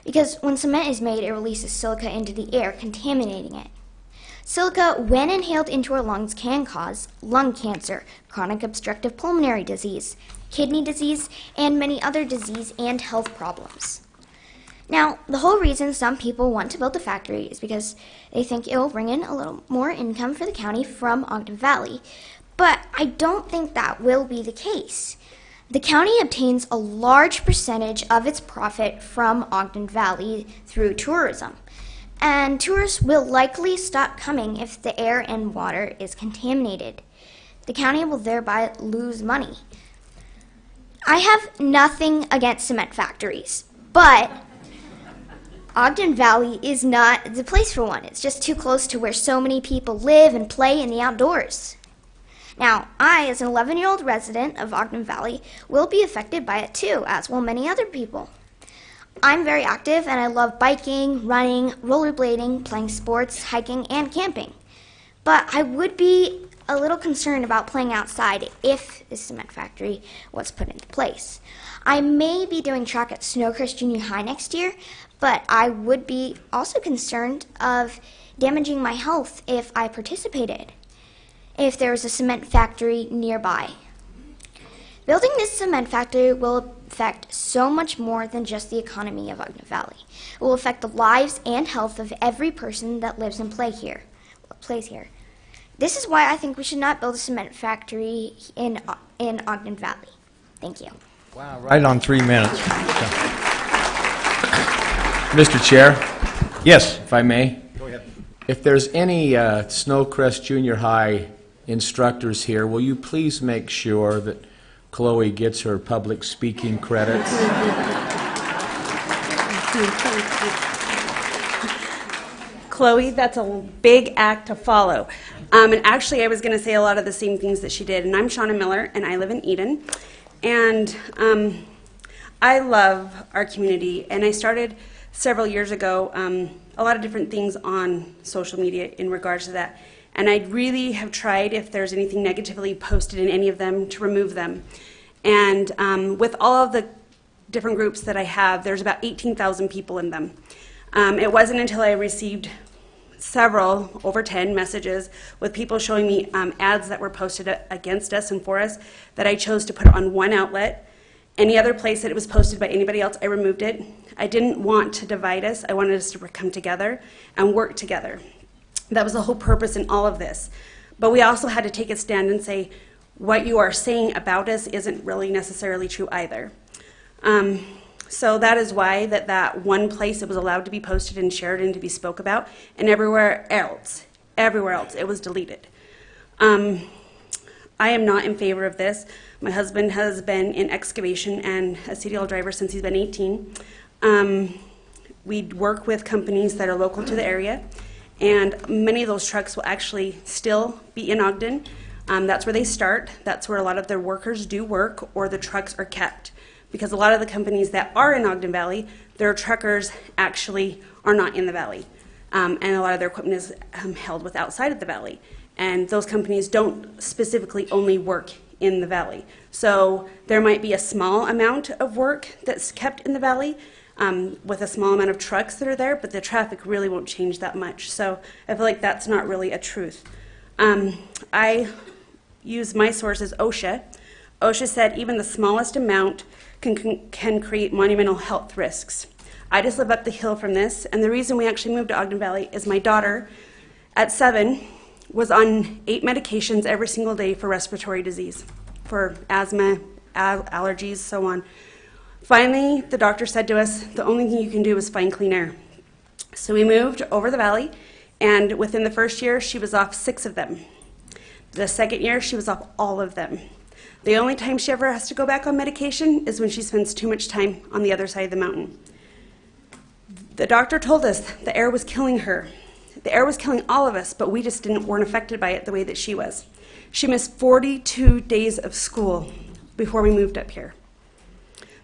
because when cement is made, it releases silica into the air, contaminating it. Silica, when inhaled into our lungs, can cause lung cancer, chronic obstructive pulmonary disease, kidney disease, and many other disease and health problems. Now, the whole reason some people want to build a factory is because they think it will bring in a little more income for the county from Ogden Valley. But I don't think that will be the case. The county obtains a large percentage of its profit from Ogden Valley through tourism. And tourists will likely stop coming if the air and water is contaminated. The county will thereby lose money. I have nothing against cement factories, but Ogden Valley is not the place for one. It's just too close to where so many people live and play in the outdoors. Now, I, as an 11-year-old resident of Ogden Valley, will be affected by it too, as will many other people. I'm very active and I love biking, running, rollerblading, playing sports, hiking, and camping. But I would be a little concerned about playing outside if the cement factory was put into place. I may be doing track at Snowcrest Junior High next year, but I would be also concerned of damaging my health if I participated, if there was a cement factory nearby. Building this cement factory will affect so much more than just the economy of Ogden Valley. It will affect the lives and health of every person that lives and plays here. This is why I think we should not build a cement factory in Ogden Valley. Thank you. Wow, right on 3 minutes. Mr. Chair? Yes. If I may? Go ahead. If there's any Snowcrest Junior High instructors here, will you please make sure that Chloe gets her public speaking credits? Chloe, that's a big act to follow. And actually, I was going to say a lot of the same things that she did. And I'm Shauna Miller, and I live in Eden. And I love our community. And I started several years ago a lot of different things on social media in regards to that. And I really have tried, if there's anything negatively posted in any of them, to remove them. And with all of the different groups that I have, there's about 18,000 people in them. It wasn't until I received several, over 10 messages with people showing me ads that were posted against us and for us, that I chose to put it on one outlet. Any other place that it was posted by anybody else, I removed it. I didn't want to divide us. I wanted us to come together and work together. That was the whole purpose in all of this. But we also had to take a stand and say, what you are saying about us isn't really necessarily true either. So that is why that one place it was allowed to be posted and shared and to be spoke about, and everywhere else it was deleted. I am not in favor of this. My husband has been in excavation and a CDL driver since he's been 18. We work with companies that are local to the area, and many of those trucks will actually still be in Ogden. That's where they start. That's where a lot of their workers do work, or the trucks are kept. Because a lot of the companies that are in Ogden Valley, their truckers actually are not in the valley. And a lot of their equipment is held with outside of the valley. And those companies don't specifically only work in the valley. So there might be a small amount of work that's kept in the valley with a small amount of trucks that are there, but the traffic really won't change that much. So I feel like that's not really a truth. I use my source as OSHA. OSHA said even the smallest amount can create monumental health risks. I just live up the hill from this, and the reason we actually moved to Ogden Valley is my daughter, at 7, was on 8 medications every single day for respiratory disease, for asthma, allergies, so on. Finally, the doctor said to us, the only thing you can do is find clean air. So we moved over the valley, and within the first year, she was off 6 of them. The second year, she was off all of them. The only time she ever has to go back on medication is when she spends too much time on the other side of the mountain. The doctor told us the air was killing her. The air was killing all of us, but we just weren't affected by it the way that she was. She missed 42 days of school before we moved up here.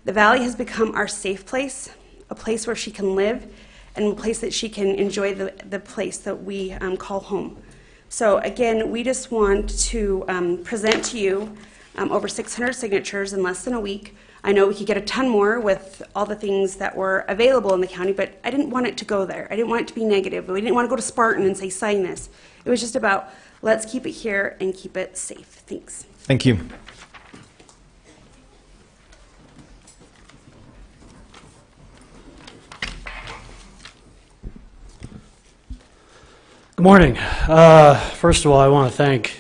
The valley has become our safe place, a place where she can live, and a place that she can enjoy the place that we call home. So again, we just want to present to you over 600 signatures in less than a week I know we could get a ton more with all the things that were available in the county, but I didn't want it to go there. I didn't want it to be negative. We didn't want to go to Spartan and say, sign this. It was just about, let's keep it here and keep it safe. Thanks. Thank you. Good morning. First of all, I want to thank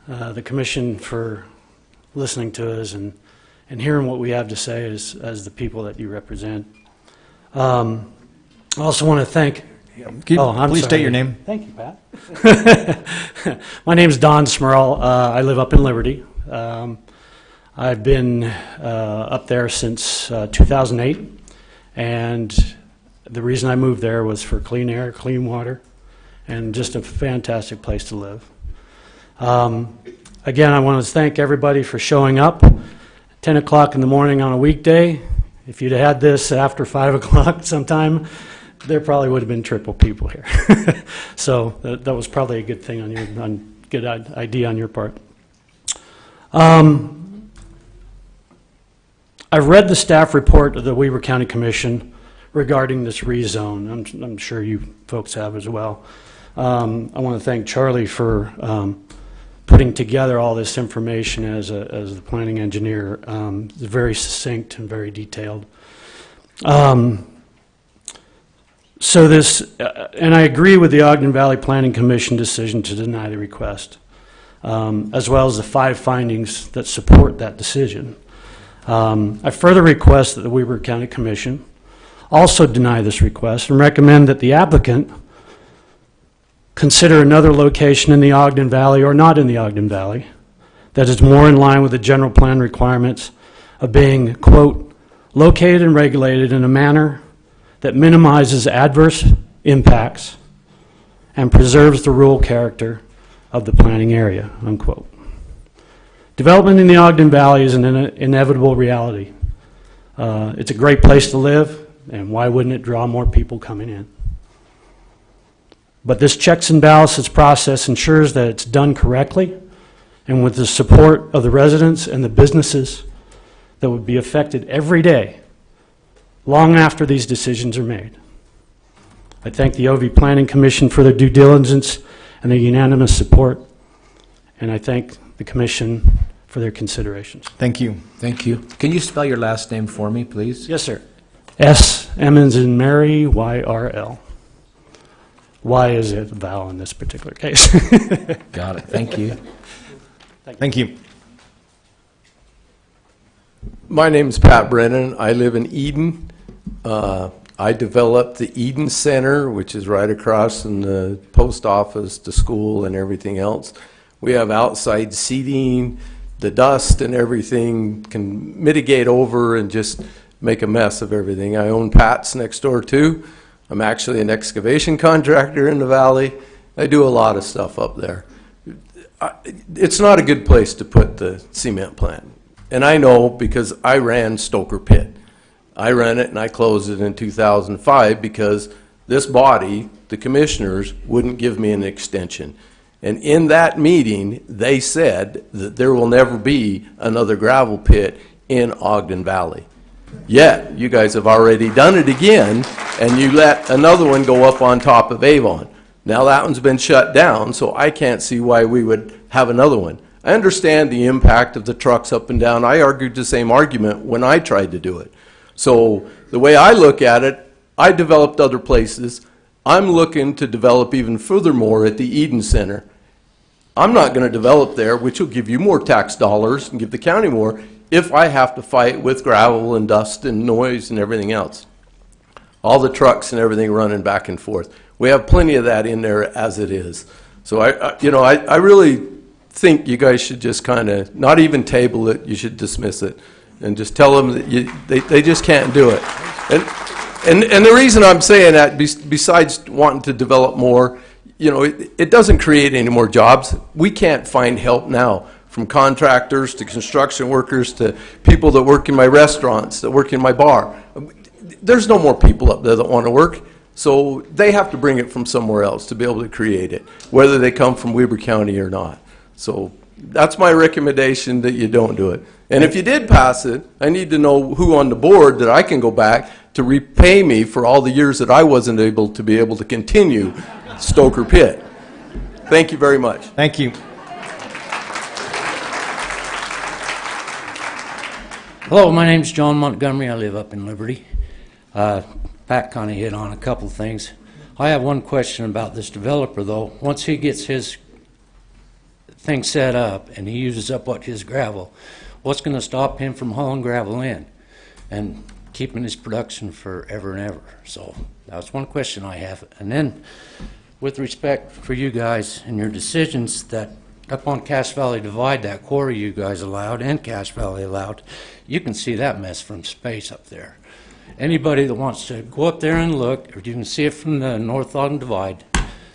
the Commission for listening to us and hearing what we have to say as the people that you represent. I also want to thank... Please state your name. Thank you, Pat. My name is Don Smurl. I live up in Liberty. I've been up there since 2008, and the reason I moved there was for clean air, clean water, and just a fantastic place to live. Again, I want to thank everybody for showing up. 10 o'clock in the morning on a weekday. If you'd had this after 5 o'clock sometime, there probably would have been triple people here. So that was probably a good thing good idea on your part. I've read the staff report of the Weber County Commission regarding this rezone. I'm sure you folks have as well. I want to thank Charlie for putting together all this information as the planning engineer. It's very succinct and very detailed. So this, and I agree with the Ogden Valley Planning Commission decision to deny the request, as well as the 5 findings that support that decision. I further request that the Weber County Commission also deny this request and recommend that the applicant consider another location in the Ogden Valley or not in the Ogden Valley that is more in line with the general plan requirements of being, quote, located and regulated in a manner that minimizes adverse impacts and preserves the rural character of the planning area, unquote. Development in the Ogden Valley is an inevitable reality. It's a great place to live, and why wouldn't it draw more people coming in? But this checks and balances process ensures that it's done correctly and with the support of the residents and the businesses that would be affected every day, long after these decisions are made. I thank the OV Planning Commission for their due diligence and their unanimous support, and I thank the Commission for their considerations. Thank you. Thank you. Can you spell your last name for me, please? Yes, sir. S, M as in Mary, Y-R-L. Y is a vowel in this particular case. Got it. Thank you. Thank you. My name is Pat Brennan. I live in Eden. I developed the Eden Center, which is right across from the post office, the school, and everything else. We have outside seating. The dust and everything can mitigate over and just make a mess of everything. I own Pat's next door too. I'm actually an excavation contractor in the valley. I do a lot of stuff up there. It's not a good place to put the cement plant. And I know because I ran Stoker Pit. I ran it and I closed it in 2005 because this body, the commissioners, wouldn't give me an extension. And in that meeting, they said that there will never be another gravel pit in Ogden Valley. Yet, you guys have already done it again, and you let another one go up on top of Avon. Now that one's been shut down, so I can't see why we would have another one. I understand the impact of the trucks up and down. I argued the same argument when I tried to do it. So the way I look at it, I developed other places. I'm looking to develop even furthermore at the Eden Center. I'm not going to develop there, which will give you more tax dollars and give the county more, if I have to fight with gravel and dust and noise and everything else. All the trucks and everything running back and forth. We have plenty of that in there as it is. So I really think you guys should just kind of not even table it. You should dismiss it and just tell them that they just can't do it. And the reason I'm saying that, besides wanting to develop more, it doesn't create any more jobs. We can't find help now, from contractors to construction workers to people that work in my restaurants, that work in my bar. There's no more people up there that want to work, so they have to bring it from somewhere else to be able to create it, whether they come from Weber County or not. So That's my recommendation, that you don't do it. And if you did pass it, I need to know who on the board that I can go back to repay me for all the years that I wasn't able to continue Stoker Pit. Thank you very much. Thank you. Hello, my name's John Montgomery. I live up in Liberty. Pat kind of hit on a couple things. I have one question about this developer, though. Once he gets his thing set up and he uses up what his gravel, what's going to stop him from hauling gravel in and keeping his production forever and ever? So that's one question I have. And then, with respect for you guys and your decisions that up on Cache Valley Divide, that quarry you guys allowed and Cache Valley allowed, you can see that mess from space up there. Anybody that wants to go up there and look, or you can see it from the North Ogden Divide,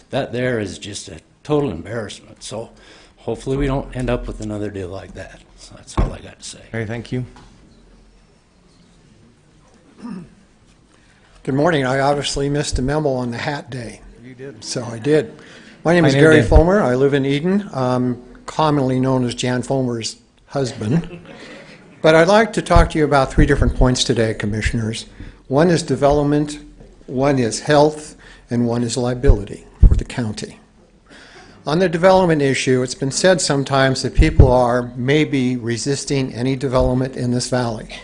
that there is just a total embarrassment. So hopefully we don't end up with another deal like that. So that's all I got to say. Okay, thank you. Good morning. I obviously missed a memo on the hat day. You did. So I did. My name is Pioneer Gary Day. Fulmer. I live in Eden. I'm commonly known as Jan Fulmer's husband. But I'd like to talk to you about 3 different points today, Commissioners. One is development, one is health, and one is liability for the county. On the development issue, it's been said sometimes that people are maybe resisting any development in this valley.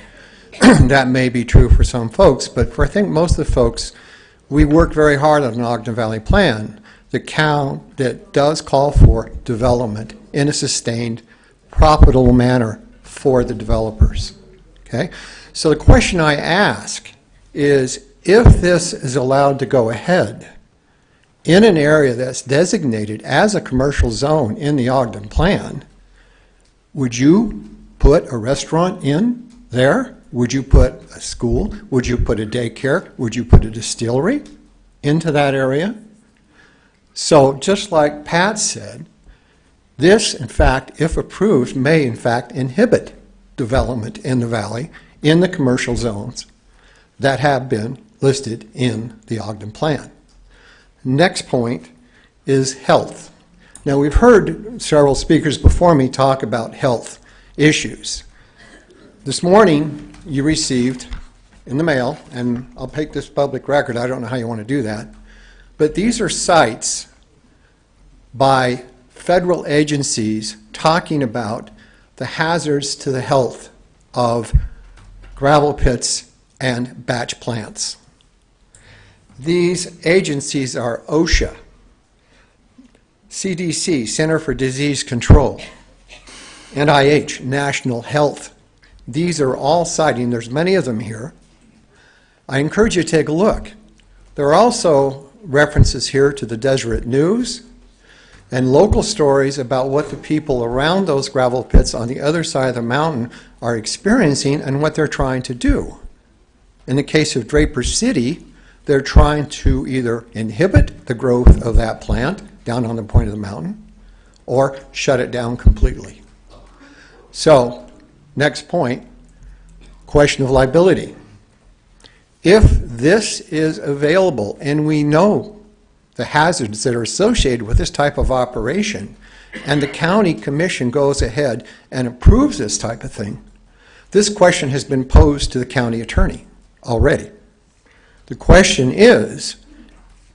That may be true for some folks, but for I think most of the folks, we worked very hard on an Ogden Valley plan that does call for development in a sustained, profitable manner for the developers. Okay? So the question I ask is, if this is allowed to go ahead in an area that's designated as a commercial zone in the Ogden plan, would you put a restaurant in there? Would you put a school? Would you put a daycare? Would you put a distillery into that area? So just like Pat said, this, in fact, if approved, may in fact inhibit development in the valley in the commercial zones that have been listed in the Ogden plan. Next point is health. Now, we've heard several speakers before me talk about health issues. This morning, you received in the mail, and I'll take this public record, I don't know how you want to do that, but these are sites by federal agencies talking about the hazards to the health of gravel pits and batch plants. These agencies are OSHA, CDC, Center for Disease Control, NIH, National Health. These are all citing, there's many of them here. I encourage you to take a look. There are also references here to the Deseret News and local stories about what the people around those gravel pits on the other side of the mountain are experiencing and what they're trying to do. In the case of Draper City, they're trying to either inhibit the growth of that plant down on the point of the mountain or shut it down completely. So, next point, question of liability. If this is available and we know the hazards that are associated with this type of operation, and the county commission goes ahead and approves this type of thing, this question has been posed to the county attorney already. The question is,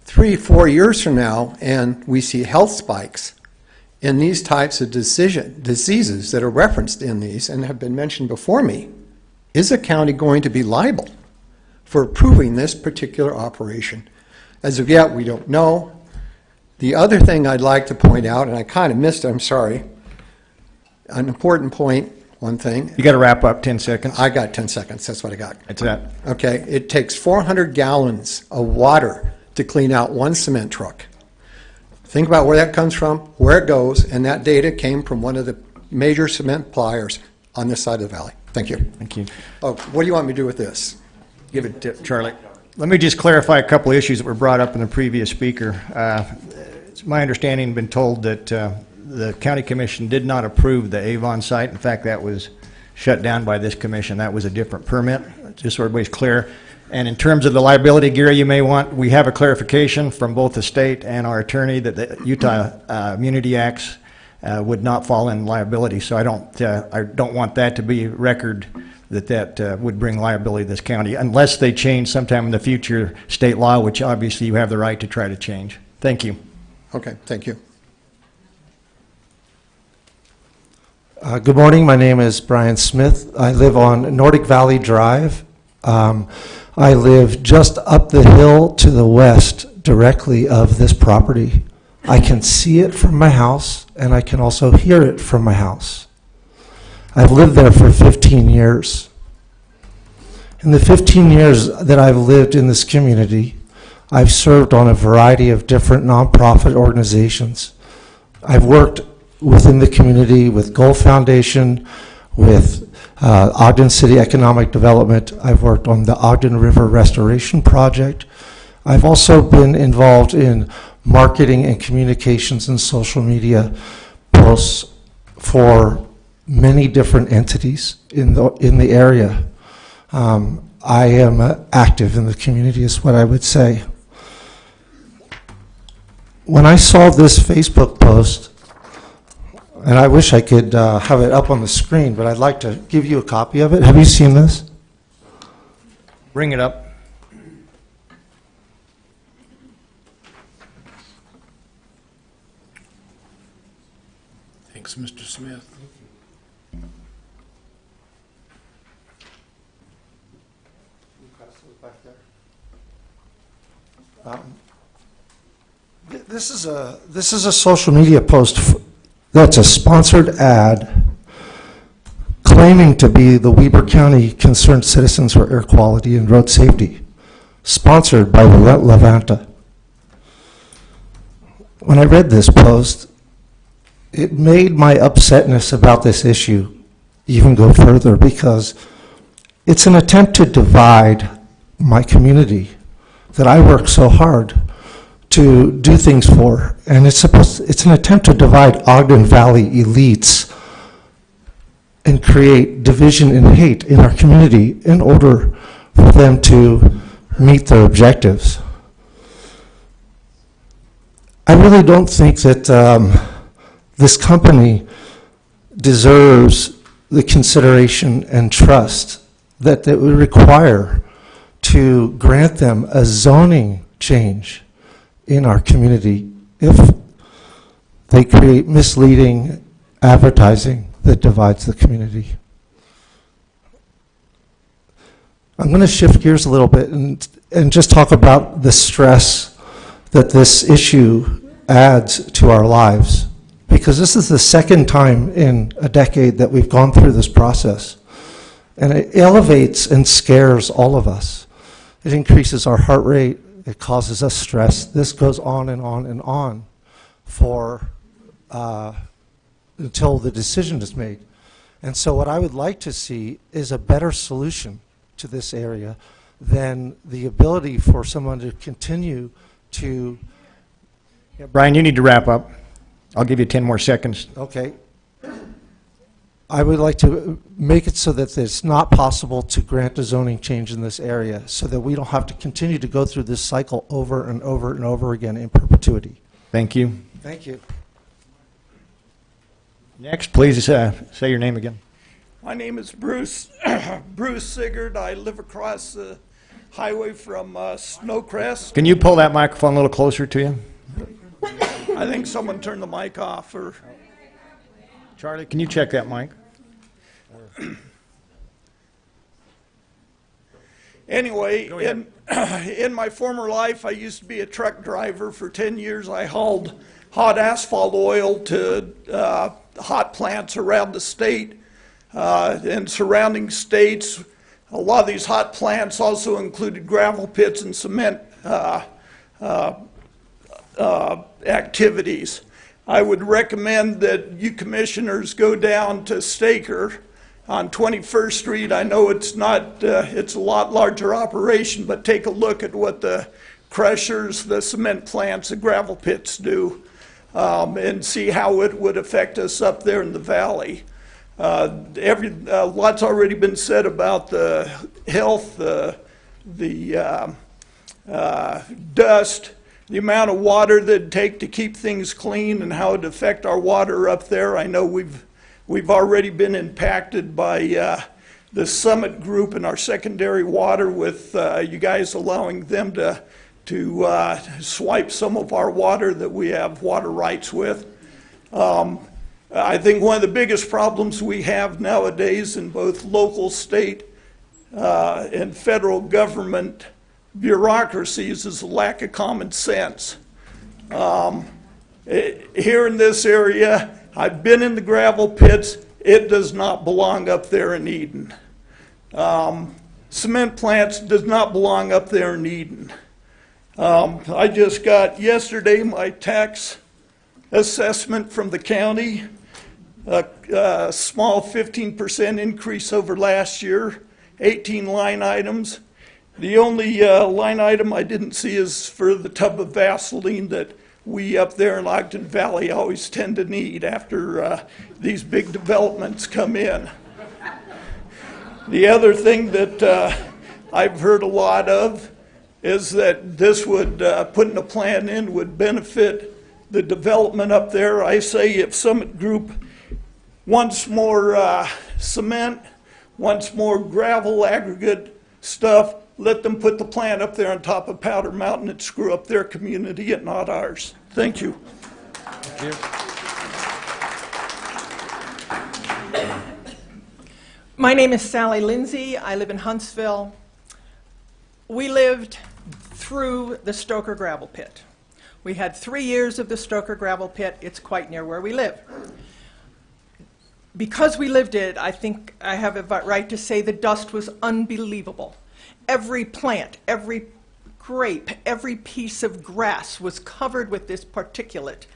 3-4 years from now, and we see health spikes in these types of diseases that are referenced in these and have been mentioned before me, is the county going to be liable for approving this particular operation? As of yet, we don't know. The other thing I'd like to point out, and I kind of missed it, I'm sorry, an important point, one thing. You got to wrap up 10 seconds. I got 10 seconds, that's what I got. That's that. Okay, it takes 400 gallons of water to clean out one cement truck. Think about where that comes from, where it goes, and that data came from one of the major cement pliers on this side of the valley. Thank you. Thank you. Oh, what do you want me to do with this? Give it to Charlie. Let me just clarify a couple of issues that were brought up in the previous speaker. It's my understanding, been told that the county commission did not approve the Avon site. In fact, that was shut down by this commission. That was a different permit, just so everybody's clear. And in terms of the liability, Gary, you may want, we have a clarification from both the state and our attorney that the Utah Immunity Acts would not fall in liability. So I don't want that to be a record that would bring liability to this county, unless they change sometime in the future state law, which obviously you have the right to try to change. Thank you. Okay, thank you. Good morning. My name is Brian Smith. I live on Nordic Valley Drive. I live just up the hill to the west directly of this property. I can see it from my house, and I can also hear it from my house. I've lived there for 15 years. In the 15 years that I've lived in this community, I've served on a variety of different nonprofit organizations. I've worked within the community with Gulf Foundation, with Ogden City Economic Development. I've worked on the Ogden River Restoration Project. I've also been involved in marketing and communications and social media posts for many different entities in the area. I am active in the community is what I would say. When I saw this Facebook post, and I wish I could have it up on the screen, but I'd like to give you a copy of it. Have you seen this? Bring it up. Thanks, Mr. Smith. This is a social media post that's a sponsored ad claiming to be the Weber County Concerned Citizens for Air Quality and Road Safety, sponsored by Levanta. When I read this post, it made my upsetness about this issue even go further, because it's an attempt to divide my community that I work so hard to do things for, and it's an attempt to divide Ogden Valley elites and create division and hate in our community in order for them to meet their objectives. I really don't think that this company deserves the consideration and trust that it would require to grant them a zoning change in our community if they create misleading advertising that divides the community. I'm going to shift gears a little bit and just talk about the stress that this issue adds to our lives, because this is the second time in a decade that we've gone through this process, and it elevates and scares all of us. It increases our heart rate. It causes us stress. This goes on and on and on for until the decision is made. And so what I would like to see is a better solution to this area than the ability for someone to continue to... Yeah, Brian, you need to wrap up. I'll give you 10 more seconds. Okay. I would like to make it so that it's not possible to grant a zoning change in this area, so that we don't have to continue to go through this cycle over and over and over again in perpetuity. Thank you. Thank you. Next, please say your name again. My name is Bruce Bruce Sigurd. I live across the highway from Snowcrest. Can you pull that microphone a little closer to you? I think someone turned the mic off. Or Charlie, can you check that mic? Anyway, in my former life, I used to be a truck driver. For 10 years, I hauled hot asphalt oil to hot plants around the state and surrounding states. A lot of these hot plants also included gravel pits and cement activities. I would recommend that you commissioners go down to Staker on 21st Street. I know it's not, it's a lot larger operation, but take a look at what the crushers, the cement plants, the gravel pits do, and see how it would affect us up there in the valley. Lots already been said about the health, the dust. the amount of water that'd take to keep things clean and how it'd affect our water up there. I know we've already been impacted by the Summit Group and our secondary water with you guys allowing them to swipe some of our water that we have water rights with. I think one of the biggest problems we have nowadays in both local, state, and federal government bureaucracies is a lack of common sense. Here in this area, I've been in the gravel pits. It does not belong up there in Eden. Cement plants does not belong up there in Eden. I just got yesterday my tax assessment from the county, a small 15% increase over last year, 18 line items. The only line item I didn't see is for the tub of Vaseline that we up there in Ogden Valley always tend to need after these big developments come in. The other thing that I've heard a lot of is that this would, putting a plan in, would benefit the development up there. I say if Summit Group wants more cement, wants more gravel aggregate stuff, let them put the plant up there on top of Powder Mountain and screw up their community and not ours. Thank you. Thank you. My name is Sally Lindsay. I live in Huntsville. We lived through the Stoker gravel pit. We had 3 years of the Stoker gravel pit. It's quite near where we live. Because we lived it, I think I have a right to say the dust was unbelievable. Every plant, every grape, every piece of grass was covered with this particulate.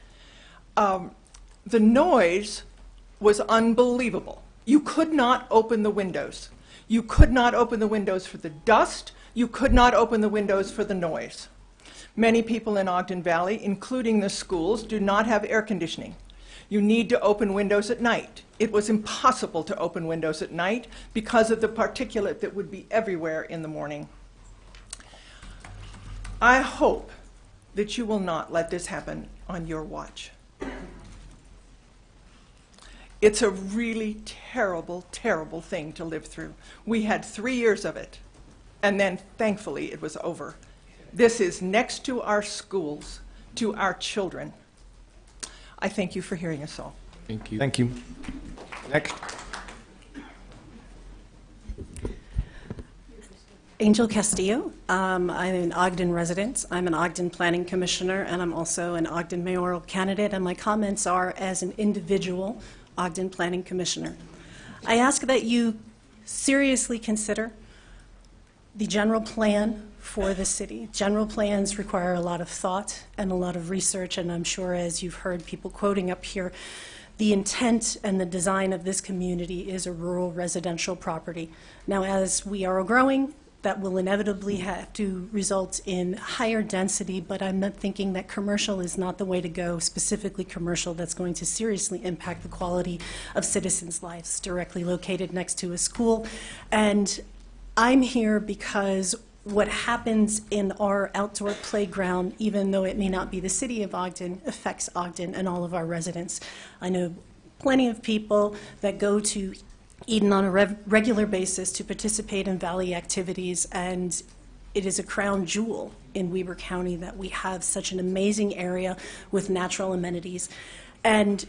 The noise was unbelievable. You could not open the windows. You could not open the windows for the dust. You could not open the windows for the noise. Many people in Ogden Valley, including the schools, do not have air conditioning. You need to open windows at night. It was impossible to open windows at night because of the particulate that would be everywhere in the morning. I hope that you will not let this happen on your watch. It's a really terrible, terrible thing to live through. We had 3 years of it, and then thankfully it was over. This is next to our schools, to our children. I thank you for hearing us all. Thank you. Thank you. Next. Angel Castillo. I'm an Ogden resident. I'm an Ogden Planning Commissioner, and I'm also an Ogden mayoral candidate, and my comments are as an individual Ogden Planning Commissioner. I ask that you seriously consider the general plan for the city. General plans require a lot of thought and a lot of research, and I'm sure, as you've heard people quoting up here, the intent and the design of this community is a rural residential property. Now, as we are growing, that will inevitably have to result in higher density, but I'm not thinking that commercial is not the way to go, specifically commercial that's going to seriously impact the quality of citizens' lives, directly located next to a school. And I'm here because what happens in our outdoor playground, even though it may not be the city of Ogden, affects Ogden and all of our residents. I know plenty of people that go to Eden on a regular basis to participate in valley activities, and it is a crown jewel in Weber County that we have such an amazing area with natural amenities. And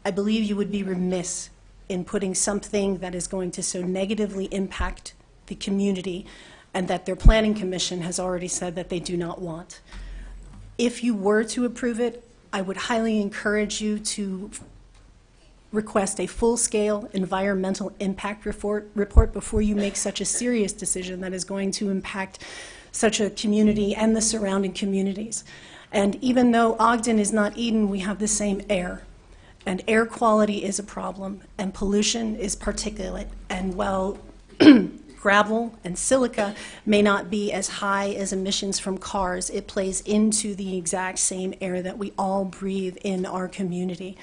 I believe you would be remiss in putting something that is going to so negatively impact the community and that their planning commission has already said that they do not want. If you were to approve it, I would highly encourage you to request a full-scale environmental impact report before you make such a serious decision that is going to impact such a community and the surrounding communities. And even though Ogden is not Eden, we have the same air. And air quality is a problem, and pollution is particulate. And while gravel and silica may not be as high as emissions from cars, it plays into the exact same air that we all breathe in our community.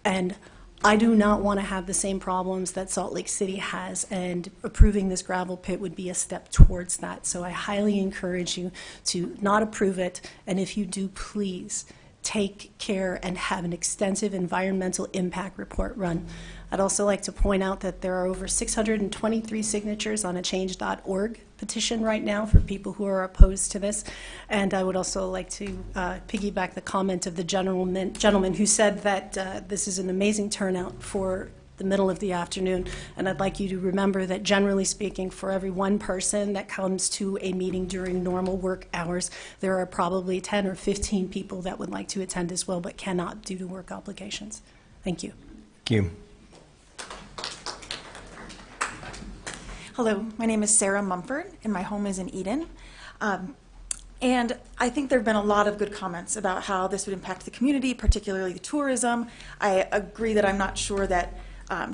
And I do not want to have the same problems that Salt Lake City has, and approving this gravel pit would be a step towards that. So I highly encourage you to not approve it, and if you do, please take care and have an extensive environmental impact report run. I'd also like to point out that there are over 623 signatures on a change.org petition right now for people who are opposed to this. And I would also like to piggyback the comment of the gentleman who said that this is an amazing turnout for the middle of the afternoon. And I'd like you to remember that generally speaking, for every one person that comes to a meeting during normal work hours, there are probably 10 or 15 people that would like to attend as well, but cannot due to work obligations. Thank you. Thank you. Hello, my name is Sarah Mumford, and my home is in Eden. And I think there have been a lot of good comments about how this would impact the community, particularly the tourism. I agree that I'm not sure that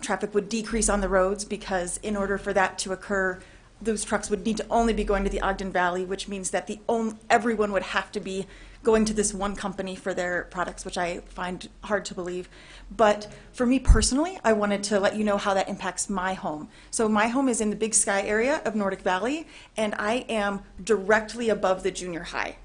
traffic would decrease on the roads, because in order for that to occur, those trucks would need to only be going to the Ogden Valley, which means that everyone would have to be going to this one company for their products, which I find hard to believe. But for me personally, I wanted to let you know how that impacts my home. So my home is in the Big Sky area of Nordic Valley, and I am directly above the junior high.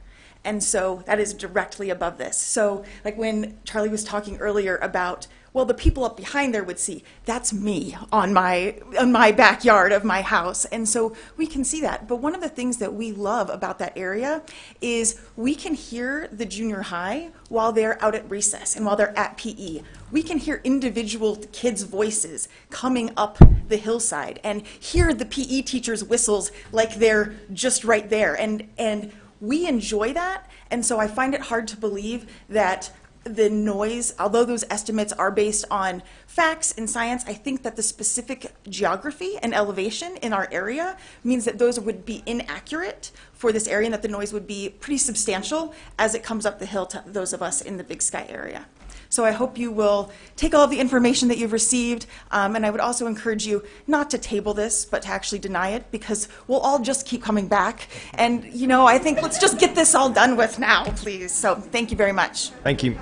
And so that is directly above this. So like when Charlie was talking earlier about, well, the people up behind there would see, that's me on my backyard of my house. And so we can see that. But one of the things that we love about that area is we can hear the junior high while they're out at recess and while they're at PE. We can hear individual kids' voices coming up the hillside and hear the PE teachers' whistles like they're just right there. And we enjoy that. And so I find it hard to believe that the noise, although those estimates are based on facts and science, I think that the specific geography and elevation in our area means that those would be inaccurate for this area, and that the noise would be pretty substantial as it comes up the hill to those of us in the Big Sky area. So I hope you will take all of the information that you've received, and I would also encourage you not to table this, but to actually deny it, because we'll all just keep coming back. And, you know, I think let's just get this all done with now, please. So thank you very much. Thank you.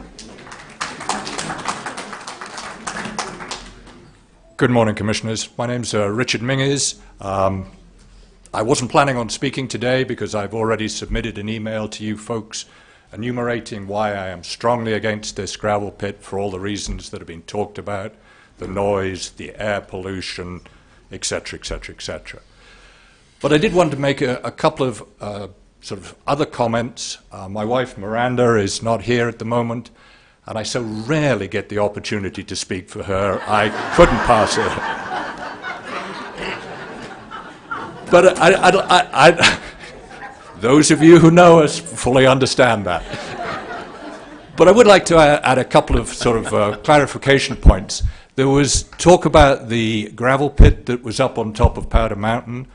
Good morning, Commissioners. My name's Richard Minges. I wasn't planning on speaking today because I've already submitted an email to you folks enumerating why I am strongly against this gravel pit for all the reasons that have been talked about, the noise, the air pollution, etc., etc., etc. But I did want to make a couple of sort of other comments. My wife, Miranda, is not here at the moment, and I so rarely get the opportunity to speak for her, I couldn't pass it. But those of you who know us fully understand that. But I would like to add a couple of sort of clarification points. There was talk about the gravel pit that was up on top of Powder Mountain.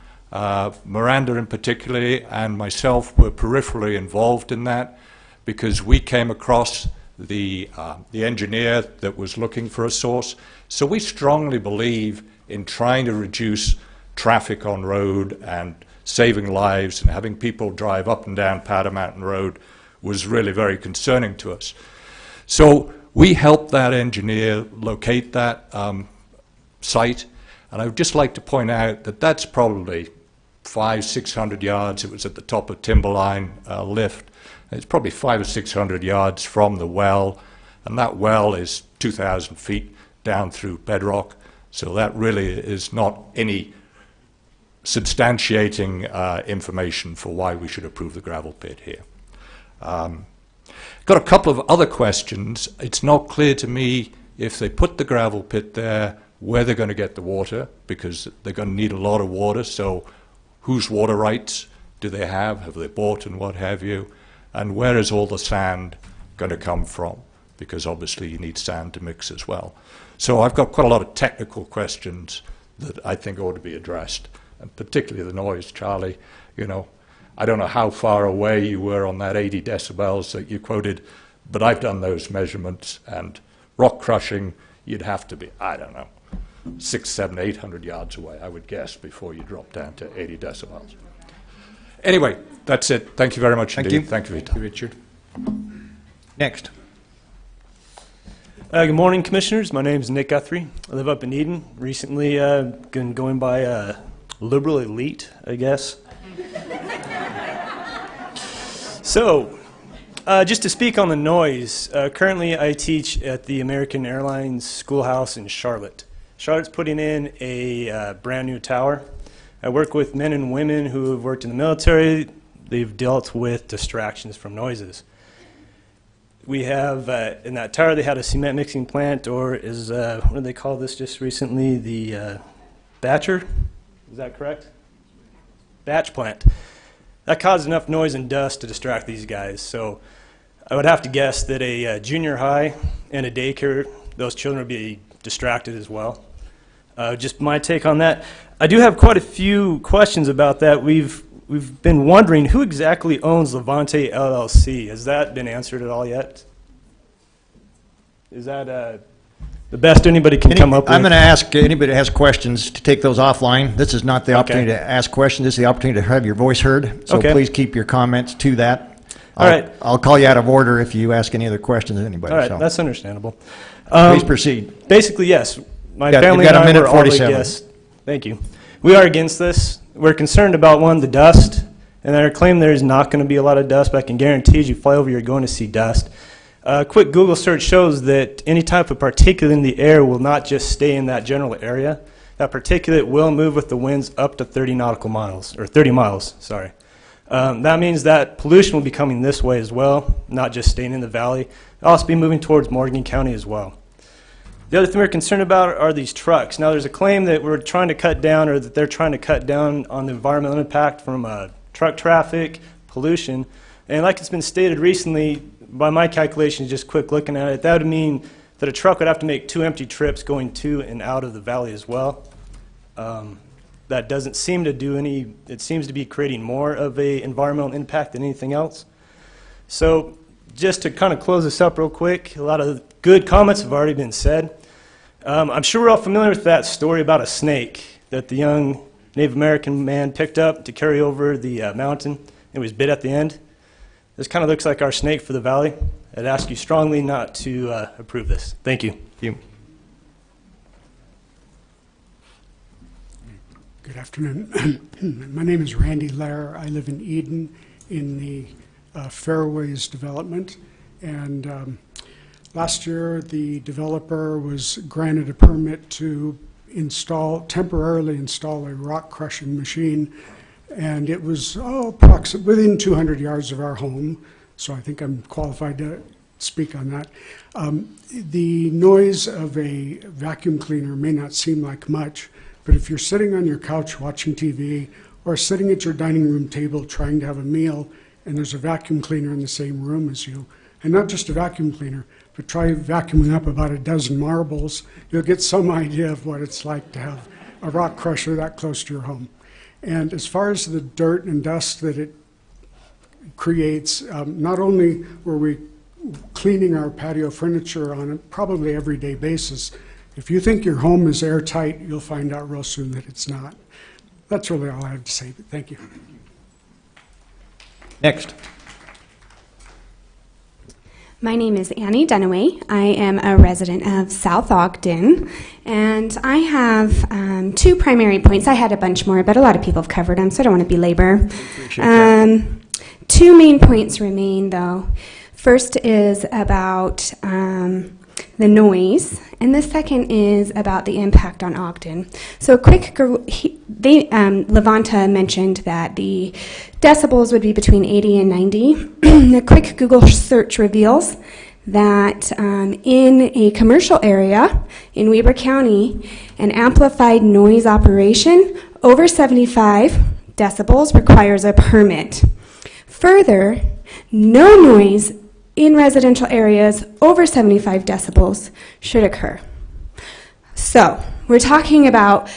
Miranda in particular and myself were peripherally involved in that because we came across the engineer that was looking for a source. So we strongly believe in trying to reduce traffic on road and saving lives, and having people drive up and down Powder Mountain Road was really very concerning to us. So we helped that engineer locate that site, and I would just like to point out that that's probably 500-600 yards. It was at the top of Timberline lift. It's probably 500 or 600 yards from the well, and that well is 2,000 feet down through bedrock, so that really is not any substantiating information for why we should approve the gravel pit here. Got a couple of other questions. It's not clear to me if they put the gravel pit there where they're going to get the water, because they're going to need a lot of water. So whose water rights do they have they bought, and what have you? And where is all the sand going to come from? Because obviously you need sand to mix as well. So I've got quite a lot of technical questions that I think ought to be addressed, and particularly the noise. Charlie, you know, I don't know how far away you were on that 80 decibels that you quoted, but I've done those measurements, and rock crushing, you'd have to be, I don't know, 600, 700, 800 yards away, I would guess, before you drop down to 80 decibels. Anyway, that's it. Thank you very much indeed. Thank you for your time. Richard. Next. Good morning, Commissioners. My name is Nick Guthrie. I live up in Eden. Recently been going by liberal elite, I guess. So, just to speak on the noise, currently I teach at the American Airlines Schoolhouse in Charlotte. Charlotte's putting in a brand new tower. I work with men and women who have worked in the military. They've dealt with distractions from noises. We have, in that tower, they had a cement mixing plant, or is, what did they call this just recently? The batcher? Is that correct? Batch plant. That caused enough noise and dust to distract these guys. So I would have to guess that a junior high and a daycare, those children would be distracted as well. Just my take on that. I do have quite a few questions about that. We've been wondering who exactly owns Levante LLC. Has that been answered at all yet? Is that the best anybody can come up with? I'm going to ask anybody that has questions to take those offline. This is not the opportunity to ask questions. This is the opportunity to have your voice heard. So please keep your comments to that. All right. I'll call you out of order if you ask any other questions of anybody. All right, that's understandable. Please proceed. Basically, yes. My You've family got and a I minute were all 47. against. Thank you. We are against this. We're concerned about, one, the dust, and I claim there is not going to be a lot of dust, but I can guarantee as you fly over, you're going to see dust. A quick Google search shows that any type of particulate in the air will not just stay in that general area. That particulate will move with the winds up to 30 nautical miles, or 30 miles, sorry. That means that pollution will be coming this way as well, not just staying in the valley. It'll also be moving towards Morgan County as well. The other thing we're concerned about are these trucks. Now, there's a claim that we're trying to cut down, or that they're trying to cut down on the environmental impact from truck traffic, pollution. And like it's been stated recently, by my calculations, just quick looking at it, that would mean that a truck would have to make 2 empty trips going to and out of the valley as well. That doesn't seem to do any, it seems to be creating more of a environmental impact than anything else. So just to kind of close this up real quick, a lot of good comments have already been said. I'm sure we're all familiar with that story about a snake that the young Native American man picked up to carry over the mountain. It was bit at the end. This kind of looks like our snake for the valley. I'd ask you strongly not to approve this. Thank you. Good afternoon. My name is Randy Lair. I live in Eden in the Fairways development. And last year, the developer was granted a permit to temporarily install a rock crushing machine. And it was approximately within 200 yards of our home. So I think I'm qualified to speak on that. The noise of a vacuum cleaner may not seem like much, but if you're sitting on your couch watching TV or sitting at your dining room table trying to have a meal and there's a vacuum cleaner in the same room as you, and not just a vacuum cleaner, but try vacuuming up about a dozen marbles, you'll get some idea of what it's like to have a rock crusher that close to your home. And as far as the dirt and dust that it creates, not only were we cleaning our patio furniture on a probably everyday basis, if you think your home is airtight, you'll find out real soon that it's not. That's really all I have to say, but thank you. Next. My name is Annie Dunaway. I am a resident of South Ogden, and I have 2 primary points. I had a bunch more, but a lot of people have covered them, so I don't want to belabor. 2 main points remain, though. First is about the noise, and the second is about the impact on Ogden. So quick, Levanta mentioned that the decibels would be between 80 and 90. The quick Google search reveals that in a commercial area in Weber County, an amplified noise operation over 75 decibels requires a permit. Further, no noise in residential areas over 75 decibels should occur. So we're talking about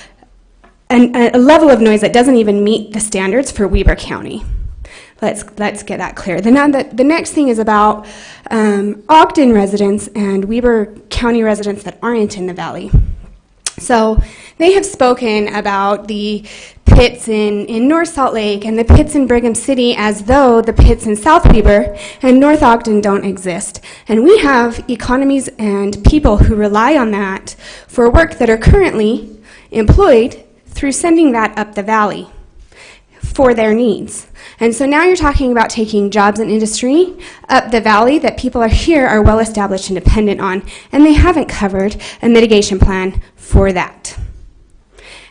a level of noise that doesn't even meet the standards for Weber County. Let's get that clear. The next thing is about Ogden residents and Weber County residents that aren't in the valley. So they have spoken about the pits in North Salt Lake and the pits in Brigham City as though the pits in South Weber and North Ogden don't exist. And we have economies and people who rely on that for work that are currently employed through sending that up the valley for their needs. And so now you're talking about taking jobs and industry up the valley that people are here are well established and dependent on, and they haven't covered a mitigation plan for that.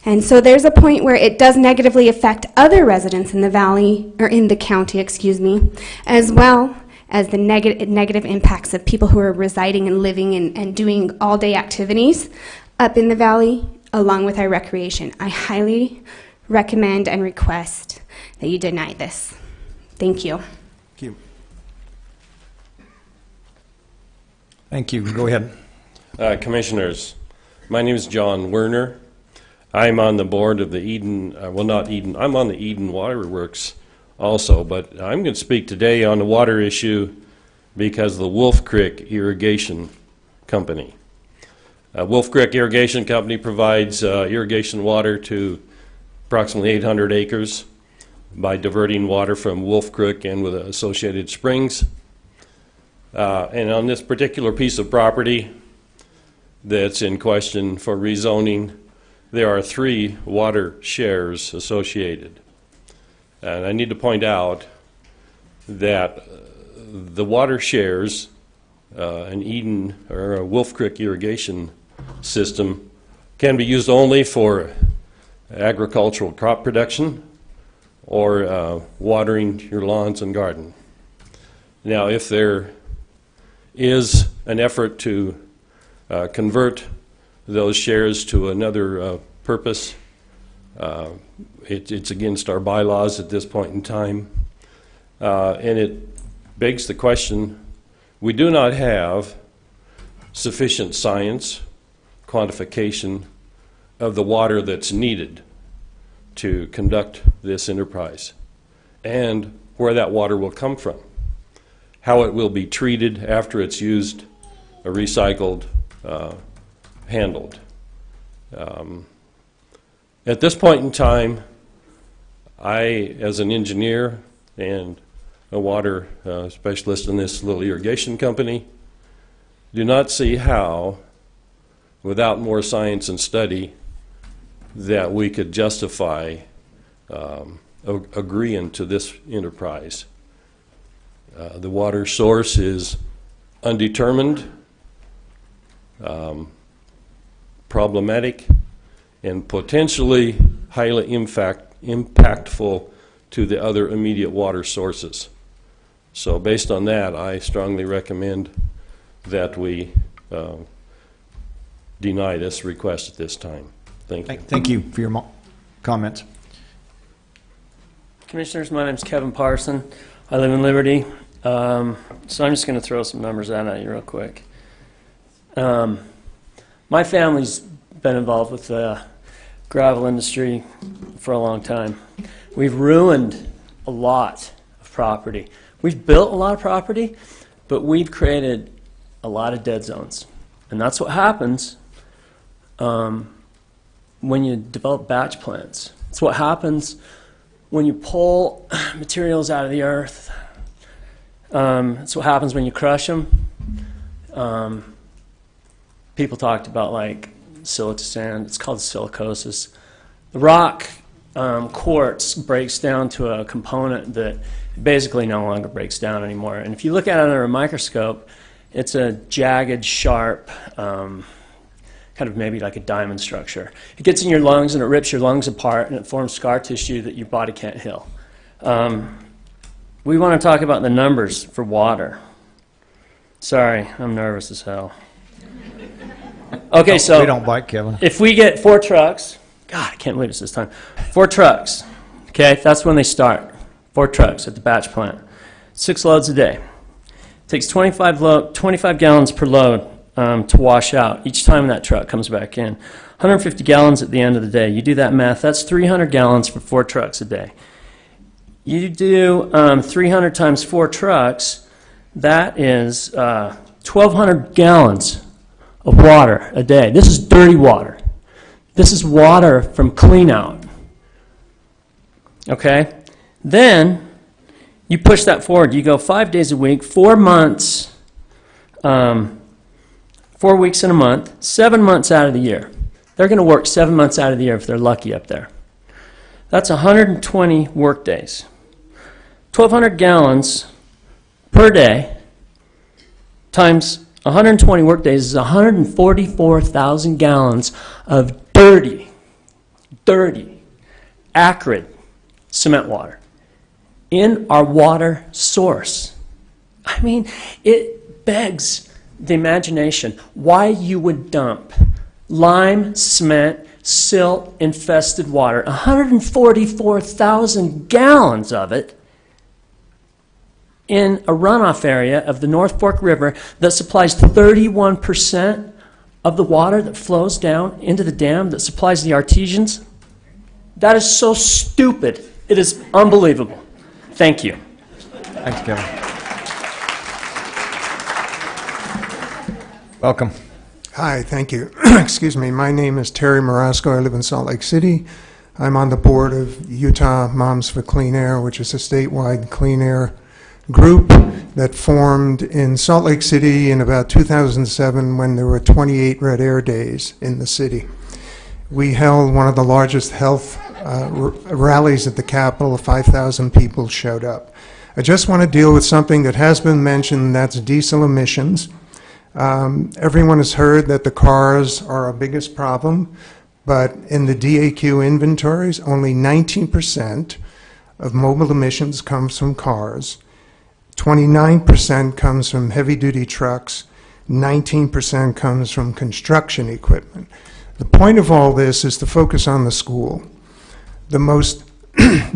And so there's a point where it does negatively affect other residents in the valley, or in the county, excuse me, as well as the negative impacts of people who are residing and living and doing all-day activities up in the valley, along with our recreation. I highly recommend and request that you deny this. Thank you. Thank you. Thank you. Go ahead. Commissioners, my name is John Werner. I'm on the board of the Eden, well, not Eden, I'm on the Eden Waterworks also, but I'm going to speak today on the water issue because of the Wolf Creek Irrigation Company. Wolf Creek Irrigation Company provides irrigation water to approximately 800 acres by diverting water from Wolf Creek and with associated springs. And on this particular piece of property that's in question for rezoning, there are 3 water shares associated. And I need to point out that the water shares in Eden or a Wolf Creek irrigation system can be used only for agricultural crop production or watering your lawns and garden. Now, if there is an effort to convert those shares to another purpose, it's against our bylaws at this point in time. And it begs the question, we do not have sufficient science, quantification of the water that's needed to conduct this enterprise and where that water will come from, how it will be treated after it's used, recycled, handled. At this point in time, I, as an engineer and a water specialist in this little irrigation company, do not see how, without more science and study, that we could justify agreeing to this enterprise. The water source is undetermined, problematic, and potentially highly impactful to the other immediate water sources. So based on that, I strongly recommend that we deny this request at this time. Thank you. Thank you for your comments. Commissioners, my name is Kevin Parson. I live in Liberty. So I'm just going to throw some numbers out at you real quick. My family's been involved with the gravel industry for a long time. We've ruined a lot of property. We've built a lot of property, but we've created a lot of dead zones. And that's what happens when you develop batch plants. It's what happens when you pull materials out of the earth. It's what happens when you crush them. People talked about like silica sand. It's called silicosis. The rock quartz breaks down to a component that basically no longer breaks down anymore. And if you look at it under a microscope, it's a jagged, sharp, kind of maybe like a diamond structure. It gets in your lungs and it rips your lungs apart and it forms scar tissue that your body can't heal. We want to talk about the numbers for water. Sorry, I'm nervous as hell. Okay, so we don't bite, Kevin. If we get 4 trucks, God, I can't believe it's this time. 4 trucks, okay, that's when they start. 4 trucks at the batch plant. 6 loads a day. It takes 25 gallons per load to wash out each time that truck comes back in. 150 gallons at the end of the day. You do that math, that's 300 gallons for 4 trucks a day. You do 300 times 4 trucks, that is 1,200 gallons of water a day. This is dirty water. This is water from clean out. Okay? Then you push that forward. You go 5 days a week, 4 months, 4 weeks in a month, 7 months out of the year. They're going to work 7 months out of the year if they're lucky up there. That's 120 work days. 1,200 gallons per day times 120 work days is 144,000 gallons of dirty, acrid cement water in our water source. I mean, it begs the imagination why you would dump lime, cement, silt-infested water, 144,000 gallons of it, in a runoff area of the North Fork River that supplies 31% of the water that flows down into the dam that supplies the artesians. That is so stupid. It is unbelievable. Thank you. Thanks, Kevin. Welcome. Hi, thank you. Excuse me. My name is Terry Marasco. I live in Salt Lake City. I'm on the board of Utah Moms for Clean Air, which is a statewide clean air group that formed in Salt Lake City in about 2007 when there were 28 Red Air Days in the city. We held one of the largest health rallies at the Capitol. 5,000 people showed up. I just want to deal with something that has been mentioned, that's diesel emissions. Everyone has heard that the cars are our biggest problem, but in the DAQ inventories, only 19% of mobile emissions comes from cars. 29% comes from heavy-duty trucks, 19% comes from construction equipment. The point of all this is to focus on the school. The most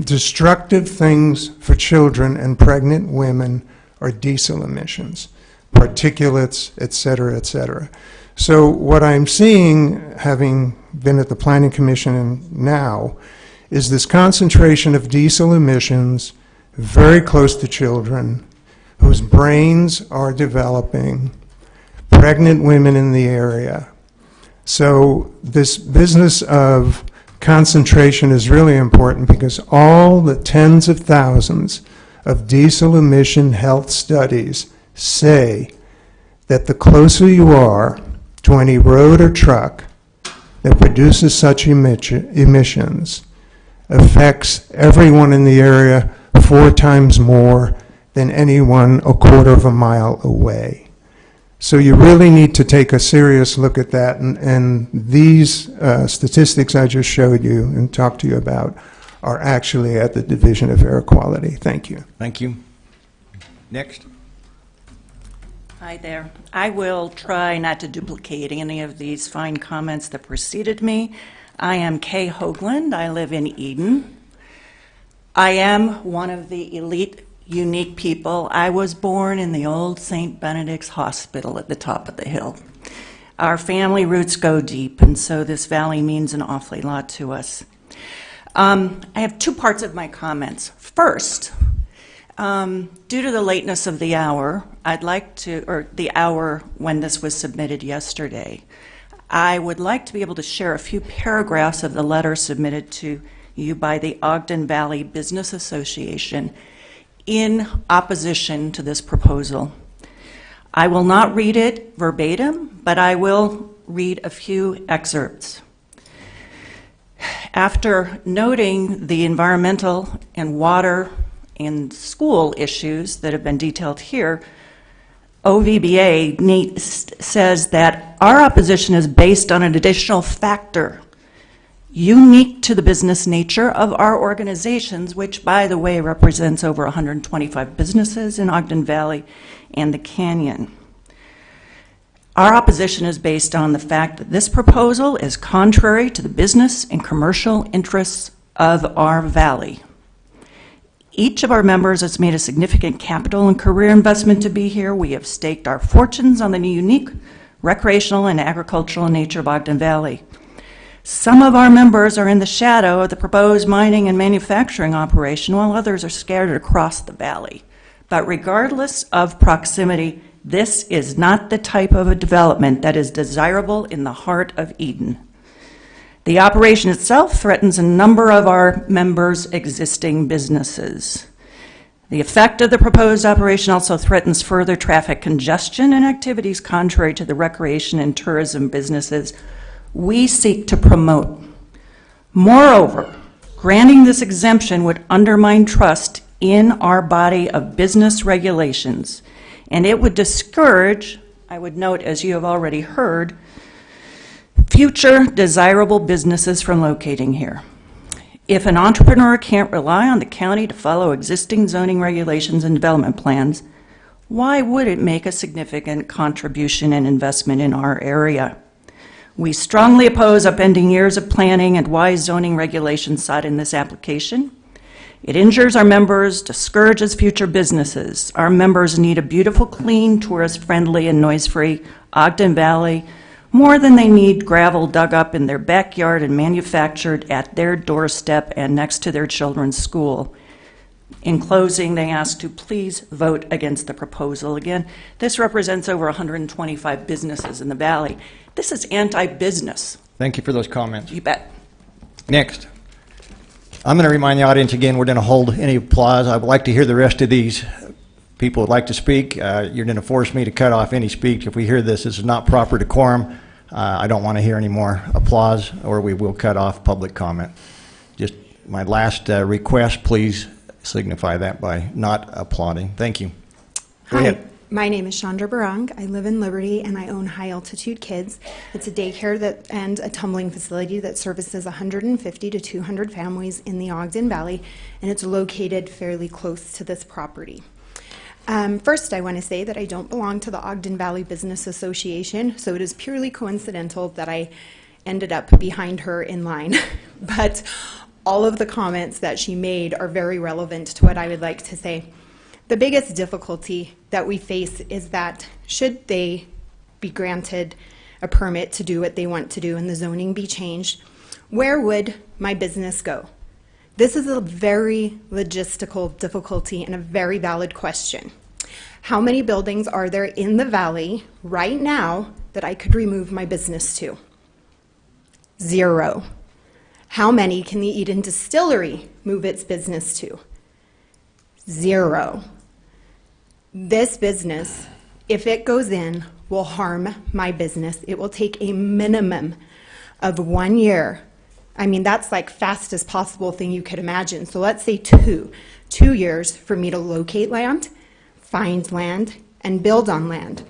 destructive things for children and pregnant women are diesel emissions, particulates, et cetera, et cetera. So what I'm seeing, having been at the Planning Commission and now, is this concentration of diesel emissions very close to children whose brains are developing, pregnant women in the area. So this business of concentration is really important because all the tens of thousands of diesel emission health studies say that the closer you are to any road or truck that produces such emissions affects everyone in the area 4 times more than anyone a quarter of a mile away. So you really need to take a serious look at that, and these statistics I just showed you and talked to you about are actually at the Division of Air Quality. Thank you. Thank you. Next. Hi there. I will try not to duplicate any of these fine comments that preceded me. I am Kay Hoagland. I live in Eden. I am one of the elite, unique people. I was born in the old St. Benedict's Hospital at the top of the hill. Our family roots go deep, and so this valley means an awfully lot to us. I have 2 parts of my comments. First, due to the lateness of the hour, or the hour when this was submitted yesterday, I would like to be able to share a few paragraphs of the letter submitted to you by the Ogden Valley Business Association in opposition to this proposal. I will not read it verbatim, but I will read a few excerpts. After noting the environmental and water and school issues that have been detailed here, OVBA says that our opposition is based on an additional factor unique to the business nature of our organizations, which, by the way, represents over 125 businesses in Ogden Valley and the Canyon. Our opposition is based on the fact that this proposal is contrary to the business and commercial interests of our valley. Each of our members has made a significant capital and career investment to be here. We have staked our fortunes on the unique recreational and agricultural nature of Ogden Valley. Some of our members are in the shadow of the proposed mining and manufacturing operation, while others are scattered across the valley. But regardless of proximity, this is not the type of a development that is desirable in the heart of Eden. The operation itself threatens a number of our members' existing businesses. The effect of the proposed operation also threatens further traffic congestion and activities contrary to the recreation and tourism businesses we seek to promote. Moreover, granting this exemption would undermine trust in our body of business regulations, and it would discourage, I would note, as you have already heard, future desirable businesses from locating here. If an entrepreneur can't rely on the county to follow existing zoning regulations and development plans, why would it make a significant contribution and investment in our area? We strongly oppose upending years of planning and wise zoning regulations sought in this application. It injures our members, discourages future businesses. Our members need a beautiful, clean, tourist-friendly, and noise-free Ogden Valley more than they need gravel dug up in their backyard and manufactured at their doorstep and next to their children's school. In closing, they ask to please vote against the proposal. Again, this represents over 125 businesses in the valley. This is anti-business. Thank you for those comments. You bet. Next. I'm going to remind the audience again, we're going to hold any applause. I would like to hear the rest of these people would like to speak. You're going to force me to cut off any speech. If we hear this is not proper decorum, I don't want to hear any more applause, or we will cut off public comment. Just my last request, please signify that by not applauding. Thank you. Go ahead. My name is Chandra Barang. I live in Liberty, and I own High Altitude Kids. It's a daycare and a tumbling facility that services 150 to 200 families in the Ogden Valley, and it's located fairly close to this property. First, I want to say that I don't belong to the Ogden Valley Business Association, so it is purely coincidental that I ended up behind her in line. But all of the comments that she made are very relevant to what I would like to say. The biggest difficulty that we face is that should they be granted a permit to do what they want to do and the zoning be changed, where would my business go? This is a very logistical difficulty and a very valid question. How many buildings are there in the valley right now that I could remove my business to? 0. How many can the Eden Distillery move its business to? 0. This business, if it goes in, will harm my business. It will take a minimum of 1 year. I mean, that's like fastest possible thing you could imagine. So let's say 2 years for me to locate land, find land, and build on land.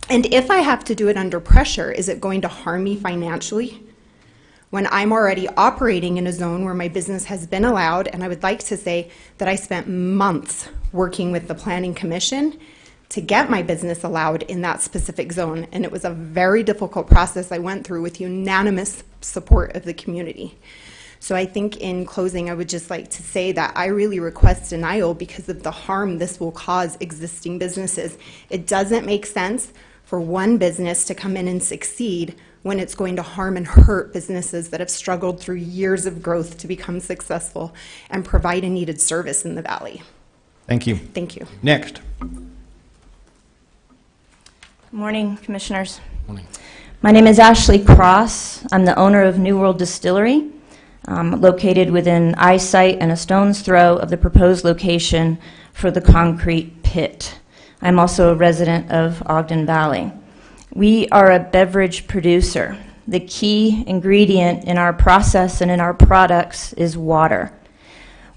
And if I have to do it under pressure, is it going to harm me financially? When I'm already operating in a zone where my business has been allowed, and I would like to say that I spent months working with the Planning Commission to get my business allowed in that specific zone, and it was a very difficult process I went through with unanimous support of the community. So I think in closing, I would just like to say that I really request denial because of the harm this will cause existing businesses. It doesn't make sense for one business to come in and succeed when it's going to harm and hurt businesses that have struggled through years of growth to become successful and provide a needed service in the valley. Thank you. Thank you. Next. Good morning, Commissioners. Morning. My name is Ashley Cross. I'm the owner of New World Distillery, located within eyesight and a stone's throw of the proposed location for the concrete pit. I'm also a resident of Ogden Valley. We are a beverage producer. The key ingredient in our process and in our products is water.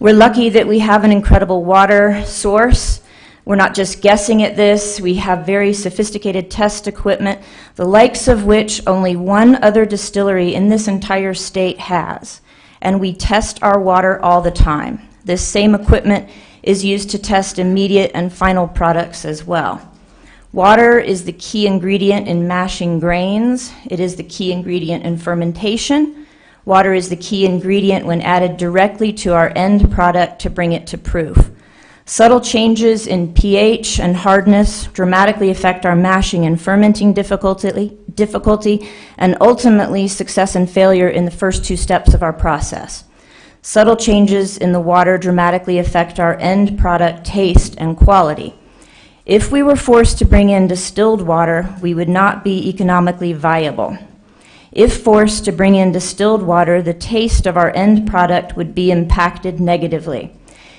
We're lucky that we have an incredible water source. We're not just guessing at this. We have very sophisticated test equipment, the likes of which only one other distillery in this entire state has. And we test our water all the time. This same equipment is used to test immediate and final products as well. Water is the key ingredient in mashing grains. It is the key ingredient in fermentation. Water is the key ingredient when added directly to our end product to bring it to proof. Subtle changes in pH and hardness dramatically affect our mashing and fermenting difficulty, and ultimately success and failure in the first 2 steps of our process. Subtle changes in the water dramatically affect our end product taste and quality. If we were forced to bring in distilled water, we would not be economically viable. If forced to bring in distilled water, the taste of our end product would be impacted negatively.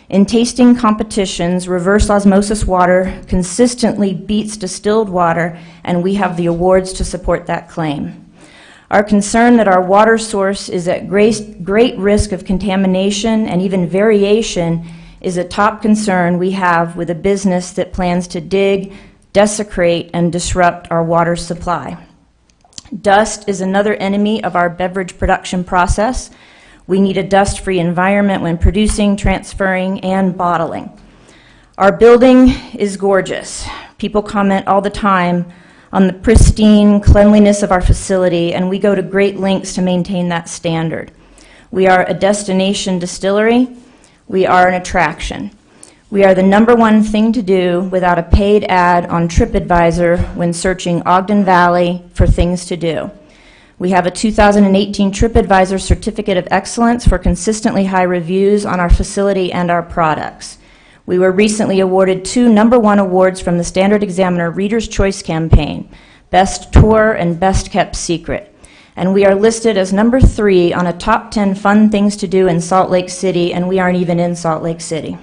In tasting competitions, reverse osmosis water consistently beats distilled water, and we have the awards to support that claim. Our concern that our water source is at great risk of contamination and even variation is a top concern we have with a business that plans to dig, desecrate, and disrupt our water supply. Dust is another enemy of our beverage production process. We need a dust-free environment when producing, transferring, and bottling. Our building is gorgeous. People comment all the time on the pristine cleanliness of our facility, and we go to great lengths to maintain that standard. We are a destination distillery. We are an attraction. We are the #1 thing to do without a paid ad on TripAdvisor when searching Ogden Valley for things to do. We have a 2018 TripAdvisor Certificate of Excellence for consistently high reviews on our facility and our products. We were recently awarded 2 #1 awards from the Standard Examiner Reader's Choice Campaign, Best Tour and Best Kept Secret. And we are listed as #3 on a top 10 fun things to do in Salt Lake City, and we aren't even in Salt Lake City.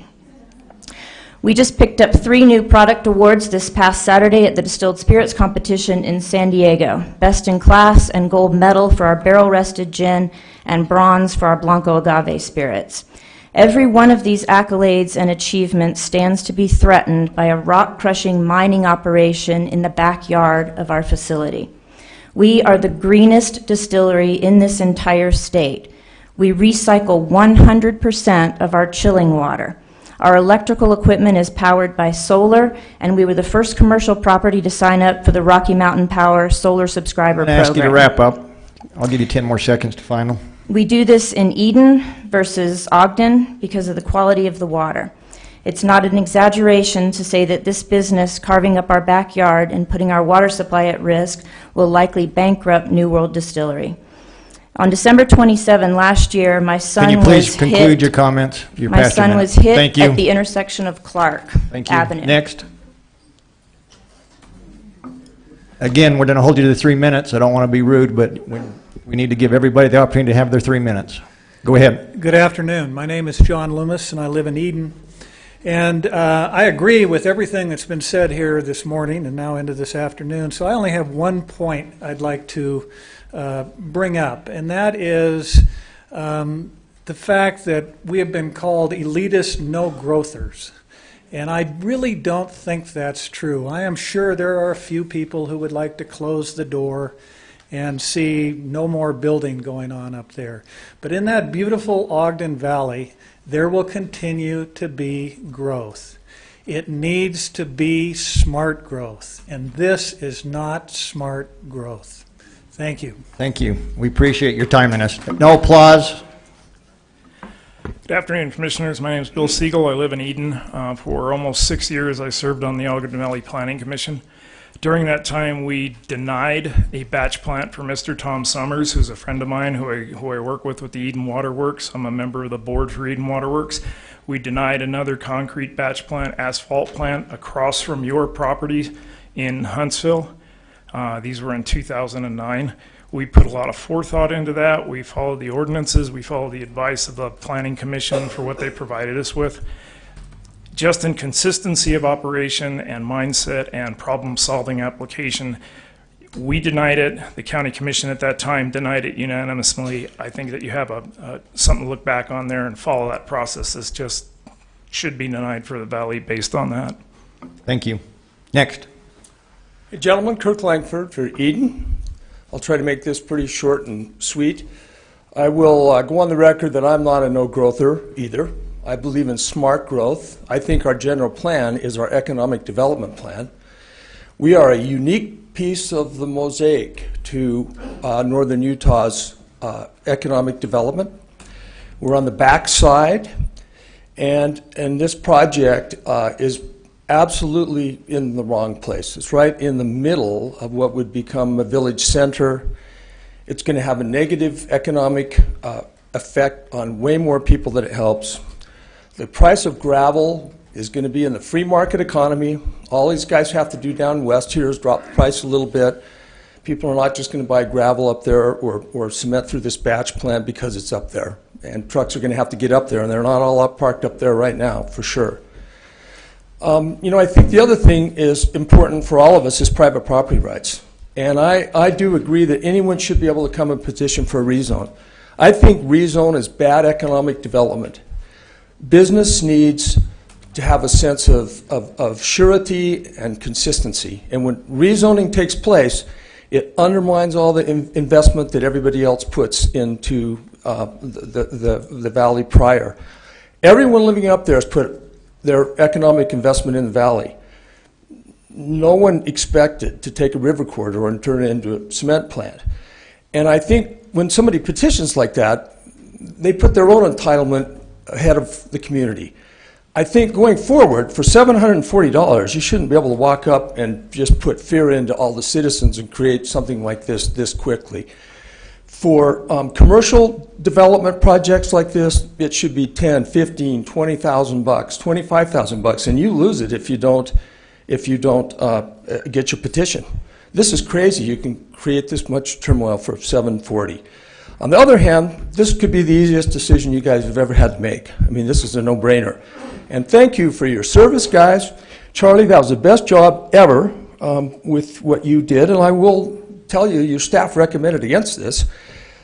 We just picked up 3 new product awards this past Saturday at the Distilled Spirits Competition in San Diego. Best in Class and gold medal for our barrel-rested gin and bronze for our Blanco Agave spirits. Every one of these accolades and achievements stands to be threatened by a rock-crushing mining operation in the backyard of our facility. We are the greenest distillery in this entire state. We recycle 100% of our chilling water. Our electrical equipment is powered by solar, and we were the first commercial property to sign up for the Rocky Mountain Power Solar Subscriber Program. I'm going to ask you to wrap up. I'll give you 10 more seconds to final. We do this in Eden versus Ogden because of the quality of the water. It's not an exaggeration to say that this business carving up our backyard and putting our water supply at risk will likely bankrupt New World Distillery. On December 27 last year, my son was hit. Can you please conclude your comments? My son was hit at the intersection of Clark Avenue. Next. Again, we're going to hold you to the 3 minutes. I don't want to be rude, but we need to give everybody the opportunity to have their 3 minutes. Go ahead. Good afternoon. My name is John Loomis, and I live in Eden. And I agree with everything that's been said here this morning and now into this afternoon. So I only have one point I'd like to bring up, and that is the fact that we have been called elitist no-growthers. And I really don't think that's true. I am sure there are a few people who would like to close the door and see no more building going on up there. But in that beautiful Ogden Valley, there will continue to be growth. It needs to be smart growth, and this is not smart growth. Thank you. Thank you. We appreciate your timeliness. No applause. Good afternoon, Commissioners. My name is Bill Siegel. I live in Eden. For almost 6 years, I served on the Ogden Valley Planning Commission. During that time, we denied a batch plant for Mr. Tom Summers, who's a friend of mine who I work with the Eden Water Works. I'm a member of the board for Eden Water Works. We denied another concrete batch plant, asphalt plant, across from your property in Huntsville. These were in 2009. We put a lot of forethought into that. We followed the ordinances. We followed the advice of the Planning Commission for what they provided us with. Just in consistency of operation and mindset and problem-solving application, we denied it. The County Commission at that time denied it unanimously. I think that you have something to look back on there and follow that process. This just should be denied for the Valley based on that. Thank you. Next. Hey, gentlemen, Kirk Langford for Eden. I'll try to make this pretty short and sweet. I will go on the record that I'm not a no-growther either. I believe in smart growth. I think our general plan is our economic development plan. We are a unique piece of the mosaic to northern Utah's economic development. We're on the backside, and this project is absolutely in the wrong place. It's right in the middle of what would become a village center. It's going to have a negative economic effect on way more people than it helps. The price of gravel is going to be in the free market economy. All these guys have to do down west here is drop the price a little bit. People are not just going to buy gravel up there or cement through this batch plant because it's up there. And trucks are going to have to get up there, and they're not all parked up there right now, for sure. I think the other thing is important for all of us is private property rights. And I do agree that anyone should be able to come and petition for a rezone. I think rezone is bad economic development. Business needs to have a sense of surety and consistency. And when rezoning takes place, it undermines all the investment that everybody else puts into the valley prior. Everyone living up there has put their economic investment in the valley. No one expected to take a river corridor and turn it into a cement plant. And I think when somebody petitions like that, they put their own entitlement ahead of the community. I think going forward, for $740, you shouldn't be able to walk up and just put fear into all the citizens and create something like this quickly. For commercial development projects like this, it should be $10,000, $15,000, $20,000, $25,000, and you lose it if you don't get your petition. This is crazy. You can create this much turmoil for $740. On the other hand, this could be the easiest decision you guys have ever had to make. I mean, this is a no-brainer. And thank you for your service, guys. Charlie, that was the best job ever with what you did, and I will tell you, your staff recommended against this.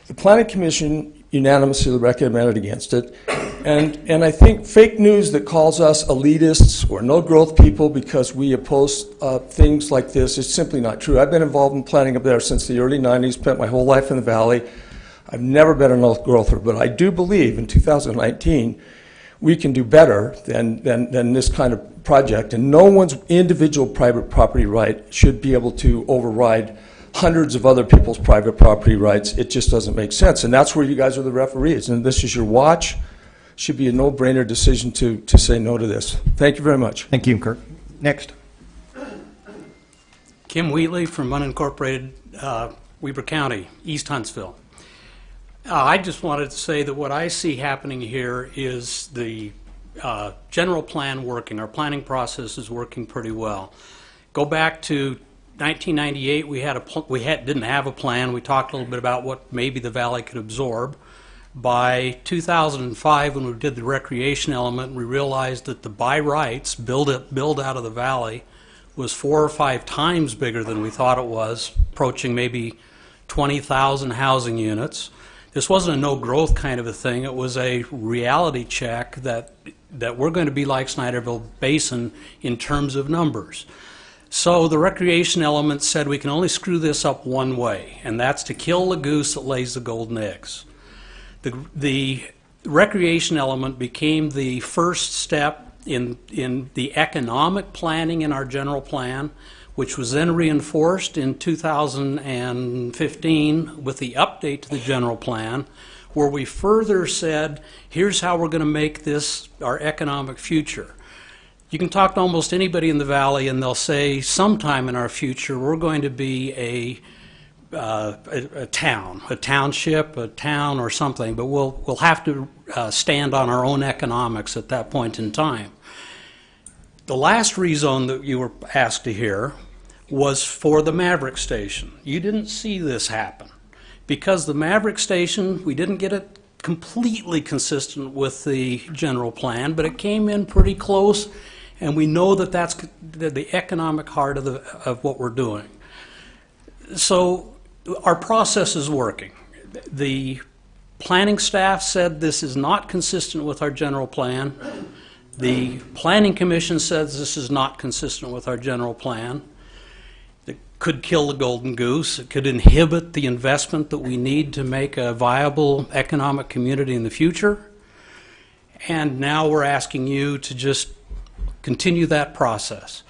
The Planning Commission unanimously recommended against it. And I think fake news that calls us elitists or no-growth people because we oppose things like this is simply not true. I've been involved in planning up there since the early 90s, spent my whole life in the valley. I've never been a no-growther, but I do believe in 2019 we can do better than this kind of project, and no one's individual private property right should be able to override hundreds of other people's private property rights. It just doesn't make sense, and that's where you guys are the referees, and this is your watch. Should be a no-brainer decision to say no to this. Thank you very much. Thank you, Kirk. Next. Kim Wheatley from unincorporated Weber County, East Huntsville. I just wanted to say that what I see happening here is the general plan working. Our planning process is working pretty well. Go back to 1998, we didn't have a plan. We talked a little bit about what maybe the valley could absorb. By 2005, when we did the recreation element, we realized that the by rights build out of the valley was 4 or 5 times bigger than we thought it was, approaching maybe 20,000 housing units. This wasn't a no-growth kind of a thing. It was a reality check that we're going to be like Snyderville Basin in terms of numbers. So the recreation element said we can only screw this up one way, and that's to kill the goose that lays the golden eggs. The recreation element became the first step in the economic planning in our general plan, which was then reinforced in 2015 with the update to the general plan, where we further said, here's how we're going to make this our economic future. You can talk to almost anybody in the valley and they'll say sometime in our future we're going to be a town, a township, a town or something, but we'll have to stand on our own economics at that point in time. The last rezone that you were asked to hear was for the Maverick Station. You didn't see this happen. Because the Maverick Station, we didn't get it completely consistent with the general plan, but it came in pretty close, and we know that that's the economic heart of what we're doing. So our process is working. The planning staff said this is not consistent with our general plan. The Planning Commission says this is not consistent with our general plan. It could kill the golden goose. It could inhibit the investment that we need to make a viable economic community in the future. And now we're asking you to just continue that process.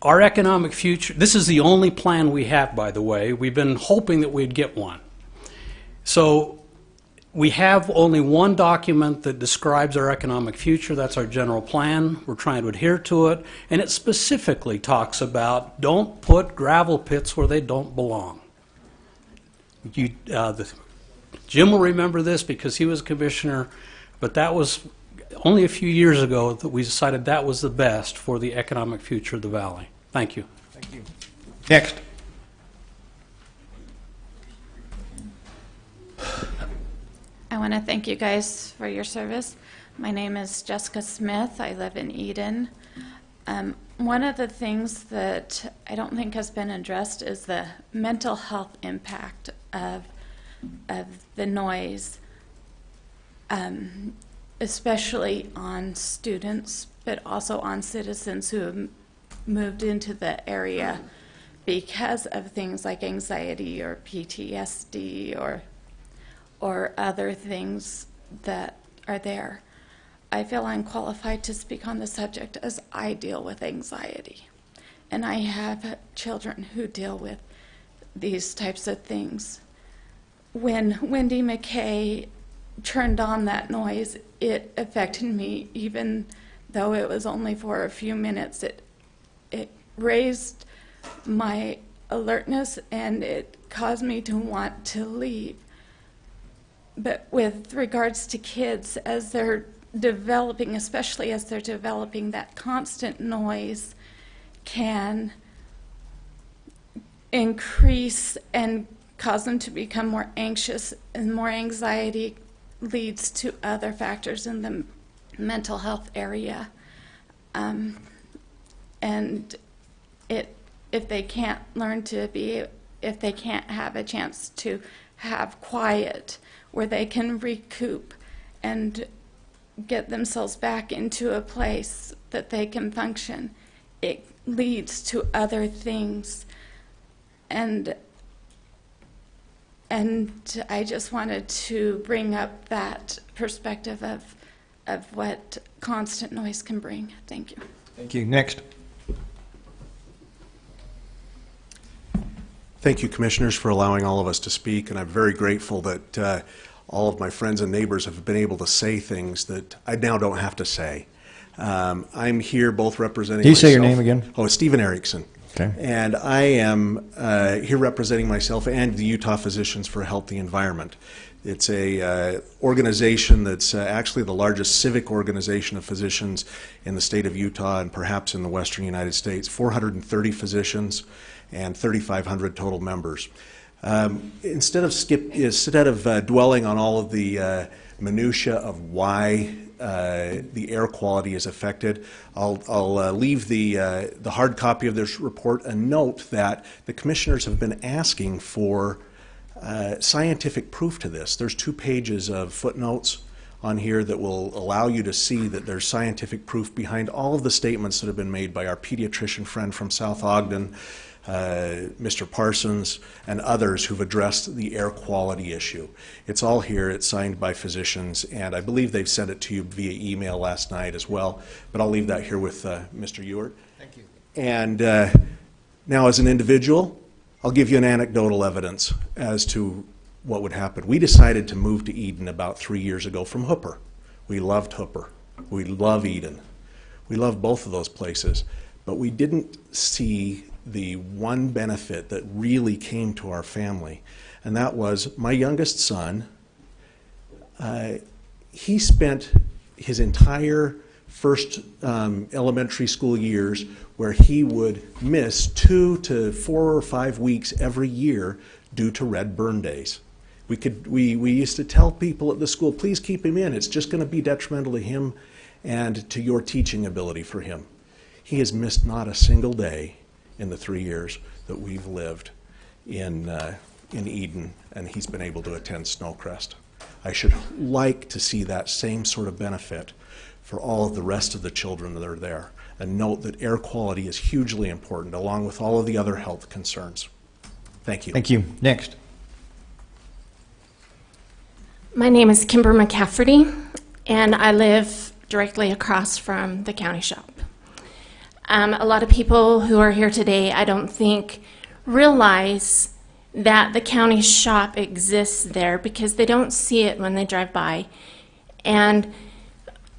Our economic future, this is the only plan we have, by the way. We've been hoping that we'd get one. So we have only one document that describes our economic future. That's our general plan. We're trying to adhere to it. And it specifically talks about don't put gravel pits where they don't belong. Jim will remember this because he was commissioner, but that was only a few years ago that we decided that was the best for the economic future of the valley. Thank you. Thank you. Next. want to thank you guys for your service. My name is Jessica Smith. I live in Eden. One of the things that I don't think has been addressed is the mental health impact of the noise, especially on students, but also on citizens who have moved into the area because of things like anxiety or PTSD or other things that are there. I feel unqualified to speak on the subject as I deal with anxiety. And I have children who deal with these types of things. When Wendy McKay turned on that noise, it affected me, even though it was only for a few minutes. It raised my alertness and it caused me to want to leave. But with regards to kids, as they're developing, especially as they're developing, that constant noise can increase and cause them to become more anxious, and more anxiety leads to other factors in the mental health area. And if they can't learn to be, if they can't have a chance to have quiet where they can recoup and get themselves back into a place that they can function, it leads to other things. And I just wanted to bring up that perspective of what constant noise can bring. Thank you. Thank you. Next. Thank you, Commissioners, for allowing all of us to speak, and I'm very grateful that all of my friends and neighbors have been able to say things that I now don't have to say. I'm here both representing Can you say myself. your name again? Oh, Stephen Erickson. Okay. And I am here representing myself and the Utah Physicians for a Healthy Environment. It's a organization that's actually the largest civic organization of physicians in the state of Utah and perhaps in the western United States. 430 physicians and 3,500 total members. Instead of dwelling on all of the minutia of why the air quality is affected, I'll leave the hard copy of this report a note that the commissioners have been asking for scientific proof to this. There's 2 pages of footnotes on here that will allow you to see that there's scientific proof behind all of the statements that have been made by our pediatrician friend from South Ogden, Mr. Parsons, and others who've addressed the air quality issue. It's all here. It's signed by physicians, and I believe they've sent it to you via email last night as well, but I'll leave that here with Mr. Ewart. Thank you. And now, as an individual, I'll give you an anecdotal evidence as to what would happen. We decided to move to Eden about 3 years ago from Hooper. We loved Hooper. We love Eden. We love both of those places, but we didn't see the one benefit that really came to our family, and that was my youngest son. He spent his entire first elementary school years where he would miss 2 to 4 or 5 weeks every year due to red burn days. We used to tell people at the school, please keep him in. It's just going to be detrimental to him and to your teaching ability for him. He has missed not a single day in the 3 years that we've lived in Eden, and he's been able to attend Snowcrest. I should like to see that same sort of benefit for all of the rest of the children that are there. And note that air quality is hugely important, along with all of the other health concerns. Thank you. Thank you. Next. My name is Kimber McCafferty, and I live directly across from the county shop. A lot of people who are here today, I don't think, realize that the county shop exists there because they don't see it when they drive by. And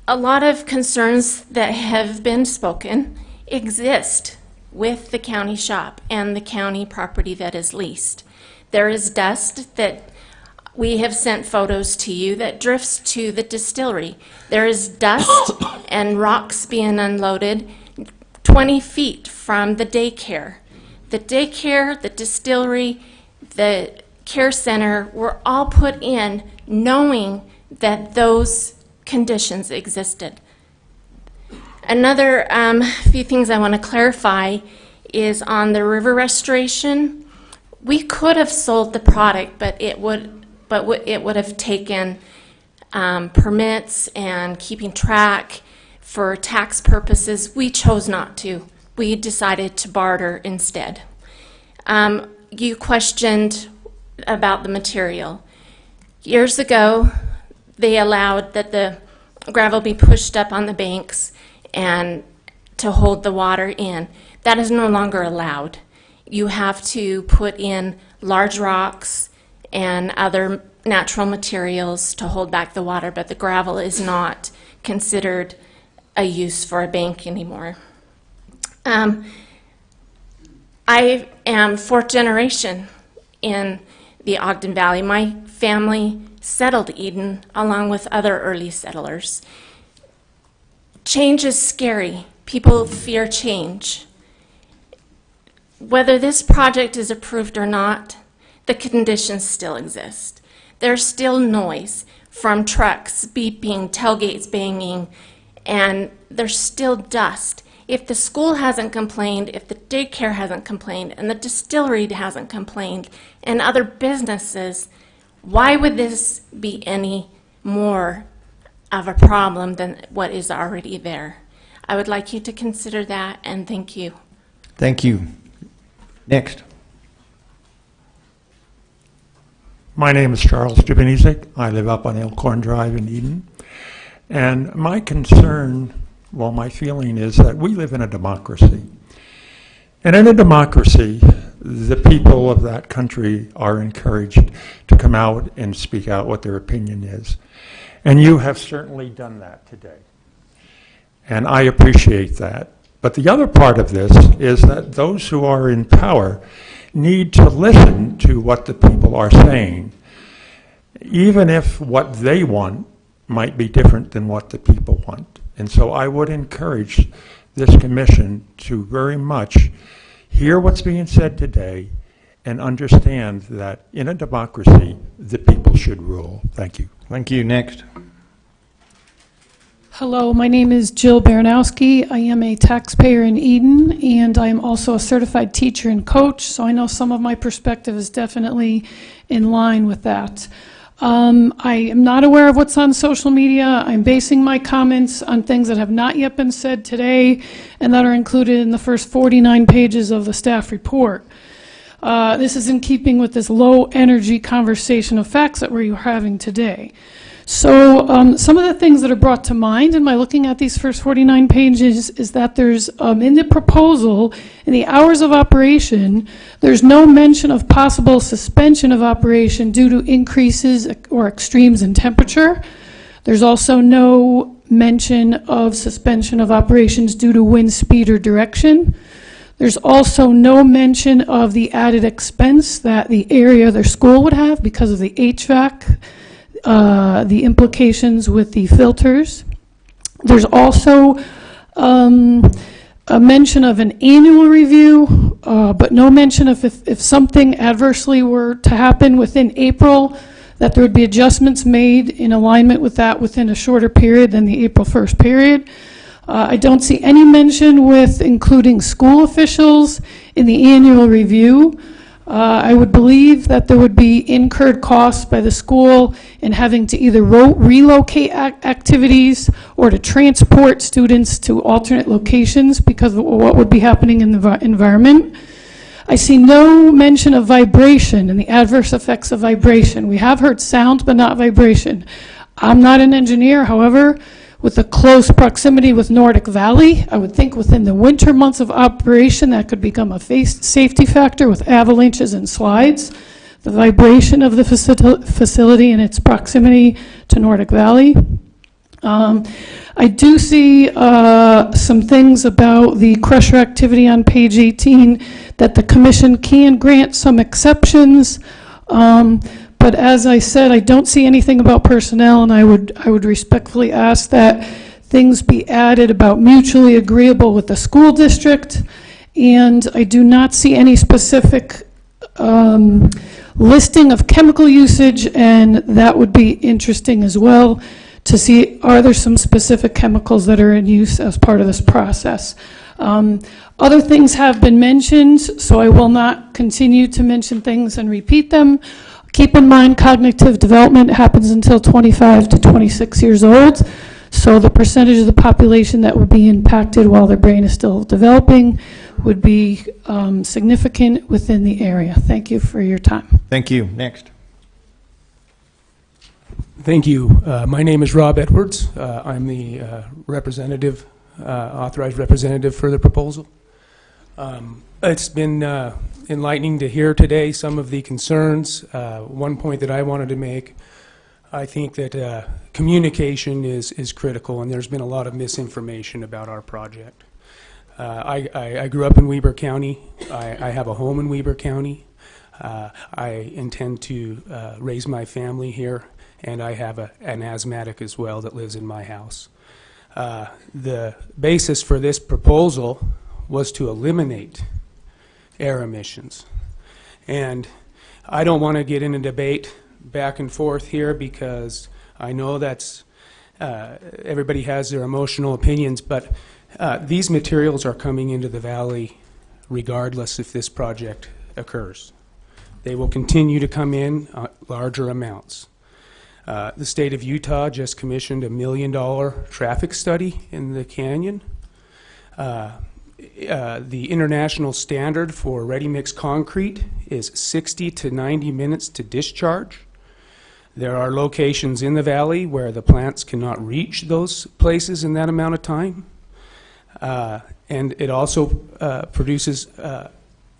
a lot of concerns that have been spoken exist with the county shop and the county property that is leased. There is dust that we have sent photos to you that drifts to the distillery. There is dust and rocks being unloaded 20 feet from the daycare. The daycare, the distillery, the care center were all put in knowing that those conditions existed. Another few things I want to clarify is on the river restoration. We could have sold the product, but it would have taken permits and keeping track for tax purposes. We chose not to. We decided to barter instead. You questioned about the material. Years ago, they allowed that the gravel be pushed up on the banks and to hold the water in. That is no longer allowed. You have to put in large rocks and other natural materials to hold back the water, but the gravel is not considered a use for a bank anymore. I am fourth generation in the Ogden Valley. My family settled Eden along with other early settlers. Change is scary. People fear change. Whether this project is approved or not, the conditions still exist. There's still noise from trucks beeping, tailgates banging, and there's still dust. If the school hasn't complained, if the daycare hasn't complained, and the distillery hasn't complained, and other businesses, why would this be any more of a problem than what is already there? I would like you to consider that, and thank you. Thank you. Next. My name is Charles Jabinizek. I live up on Elkhorn Drive in Eden. And my concern, well, my feeling is that we live in a democracy. And in a democracy, the people of that country are encouraged to come out and speak out what their opinion is. And you have certainly done that today. And I appreciate that. But the other part of this is that those who are in power need to listen to what the people are saying, even if what they want might be different than what the people want. And so I would encourage this commission to very much hear what's being said today and understand that in a democracy, the people should rule. Thank you. Thank you. Next. Hello, my name is Jill Baranowski. I am a taxpayer in Eden, and I am also a certified teacher and coach, so I know some of my perspective is definitely in line with that. I am not aware of what's on social media. I'm basing my comments on things that have not yet been said today and that are included in the first 49 pages of the staff report. This is in keeping with this low-energy conversation of facts that we're having today. So some of the things that are brought to mind in my looking at these first 49 pages is that there's, in the proposal, in the hours of operation, there's no mention of possible suspension of operation due to increases or extremes in temperature. There's also no mention of suspension of operations due to wind speed or direction. There's also no mention of the added expense that the area of their school would have because of the HVAC, the implications with the filters. There's also a mention of an annual review, but no mention of if something adversely were to happen within April, that there would be adjustments made in alignment with that within a shorter period than the April 1st period. I don't see any mention with including school officials in the annual review. I would believe that there would be incurred costs by the school in having to either relocate activities or to transport students to alternate locations because of what would be happening in the environment. I see no mention of vibration and the adverse effects of vibration. We have heard sound, but not vibration. I'm not an engineer, however, with the close proximity with Nordic Valley, I would think within the winter months of operation that could become a safety factor with avalanches and slides. The vibration of the facility and its proximity to Nordic Valley. I do see some things about the crusher activity on page 18 that the commission can grant some exceptions. But as I said, I don't see anything about personnel, and I would respectfully ask that things be added about mutually agreeable with the school district, and I do not see any specific listing of chemical usage, and that would be interesting as well to see, are there some specific chemicals that are in use as part of this process? Other things have been mentioned, so I will not continue to mention things and repeat them. Keep in mind, cognitive development happens until 25 to 26 years old, so the percentage of the population that would be impacted while their brain is still developing would be significant within the area. Thank you for your time. Thank you. Next. Thank you. My name is Rob Edwards. I'm the representative, authorized representative for the proposal. It's been enlightening to hear today some of the concerns. One point that I wanted to make, I think that communication is critical, and there's been a lot of misinformation about our project. I grew up in Weber County. I have a home in Weber County. I intend to raise my family here, and I have an asthmatic as well that lives in my house. The basis for this proposal was to eliminate air emissions. And I don't want to get in a debate back and forth here because I know that's everybody has their emotional opinions, but these materials are coming into the valley regardless if this project occurs. They will continue to come in larger amounts. The state of Utah just commissioned $1 million traffic study in the canyon. The international standard for ready-mix concrete is 60 to 90 minutes to discharge. There are locations in the valley where the plants cannot reach those places in that amount of time. And it also produces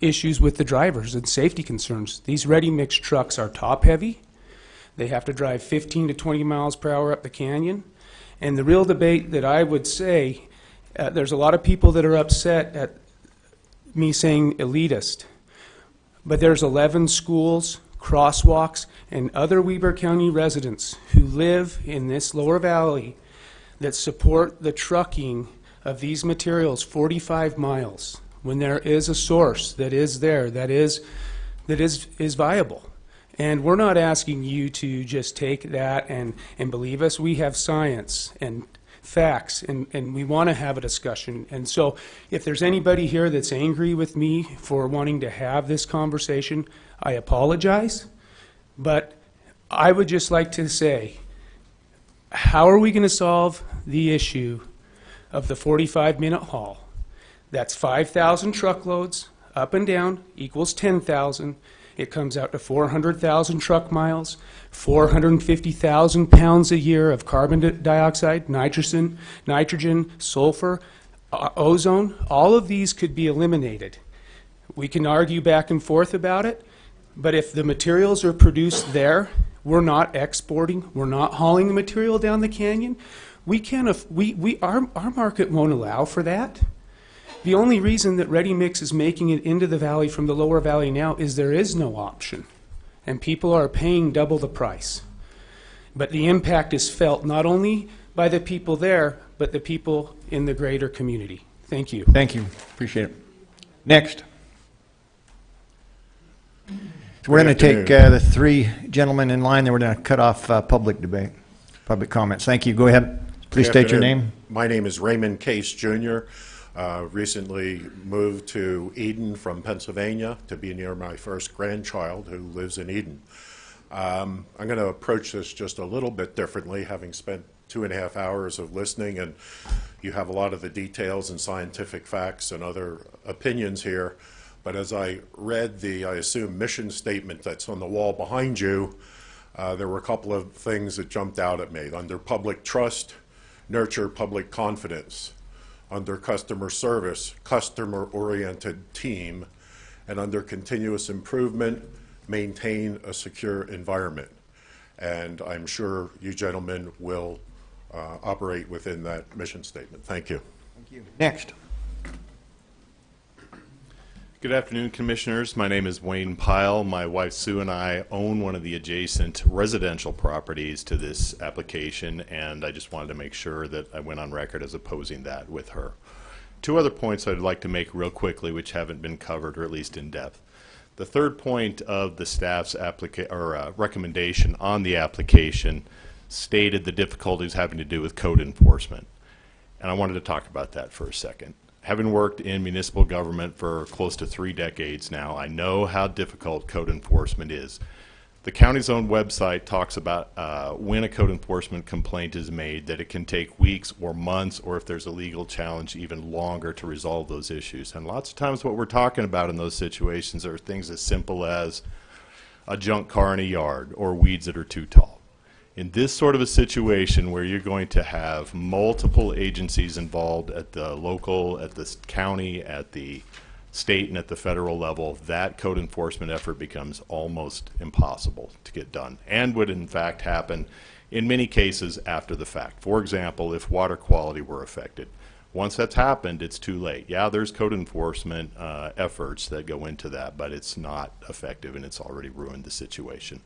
issues with the drivers and safety concerns. These ready-mix trucks are top-heavy. They have to drive 15 to 20 miles per hour up the canyon. And the real debate that I would say, there's a lot of people that are upset at me saying elitist, but there's 11 schools, crosswalks, and other Weber County residents who live in this lower valley that support the trucking of these materials 45 miles when there is a source that is there, that is viable. And we're not asking you to just take that and believe us. We have science and facts, and we want to have a discussion. And so if there's anybody here that's angry with me for wanting to have this conversation, I apologize. But I would just like to say, how are we going to solve the issue of the 45-minute haul? That's 5,000 truckloads up and down equals 10,000. It comes out to 400,000 truck miles, 450,000 pounds a year of carbon dioxide, nitrogen, sulfur, ozone. All of these could be eliminated. We can argue back and forth about it, but if the materials are produced there, we're not exporting, we're not hauling the material down the canyon, our market won't allow for that. The only reason that ready mix is making it into the valley from the lower valley now is there is no option, and people are paying double the price. But the impact is felt not only by the people there, but the people in the greater community. Thank you. Thank you. Appreciate it. Next. So we're going to take the three gentlemen in line, then we're going to cut off public debate, public comments. Thank you. Go ahead. Please state your name. My name is Raymond Case, Jr. Recently moved to Eden from Pennsylvania to be near my first grandchild who lives in Eden. I'm going to approach this just a little bit differently, having spent 2.5 hours of listening, and you have a lot of the details and scientific facts and other opinions here. But as I read the, I assume, mission statement that's on the wall behind you, there were a couple of things that jumped out at me. Under public trust, nurture public confidence. Under customer service, customer-oriented team. And under continuous improvement, maintain a secure environment. And I'm sure you gentlemen will operate within that mission statement. Thank you. Thank you. Next. Good afternoon, Commissioners. My name is Wayne Pyle. My wife Sue and I own one of the adjacent residential properties to this application, and I just wanted to make sure that I went on record as opposing that with her. Two other points I'd like to make real quickly which haven't been covered, or at least in depth. The third point of the staff's recommendation on the application stated the difficulties having to do with code enforcement. And I wanted to talk about that for a second. Having worked in municipal government for close to 3 decades now, I know how difficult code enforcement is. The county's own website talks about when a code enforcement complaint is made, that it can take weeks or months, or if there's a legal challenge, even longer to resolve those issues. And lots of times what we're talking about in those situations are things as simple as a junk car in a yard or weeds that are too tall. In this sort of a situation where you're going to have multiple agencies involved at the local, at the county, at the state, and at the federal level, that code enforcement effort becomes almost impossible to get done, and would in fact happen in many cases after the fact. For example, if water quality were affected. Once that's happened, it's too late. Yeah, there's code enforcement efforts that go into that, but it's not effective and it's already ruined the situation.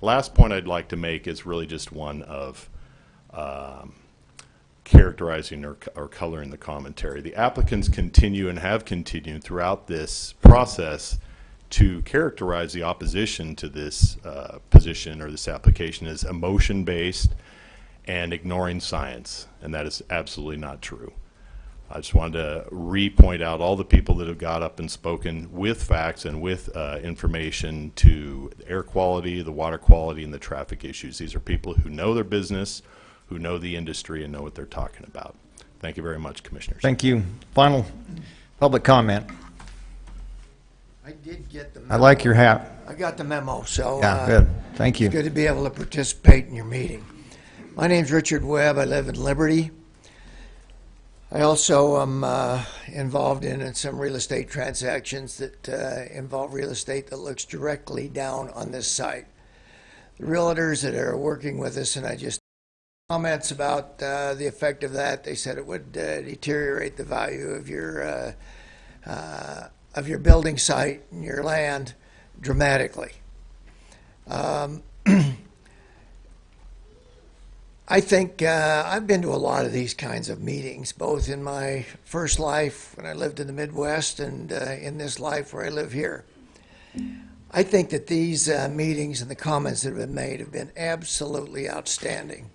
Last point I'd like to make is really just one of characterizing or coloring the commentary. The applicants continue and have continued throughout this process to characterize the opposition to this position or this application as emotion-based and ignoring science, and that is absolutely not true. I just wanted to re-point out all the people that have got up and spoken with facts and with information to air quality, the water quality, and the traffic issues. These are people who know their business, who know the industry, and know what they're talking about. Thank you very much, Commissioners. Thank you. Final public comment. I did get the memo. I like your hat. I got the memo, so Yeah, good. Thank you. it's good to be able to participate in your meeting. My name's Richard Webb. I live in Liberty. I also am involved in some real estate transactions that involve real estate that looks directly down on this site. The realtors that are working with us, and I just comments about the effect of that. They said it would deteriorate the value of your building site and your land dramatically. I think I've been to a lot of these kinds of meetings, both in my first life when I lived in the Midwest and in this life where I live here. I think that these meetings and the comments that have been made have been absolutely outstanding.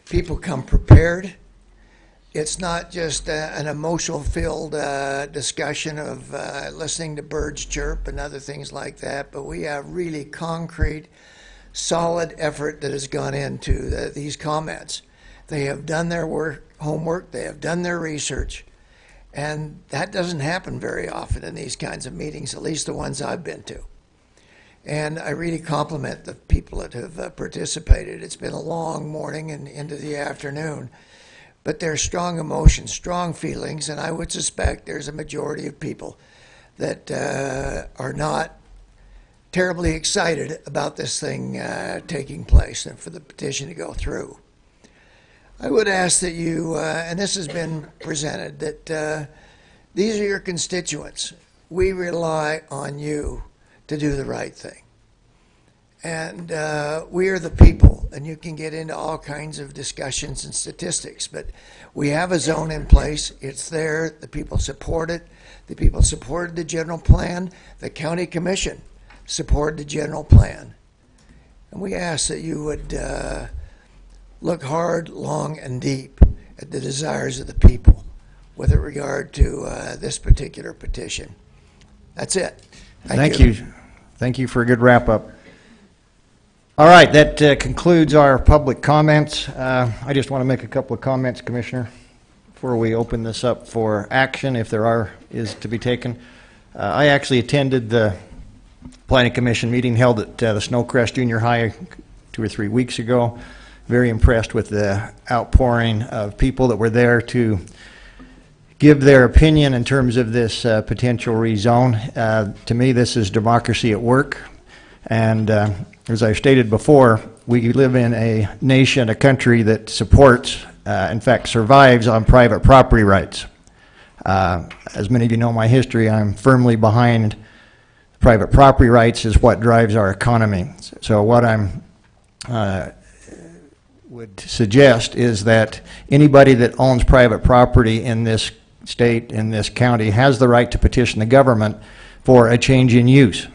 People come prepared. It's not just an emotional-filled discussion of listening to birds chirp and other things like that, but we have really concrete, solid effort that has gone into these comments. They have done their homework, they have done their research, and that doesn't happen very often in these kinds of meetings, at least the ones I've been to. And I really compliment the people that have participated. It's been a long morning and into the afternoon, but there's strong emotions, strong feelings, and I would suspect there's a majority of people that are not terribly excited about this thing taking place and for the petition to go through. I would ask that you, and this has been presented, that these are your constituents. We rely on you to do the right thing. And we are the people, and you can get into all kinds of discussions and statistics, but we have a zone in place. It's there. The people support it. The people supported the general plan. The county commission supported the general plan. And we ask that you would look hard, long, and deep at the desires of the people with regard to this particular petition. That's it. Thank you. Thank you for a good wrap-up. All right, that concludes our public comments. I just want to make a couple of comments, Commissioner, before we open this up for action, if there is to be taken. I actually attended the Planning Commission meeting held at the Snowcrest Junior High 2 or 3 weeks ago. Very impressed with the outpouring of people that were there to give their opinion in terms of this potential rezone. To me, this is democracy at work. And as I stated before, we live in a nation, a country that supports, in fact, survives on private property rights. As many of you know my history, I'm firmly behind private property rights is what drives our economy. So what I'm would suggest is that anybody that owns private property in this state, in this county, has the right to petition the government for a change in use.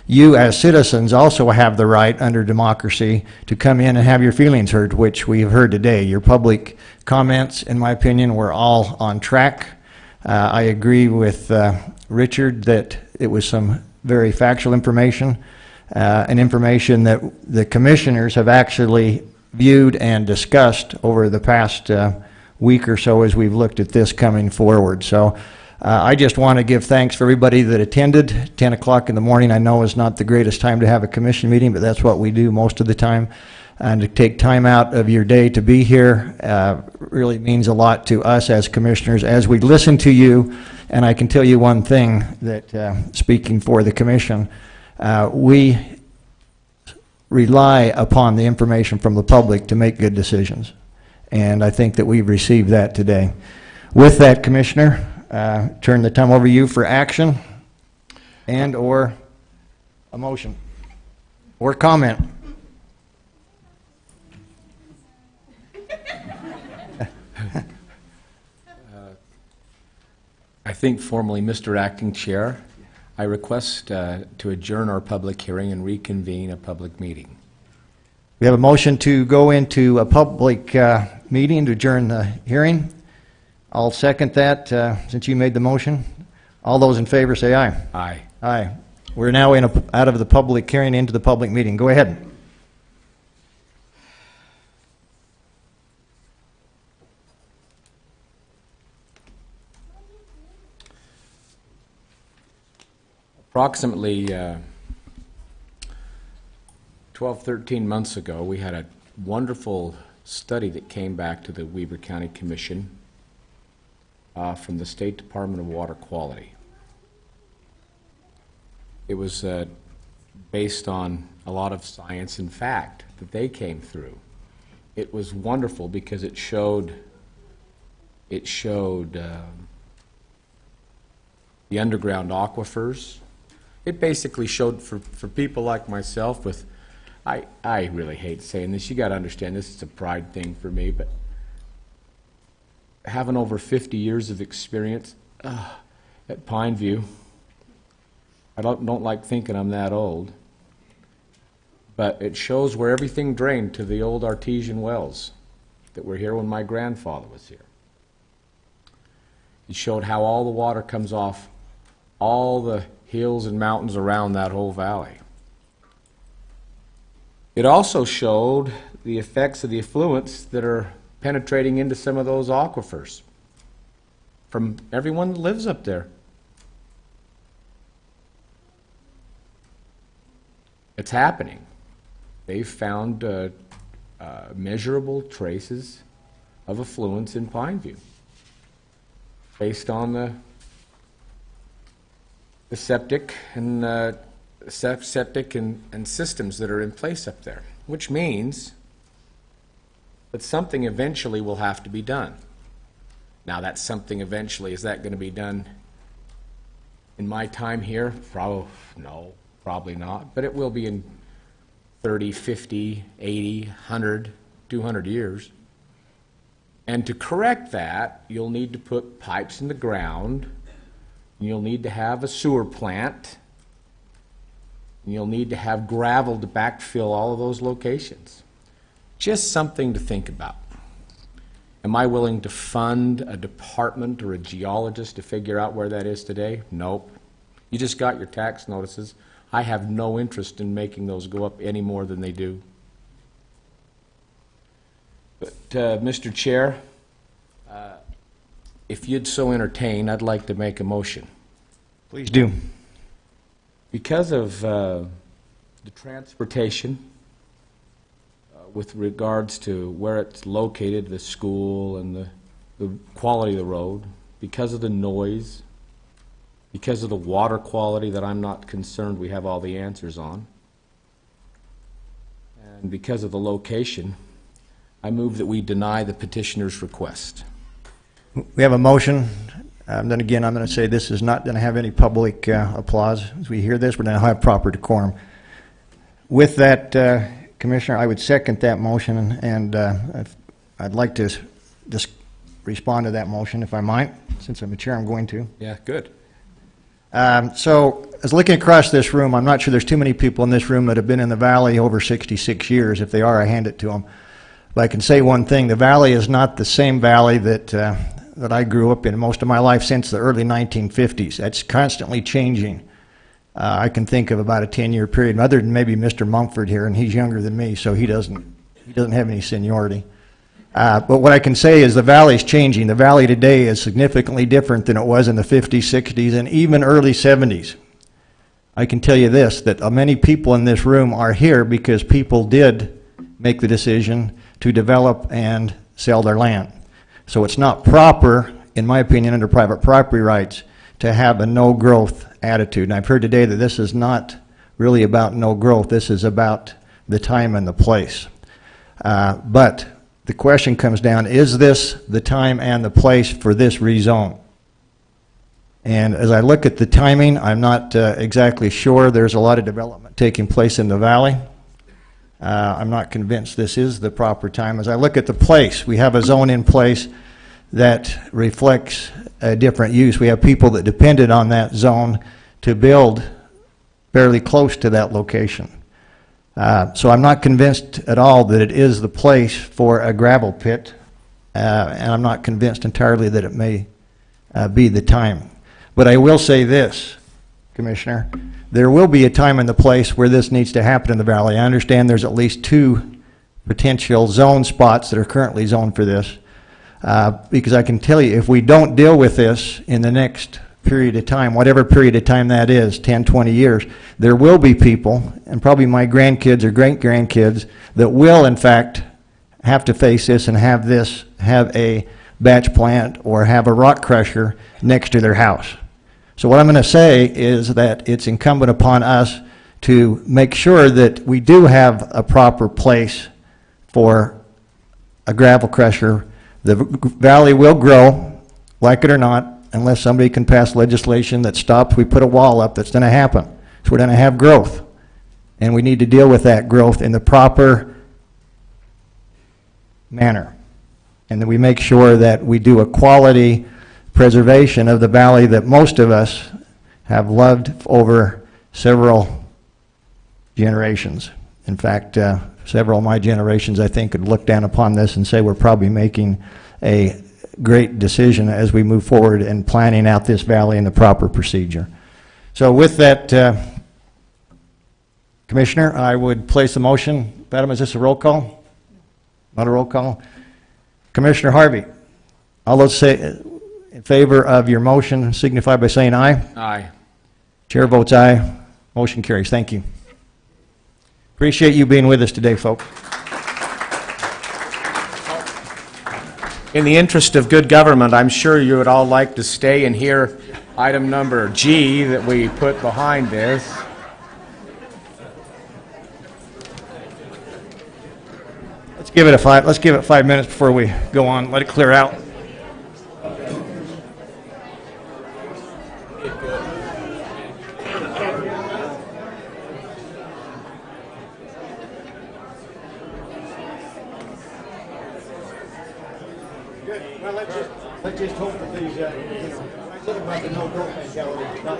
you as citizens also have the right under democracy to come in and have your feelings heard, which we have heard today. Your public comments, in my opinion, were all on track. I agree with Richard that it was some very factual information, and information that the commissioners have actually viewed and discussed over the past week or so as we've looked at this coming forward. So I just want to give thanks for everybody that attended. 10 o'clock in the morning I know is not the greatest time to have a commission meeting, but that's what we do most of the time. And to take time out of your day to be here really means a lot to us as commissioners as we listen to you. And I can tell you one thing, that speaking for the commission, we rely upon the information from the public to make good decisions. And I think that we've received that today. With that, Commissioner, turn the time over to you for action and or a motion or comment. I think formally, Mr. Acting Chair, I request to adjourn our public hearing and reconvene a public meeting. We have a motion to go into a public meeting to adjourn the hearing. I'll second that since you made the motion. All those in favor say aye. Aye. Aye. We're now out of the public hearing into the public meeting. Go ahead. Approximately 12, 13 months ago, we had a wonderful study that came back to the Weber County Commission from the State Department of Water Quality. It was based on a lot of science and fact that they came through. It was wonderful because it showed the underground aquifers. It basically showed for people like myself with, I really hate saying this, you got to understand this is a pride thing for me, but having over 50 years of experience at Pineview, I don't like thinking I'm that old, but it shows where everything drained to the old artesian wells that were here when my grandfather was here. It showed how all the water comes off all the hills and mountains around that whole valley. It also showed the effects of the effluents that are penetrating into some of those aquifers from everyone that lives up there. It's happening. They've found measurable traces of effluents in Pineview based on the septic and systems that are in place up there, which means that something eventually will have to be done. Now, that something eventually, is that going to be done in my time here? No, probably not, but it will be in 30, 50, 80, 100, 200 years. And to correct that, you'll need to put pipes in the ground. You'll need to have a sewer plant. And you'll need to have gravel to backfill all of those locations. Just something to think about. Am I willing to fund a department or a geologist to figure out where that is today? Nope. You just got your tax notices. I have no interest in making those go up any more than they do. But, Mr. Chair, if you'd so entertain, I'd like to make a motion. Please do. Because of the transportation, with regards to where it's located, the school and the quality of the road, because of the noise, because of the water quality that I'm not concerned we have all the answers on, and because of the location, I move that we deny the petitioner's request. We have a motion. Then again, I'm going to say this is not going to have any public applause. As we hear this, we're going to have proper decorum. With that, Commissioner, I would second that motion, and I'd like to just respond to that motion, if I might. Since I'm the chair, I'm going to. Yeah, good. So, as looking across this room, I'm not sure there's too many people in this room that have been in the Valley over 66 years. If they are, I hand it to them. But I can say one thing, the Valley is not the same Valley that I grew up in most of my life since the early 1950s. It's constantly changing. I can think of about a 10-year period, other than maybe Mr. Mumford here, and he's younger than me, so he doesn't have any seniority. But what I can say is the Valley's changing. The Valley today is significantly different than it was in the 50s, 60s, and even early 70s. I can tell you this, that many people in this room are here because people did make the decision to develop and sell their land. So it's not proper, in my opinion, under private property rights, to have a no-growth attitude. And I've heard today that this is not really about no growth. This is about the time and the place. But the question comes down, is this the time and the place for this rezone? And as I look at the timing, I'm not exactly sure. There's a lot of development taking place in the Valley. I'm not convinced this is the proper time. As I look at the place, we have a zone in place that reflects a different use. We have people that depended on that zone to build fairly close to that location. So I'm not convinced at all that it is the place for a gravel pit, and I'm not convinced entirely that it may be the time. But I will say this, Commissioner, there will be a time and the place where this needs to happen in the Valley. I understand there's at least 2 potential zone spots that are currently zoned for this, because I can tell you, if we don't deal with this in the next period of time, whatever period of time that is, 10, 20 years, there will be people, and probably my grandkids or great-grandkids, that will, in fact, have to face this and have a batch plant or have a rock crusher next to their house. So what I'm going to say is that it's incumbent upon us to make sure that we do have a proper place for a gravel crusher. The Valley will grow, like it or not, unless somebody can pass legislation that stops, we put a wall up. That's going to happen. So we're going to have growth. And we need to deal with that growth in the proper manner. And that we make sure that we do a quality preservation of the Valley that most of us have loved over several generations. In fact, several of my generations, I think, could look down upon this and say we're probably making a great decision as we move forward in planning out this Valley in the proper procedure. So with that, Commissioner, I would place the motion. Madam, is this a roll call? Not a roll call? Commissioner Harvey, all those say in favor of your motion signify by saying aye. Aye. Chair votes aye. Motion carries. Thank you. Appreciate you being with us today, folks. In the interest of good government, I'm sure you would all like to stay and hear item number G that we put behind this. Let's give it 5 minutes before we go on. Let it clear out. Let's just hope that these, something about the no growth mentality is not.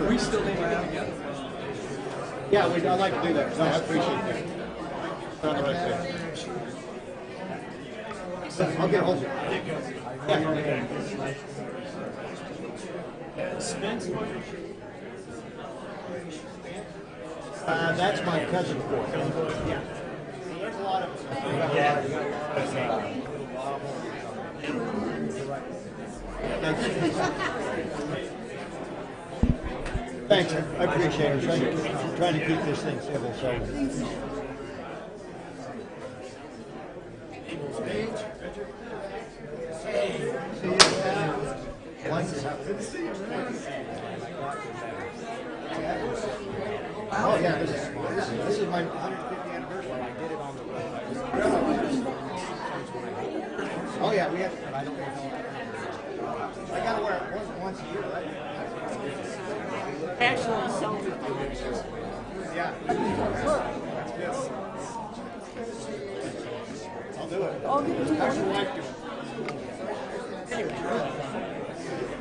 We still need to get together. Yeah, I'd like to do that. No, I appreciate that. Not right there. I'll get a hold of you. That's my cousin for. Yeah. There's a lot of. Thanks. I appreciate it. Trying to keep this thing civil. So. Oh yeah, this is my 150th anniversary. I did it on the road. Oh yeah, we have. I don't know. I gotta wear it once a year, right? Actually, some. Yeah.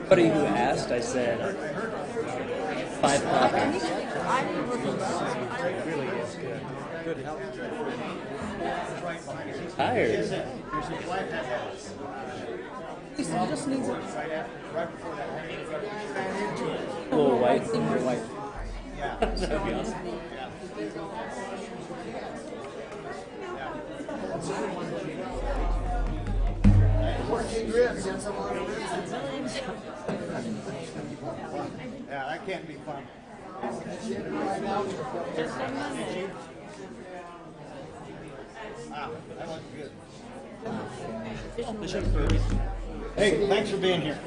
Anybody who asked, I said 5 copies. Tired. Just needs a Little white. That'd be awesome. Yeah, that can't be fun. Wow, that looks good. Hey, thanks for being here.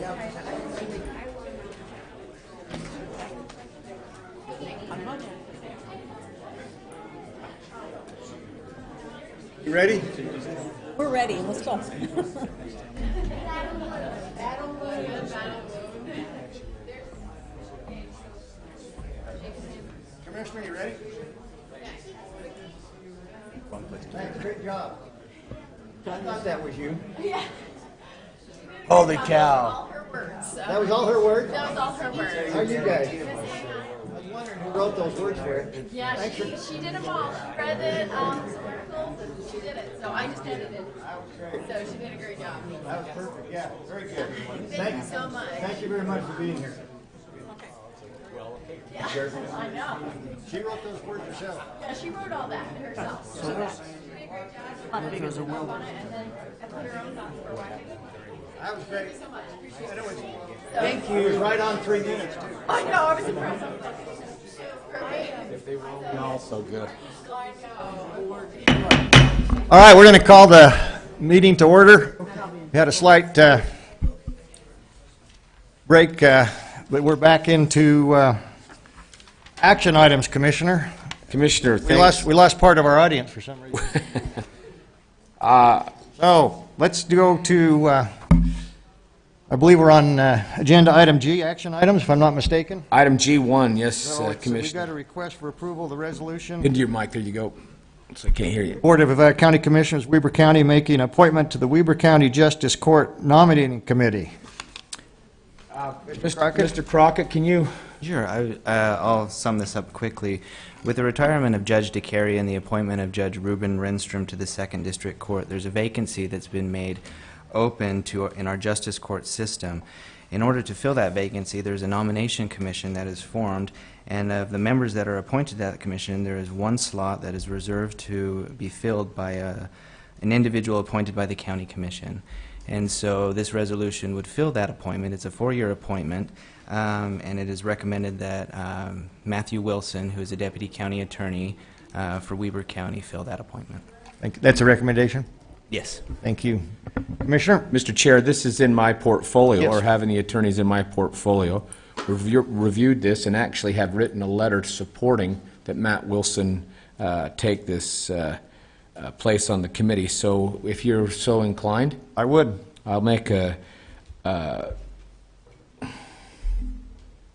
You ready? We're ready. Let's go. Commissioner, you ready? Thanks, great job. I thought that was you. Yeah. Holy cow. That was all her words? That was all her words. How are you guys? I was wondering who wrote those words for her. Yeah, she did them all. She read it, some articles, and she did it. So I just edited. So she did a great job. That was perfect, yeah, very good. Thank you so much. Thank you very much for being here. Yeah, I know. She wrote those words herself. Yeah, she wrote all that herself. So she did a great job. Because of Will. And then I put her own thoughts for watching. That was great. Thank you so much. Appreciate And it. it was, Thank you. It was right on 3 minutes, too. I know, I was impressed. If they were all so good. All right, we're going to call the meeting to order. We had a slight break, but we're back into action items, Commissioner. Commissioner, We lost part of our audience for some reason. So let's go to, I believe we're on agenda item G, action items, if I'm not mistaken. Item G1, yes, So we've got Commissioner. a request for approval of the resolution. Into your mic, there you go. So I can't hear you. Board of County Commissioners, Weber County, making appointment to the Weber County Justice Court Nominating Committee. Mr. Crockett, can you? Sure, I'll sum this up quickly. With the retirement of Judge DeCarey and the appointment of Judge Ruben Renstrom to the 2nd District Court, there's a vacancy that's been made open in our justice court system. In order to fill that vacancy, there's a nomination commission that is formed, and of the members that are appointed to that commission, there is one slot that is reserved to be filled by an individual appointed by the county commission. And so this resolution would fill that appointment. It's a 4-year appointment, and it is recommended that Matthew Wilson, who is a deputy county attorney for Weber County, fill that appointment. That's a recommendation? Yes. Thank you. Commissioner? Mr. Chair, this is in my portfolio, Yes. or having the attorneys in my portfolio. We've reviewed this and actually have written a letter supporting that Matt Wilson take this place on the committee. So if you're so inclined, I would. I'll make a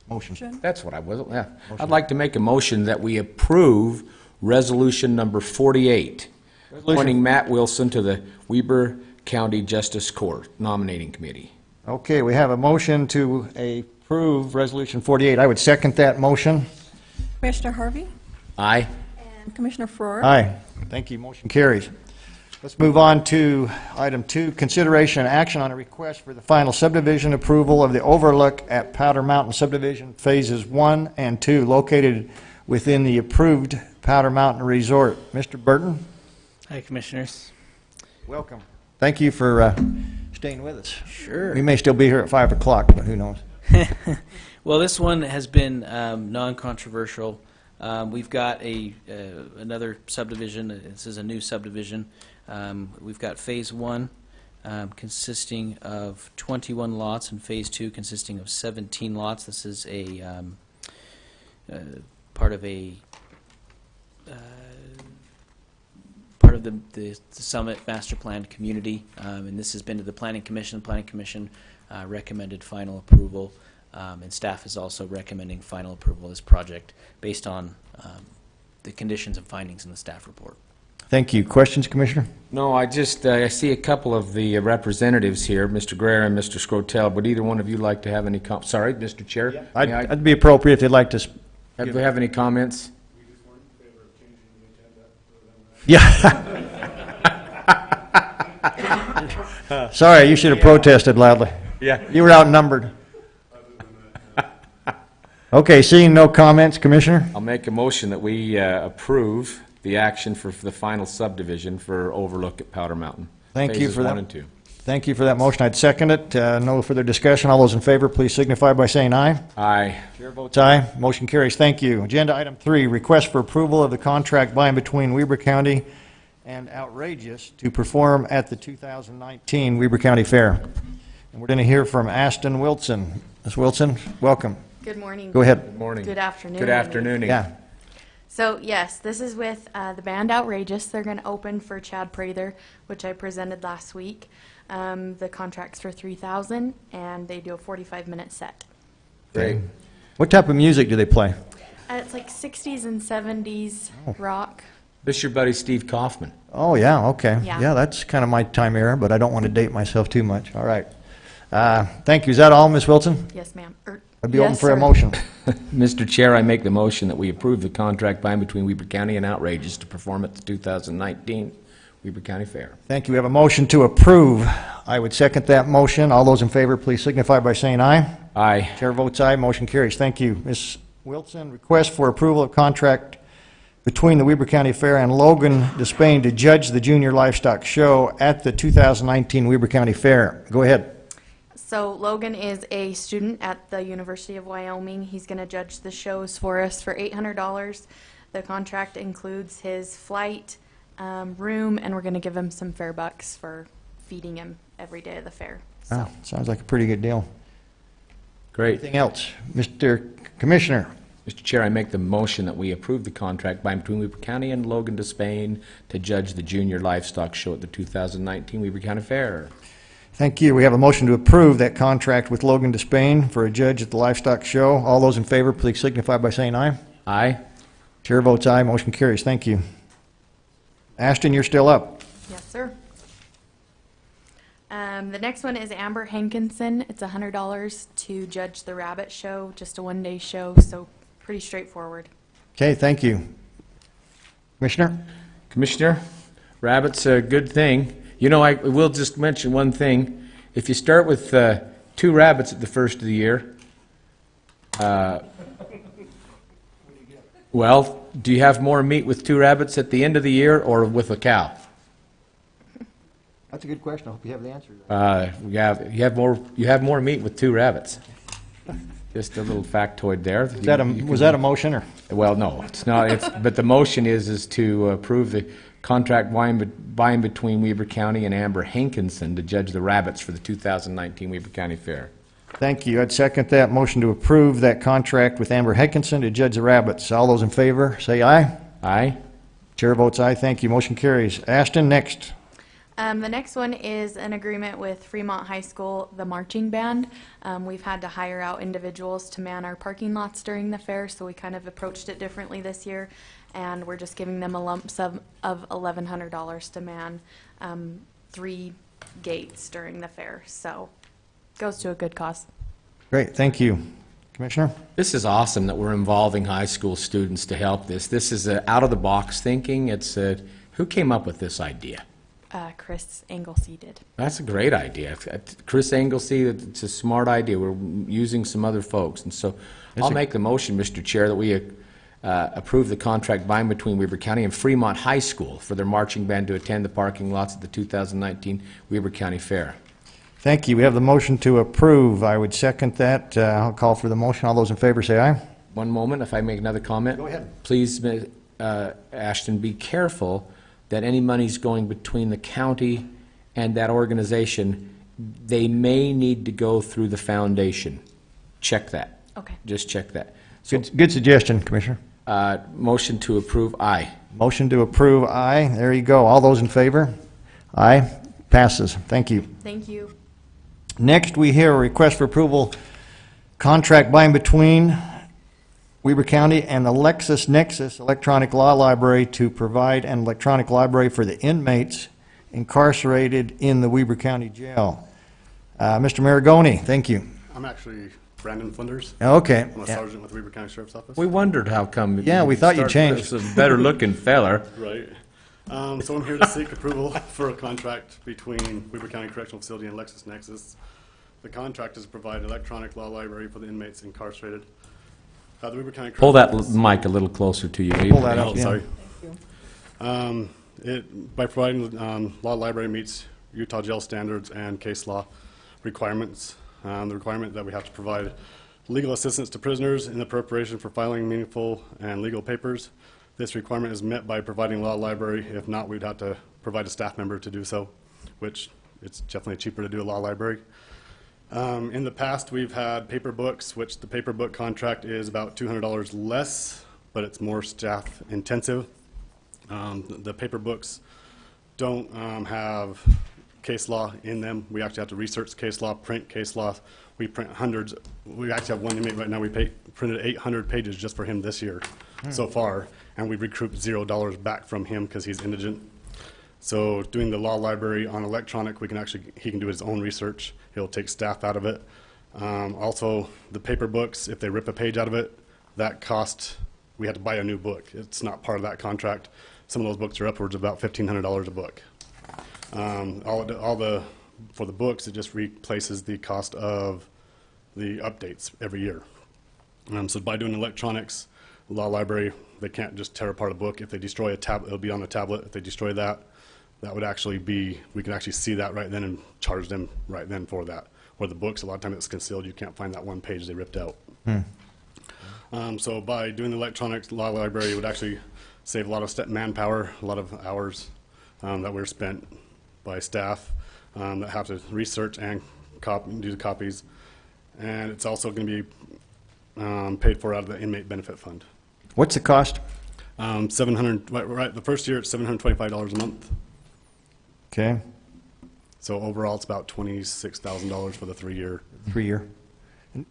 motion. That's what I was. Yeah, I'd like to make a motion that we approve resolution number 48, appointing Matt Wilson to the Weber County Justice Court Nominating Committee. Okay, we have a motion to approve Resolution 48. I would second that motion. Commissioner Harvey Aye. and Commissioner Farrar. Aye. Thank you. Motion carries. Let's move on to item 2, consideration and action on a request for the final subdivision approval of the overlook at Powder Mountain subdivision phases 1 and 2 located within the approved Powder Mountain Resort. Mr. Burton? Hi, Commissioners. Welcome. Thank you for staying with us. Sure. We may still be here at 5 o'clock, but who knows? Well, this one has been non-controversial. We've got another subdivision. This is a new subdivision. We've got Phase 1 consisting of 21 lots and Phase 2 consisting of 17 lots. This is a part of the Summit Master Plan community, and this has been to the Planning Commission. The Planning Commission recommended final approval, and staff is also recommending final approval of this project based on the conditions and findings in the staff report. Thank you. Questions, Commissioner? No, I just, I see a couple of the representatives here, Mr. Greer and Mr. Scrotel. Would either one of you like to have any sorry, Mr. Chair? May I- I'd be appropriate if they'd like to. Do you have any comments? Yeah. Sorry, you should have protested loudly. Yeah. You were outnumbered. Okay, seeing no comments, Commissioner? I'll make a motion that we approve the action for the final subdivision for Overlook at Powder Mountain. Thank you Phases for that. 1 and 2. Thank you for that motion. I'd second it. No further discussion. All those in favor, please signify by saying aye. Aye. Chair votes aye. Motion carries. Thank you. Agenda item 3, request for approval of the contract by and between Weber County and Outrageous to perform at the 2019 Weber County Fair. And we're going to hear from Ashton Wilson. Ms. Wilson, welcome. Good morning. Go ahead. Good morning. Good afternoon. Good afternoon. Yeah. So yes, this is with the band Outrageous. They're going to open for Chad Prather, which I presented last week. The contract's for $3,000, and they do a 45-minute set. Great. What type of music do they play? It's like 60s and 70s rock. This is your buddy Steve Kaufman. Oh, yeah, okay. Yeah. That's kind of my time era, but I don't want to date myself too much. All right. Thank you. Is that all, Ms. Wilson? Yes, ma'am. I'd be open for a motion. Mr. Chair, I make the motion that we approve the contract by and between Weber County and Outrageous to perform at the 2019 Weber County Fair. Thank you. We have a motion to approve. I would second that motion. All those in favor, please signify by saying aye. Aye. Chair votes aye. Motion carries. Thank you. Ms. Wilson, request for approval of contract between the Weber County Fair and Logan Despain to judge the junior livestock show at the 2019 Weber County Fair. Go ahead. So Logan is a student at the University of Wyoming. He's going to judge the shows for us for $800. The contract includes his flight, room, and we're going to give him some fare bucks for feeding him every day of the fair. Oh, sounds like a pretty good deal. Great. Anything else? Mr. Commissioner? Mr. Chair, I make the motion that we approve the contract by and between Weber County and Logan Despain to judge the junior livestock show at the 2019 Weber County Fair. Thank you. We have a motion to approve that contract with Logan Despain for a judge at the livestock show. All those in favor, please signify by saying aye. Aye. Chair votes aye. Motion carries. Thank you. Ashton, you're still up. Yes, sir. The next one is Amber Hankinson. It's $100 to judge the rabbit show, just a one-day show, so pretty straightforward. Okay, thank you. Commissioner? Commissioner, rabbit's a good thing. You know, I will just mention one thing. If you start with 2 rabbits at the first of the year, well, do you have more meat with 2 rabbits at the end of the year or with a cow? That's a good question. I hope you have the answer. You have more meat with 2 rabbits. Just a little factoid there. Was that a motion or? Well, no, it's not. But the motion is to approve the contract by and between Weber County and Amber Hankinson to judge the rabbits for the 2019 Weber County Fair. Thank you. I'd second that motion to approve that contract with Amber Hankinson to judge the rabbits. All those in favor, say aye. Aye. Chair votes aye. Thank you. Motion carries. Ashton, next. The next one is an agreement with Fremont High School, the marching band. We've had to hire out individuals to man our parking lots during the fair, so we kind of approached it differently this year, and we're just giving them a lump sum of $1,100 to man 3 gates during the fair. So goes to a good cause. Great. Thank you. Commissioner? This is awesome that we're involving high school students to help this. This is out-of-the-box thinking. It's who came up with this idea? Chris Anglesey did. That's a great idea. Chris Anglesey, it's a smart idea. We're using some other folks. And so I'll make the motion, Mr. Chair, that we approve the contract by and between Weber County and Fremont High School for their marching band to attend the parking lots at the 2019 Weber County Fair. Thank you. We have the motion to approve. I would second that. I'll call for the motion. All those in favor say aye. One moment, if I make another comment. Go ahead. Please, Ashton, be careful that any money's going between the county and that organization, they may need to go through the foundation. Check that. Okay. Just check that. So, Good suggestion, Commissioner. motion to approve, aye. Motion to approve, aye. There you go. All those in favor? Aye. Passes. Thank you. Thank you. Next, we hear a request for approval, contract by and between Weber County and the LexisNexis Electronic Law Library to provide an electronic library for the inmates incarcerated in the Weber County Jail. Mr. Maragoni, thank you. I'm actually Brandon Flinders. Okay. I'm a sergeant with Weber County Sheriff's Office. We wondered how come. Yeah, we thought you changed. A better-looking feller. Right. So I'm here to seek approval for a contract between Weber County Correctional Facility and LexisNexis. The contract is to provide an electronic law library for the inmates incarcerated. The Weber County Pull that mic a little closer to you. Pull that up. Oh, sorry. By providing law library meets Utah jail standards and case law requirements. The requirement that we have to provide legal assistance to prisoners in the preparation for filing meaningful and legal papers. This requirement is met by providing law library. If not, we'd have to provide a staff member to do so, which it's definitely cheaper to do a law library. In the past, we've had paper books, which the paper book contract is about $200 less, but it's more staff intensive. The paper books don't have case law in them. We actually have to research case law, print case law. We print hundreds. We actually have one inmate right now. We printed 800 pages just for him this year so far, and we recouped $0 back from him because he's indigent. So doing the law library on electronic, he can do his own research. He'll take staff out of it. Also, the paper books, if they rip a page out of it, that cost, we had to buy a new book. It's not part of that contract. Some of those books are upwards of about $1,500 a book. For the books, it just replaces the cost of the updates every year. So by doing electronics, law library, they can't just tear apart a book. If they destroy a tablet, it'll be on the tablet. If they destroy that, that would actually be, we can actually see that right then and charge them right then for that. Or the books, a lot of times it's concealed. You can't find that one page they ripped out. So by doing the electronics law library, it would actually save a lot of manpower, a lot of hours that were spent by staff that have to research and do the copies. And it's also going to be paid for out of the inmate benefit fund. What's the cost? The first year it's $725 a month. Okay. So overall it's about $26,000 for the 3-year. 3-year.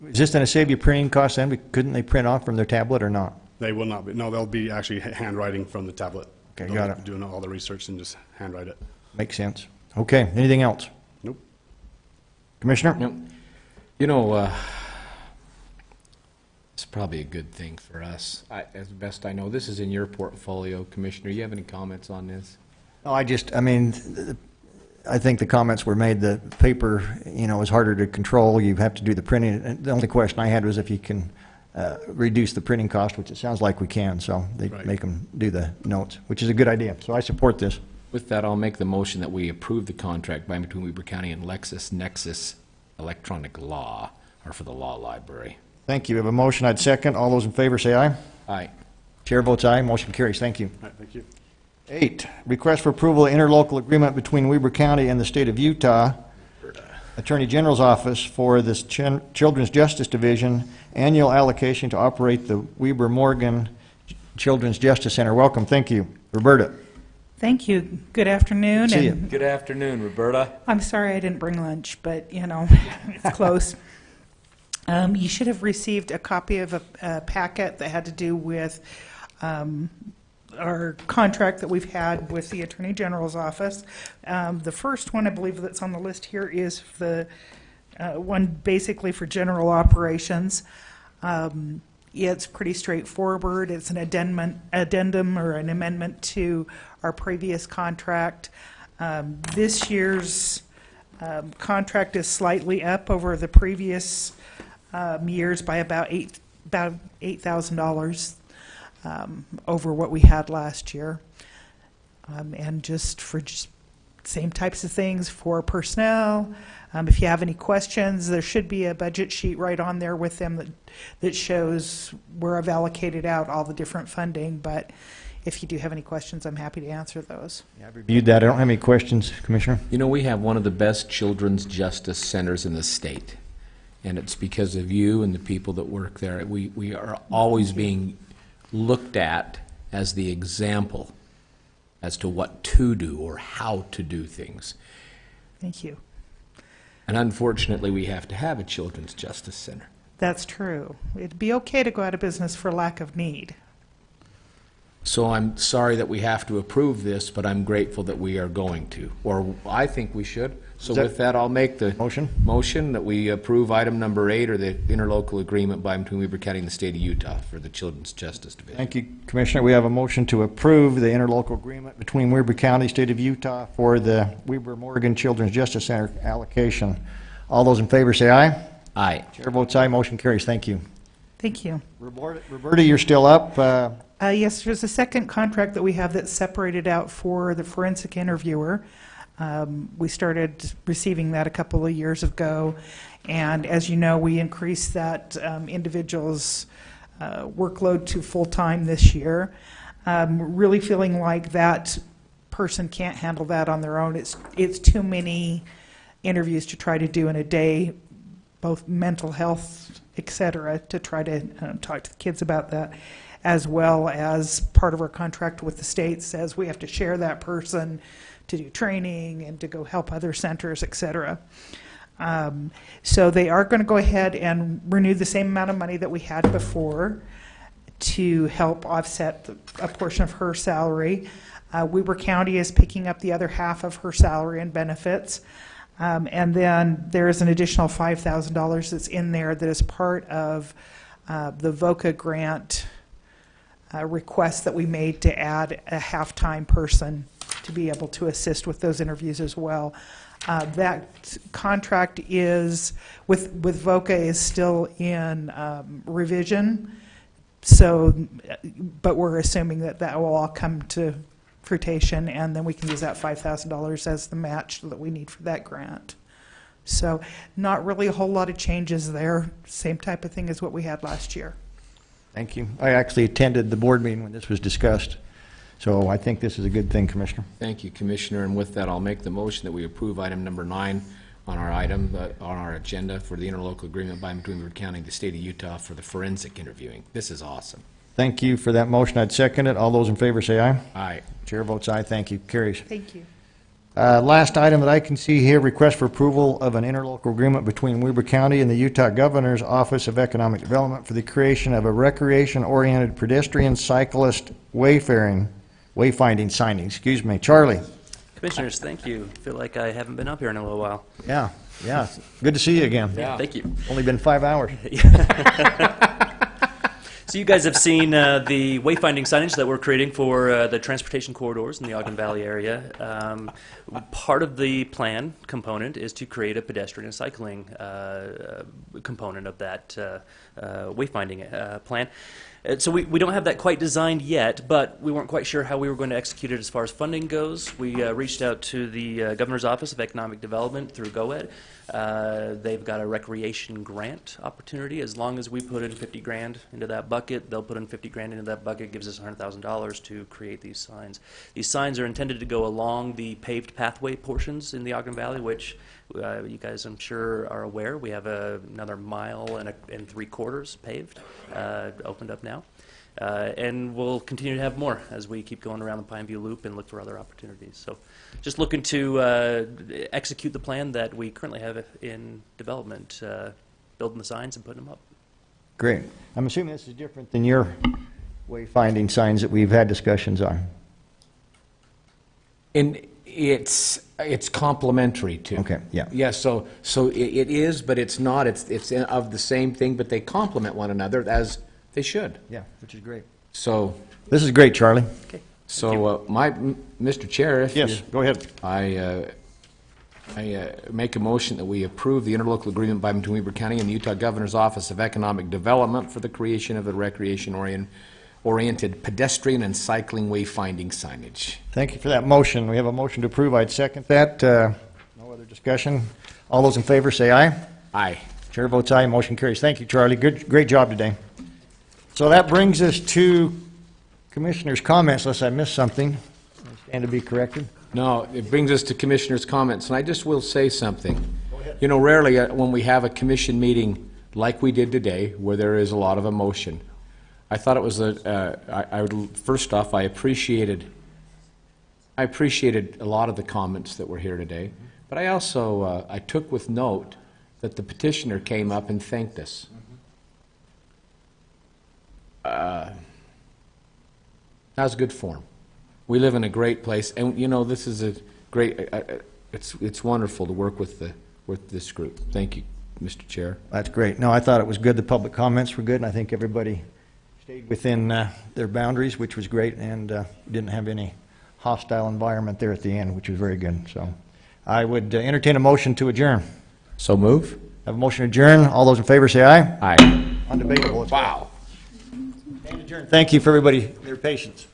Is this going to save you printing costs then? Couldn't they print off from their tablet or not? They will not be. No, they'll be actually handwriting from the tablet. Okay, got it. Doing all the research and just handwrite it. Makes sense. Okay, anything else? Nope. Commissioner? Nope. You know, it's probably a good thing for us. As best I know, this is in your portfolio, Commissioner. You have any comments on this? No, I think the comments were made, the paper, is harder to control. You have to do the printing. And the only question I had was if you can reduce the printing cost, which it sounds like we can. So they make them do the notes, which is a good idea. So I support this. With that, I'll make the motion that we approve the contract by between Weber County and LexisNexis Electronic Law, or for the law library. Thank you. We have a motion. I'd second. All those in favor say aye. Aye. Chair votes aye. Motion carries. Thank you. All right, thank you. 8, request for approval of interlocal agreement between Weber County and the State of Utah Attorney General's Office for this Children's Justice Division annual allocation to operate the Weber Morgan Children's Justice Center. Welcome. Thank you. Roberta. Thank you. Good afternoon. See you. Good afternoon, Roberta. I'm sorry I didn't bring lunch, but, it's close. You should have received a copy of a packet that had to do with our contract that we've had with the Attorney General's Office. The first one, I believe, that's on the list here is the one basically for general operations. It's pretty straightforward. It's an addendum or an amendment to our previous contract. This year's contract is slightly up over the previous years by about $8,000 over what we had last year. And just for same types of things for personnel. If you have any questions, there should be a budget sheet right on there with them that shows where I've allocated out all the different funding. But if you do have any questions, I'm happy to answer those. Yeah, I've reviewed that. I don't have any questions, Commissioner. We have one of the best children's justice centers in the state. And it's because of you and the people that work there. We are always being looked at as the example as to what to do or how to do things. Thank you. And unfortunately, we have to have a children's justice center. That's true. It'd be okay to go out of business for lack of need. So I'm sorry that we have to approve this, but I'm grateful that we are going to, or I think we should. So with that, I'll make the motion that we approve item number 8, or the interlocal agreement by between Weber County and the state of Utah for the Children's Justice Division. Thank you, Commissioner. We have a motion to approve the interlocal agreement between Weber County, state of Utah for the Weber Morgan Children's Justice Center allocation. All those in favor say aye. Aye. Chair votes aye. Motion carries. Thank you. Thank you. Roberta, you're still up. Yes, there's a second contract that we have that's separated out for the forensic interviewer. We started receiving that a couple of years ago, and as you know, we increased that individual's workload to full-time this year. Really feeling like that person can't handle that on their own. It's too many interviews to try to do in a day, both mental health, et cetera, to try to talk to the kids about that, as well as part of our contract with the state says we have to share that person to do training and to go help other centers, et cetera. So they are going to go ahead and renew the same amount of money that we had before to help offset a portion of her salary. Weber County is picking up the other half of her salary and benefits. And then there is an additional $5,000 that's in there that is part of the VOCA grant request that we made to add a half-time person to be able to assist with those interviews as well. That contract is, with VOCA, is still in revision, so, but we're assuming that that will all come to fruition, and then we can use that $5,000 as the match that we need for that grant. So not really a whole lot of changes there. Same type of thing as what we had last year. Thank you. I actually attended the board meeting when this was discussed, so I think this is a good thing, Commissioner. Thank you, Commissioner. And with that, I'll make the motion that we approve item number 9 on our on our agenda for the interlocal agreement by between Weber County and the state of Utah for the forensic interviewing. This is awesome. Thank you for that motion. I'd second it. All those in favor say aye. Aye. Chair votes aye. Thank you. Carries. Thank you. Last item that I can see here, request for approval of an interlocal agreement between Weber County and the Utah Governor's Office of Economic Development for the creation of a recreation-oriented pedestrian cyclist wayfinding signing. Excuse me. Charlie. Commissioners, thank you. I feel like I haven't been up here in a little while. Yeah. Good to see you again. Yeah. Thank you. Only been 5 hours. So you guys have seen the wayfinding signage that we're creating for the transportation corridors in the Ogden Valley area. Part of the plan component is to create a pedestrian and cycling component of that wayfinding plan. So we don't have that quite designed yet, but we weren't quite sure how we were going to execute it as far as funding goes. We reached out to the Governor's Office of Economic Development through GoEd. They've got a recreation grant opportunity. As long as we put in 50 grand into that bucket, they'll put in 50 grand into that bucket, gives us $100,000 to create these signs. These signs are intended to go along the paved pathway portions in the Ogden Valley, which you guys, I'm sure, are aware. We have another mile and 3/4 paved, opened up now. And we'll continue to have more as we keep going around the Pineview Loop and look for other opportunities. So just looking to execute the plan that we currently have in development, building the signs and putting them up. Great. I'm assuming this is different than your wayfinding signs that we've had discussions on. And it's complementary to. Okay, yeah. Yeah, so it is, but it's not. It's of the same thing, but they complement one another as they should. Yeah, which is great. So this is great, Charlie. Okay. So Mr. Chair, if yes, go ahead. I make a motion that we approve the interlocal agreement by between Weber County and the Utah Governor's Office of Economic Development for the creation of a recreation-oriented pedestrian and cycling wayfinding signage. Thank you for that motion. We have a motion to approve. I'd second that. No other discussion. All those in favor say aye. Aye. Chair votes aye. Motion carries. Thank you, Charlie. Great job today. So that brings us to Commissioner's comments, unless I missed something. I stand to be corrected. No, it brings us to Commissioner's comments, and I just will say something. Go ahead. You know, rarely when we have a commission meeting like we did today, where there is a lot of emotion, I thought it was first off, I appreciated a lot of the comments that were here today, but I also I took with note that the petitioner came up and thanked us. That was good form. We live in a great place, and you know, this is a great, it's wonderful to work with this group. Thank you, Mr. Chair. That's great. No, I thought it was good. The public comments were good, and I think everybody stayed within their boundaries, which was great, and didn't have any hostile environment there at the end, which was very good. So I would entertain a motion to adjourn. So move. Have a motion to adjourn. All those in favor say aye. Aye. Undebatable. Wow. Stand adjourned. Thank you for everybody, their patience.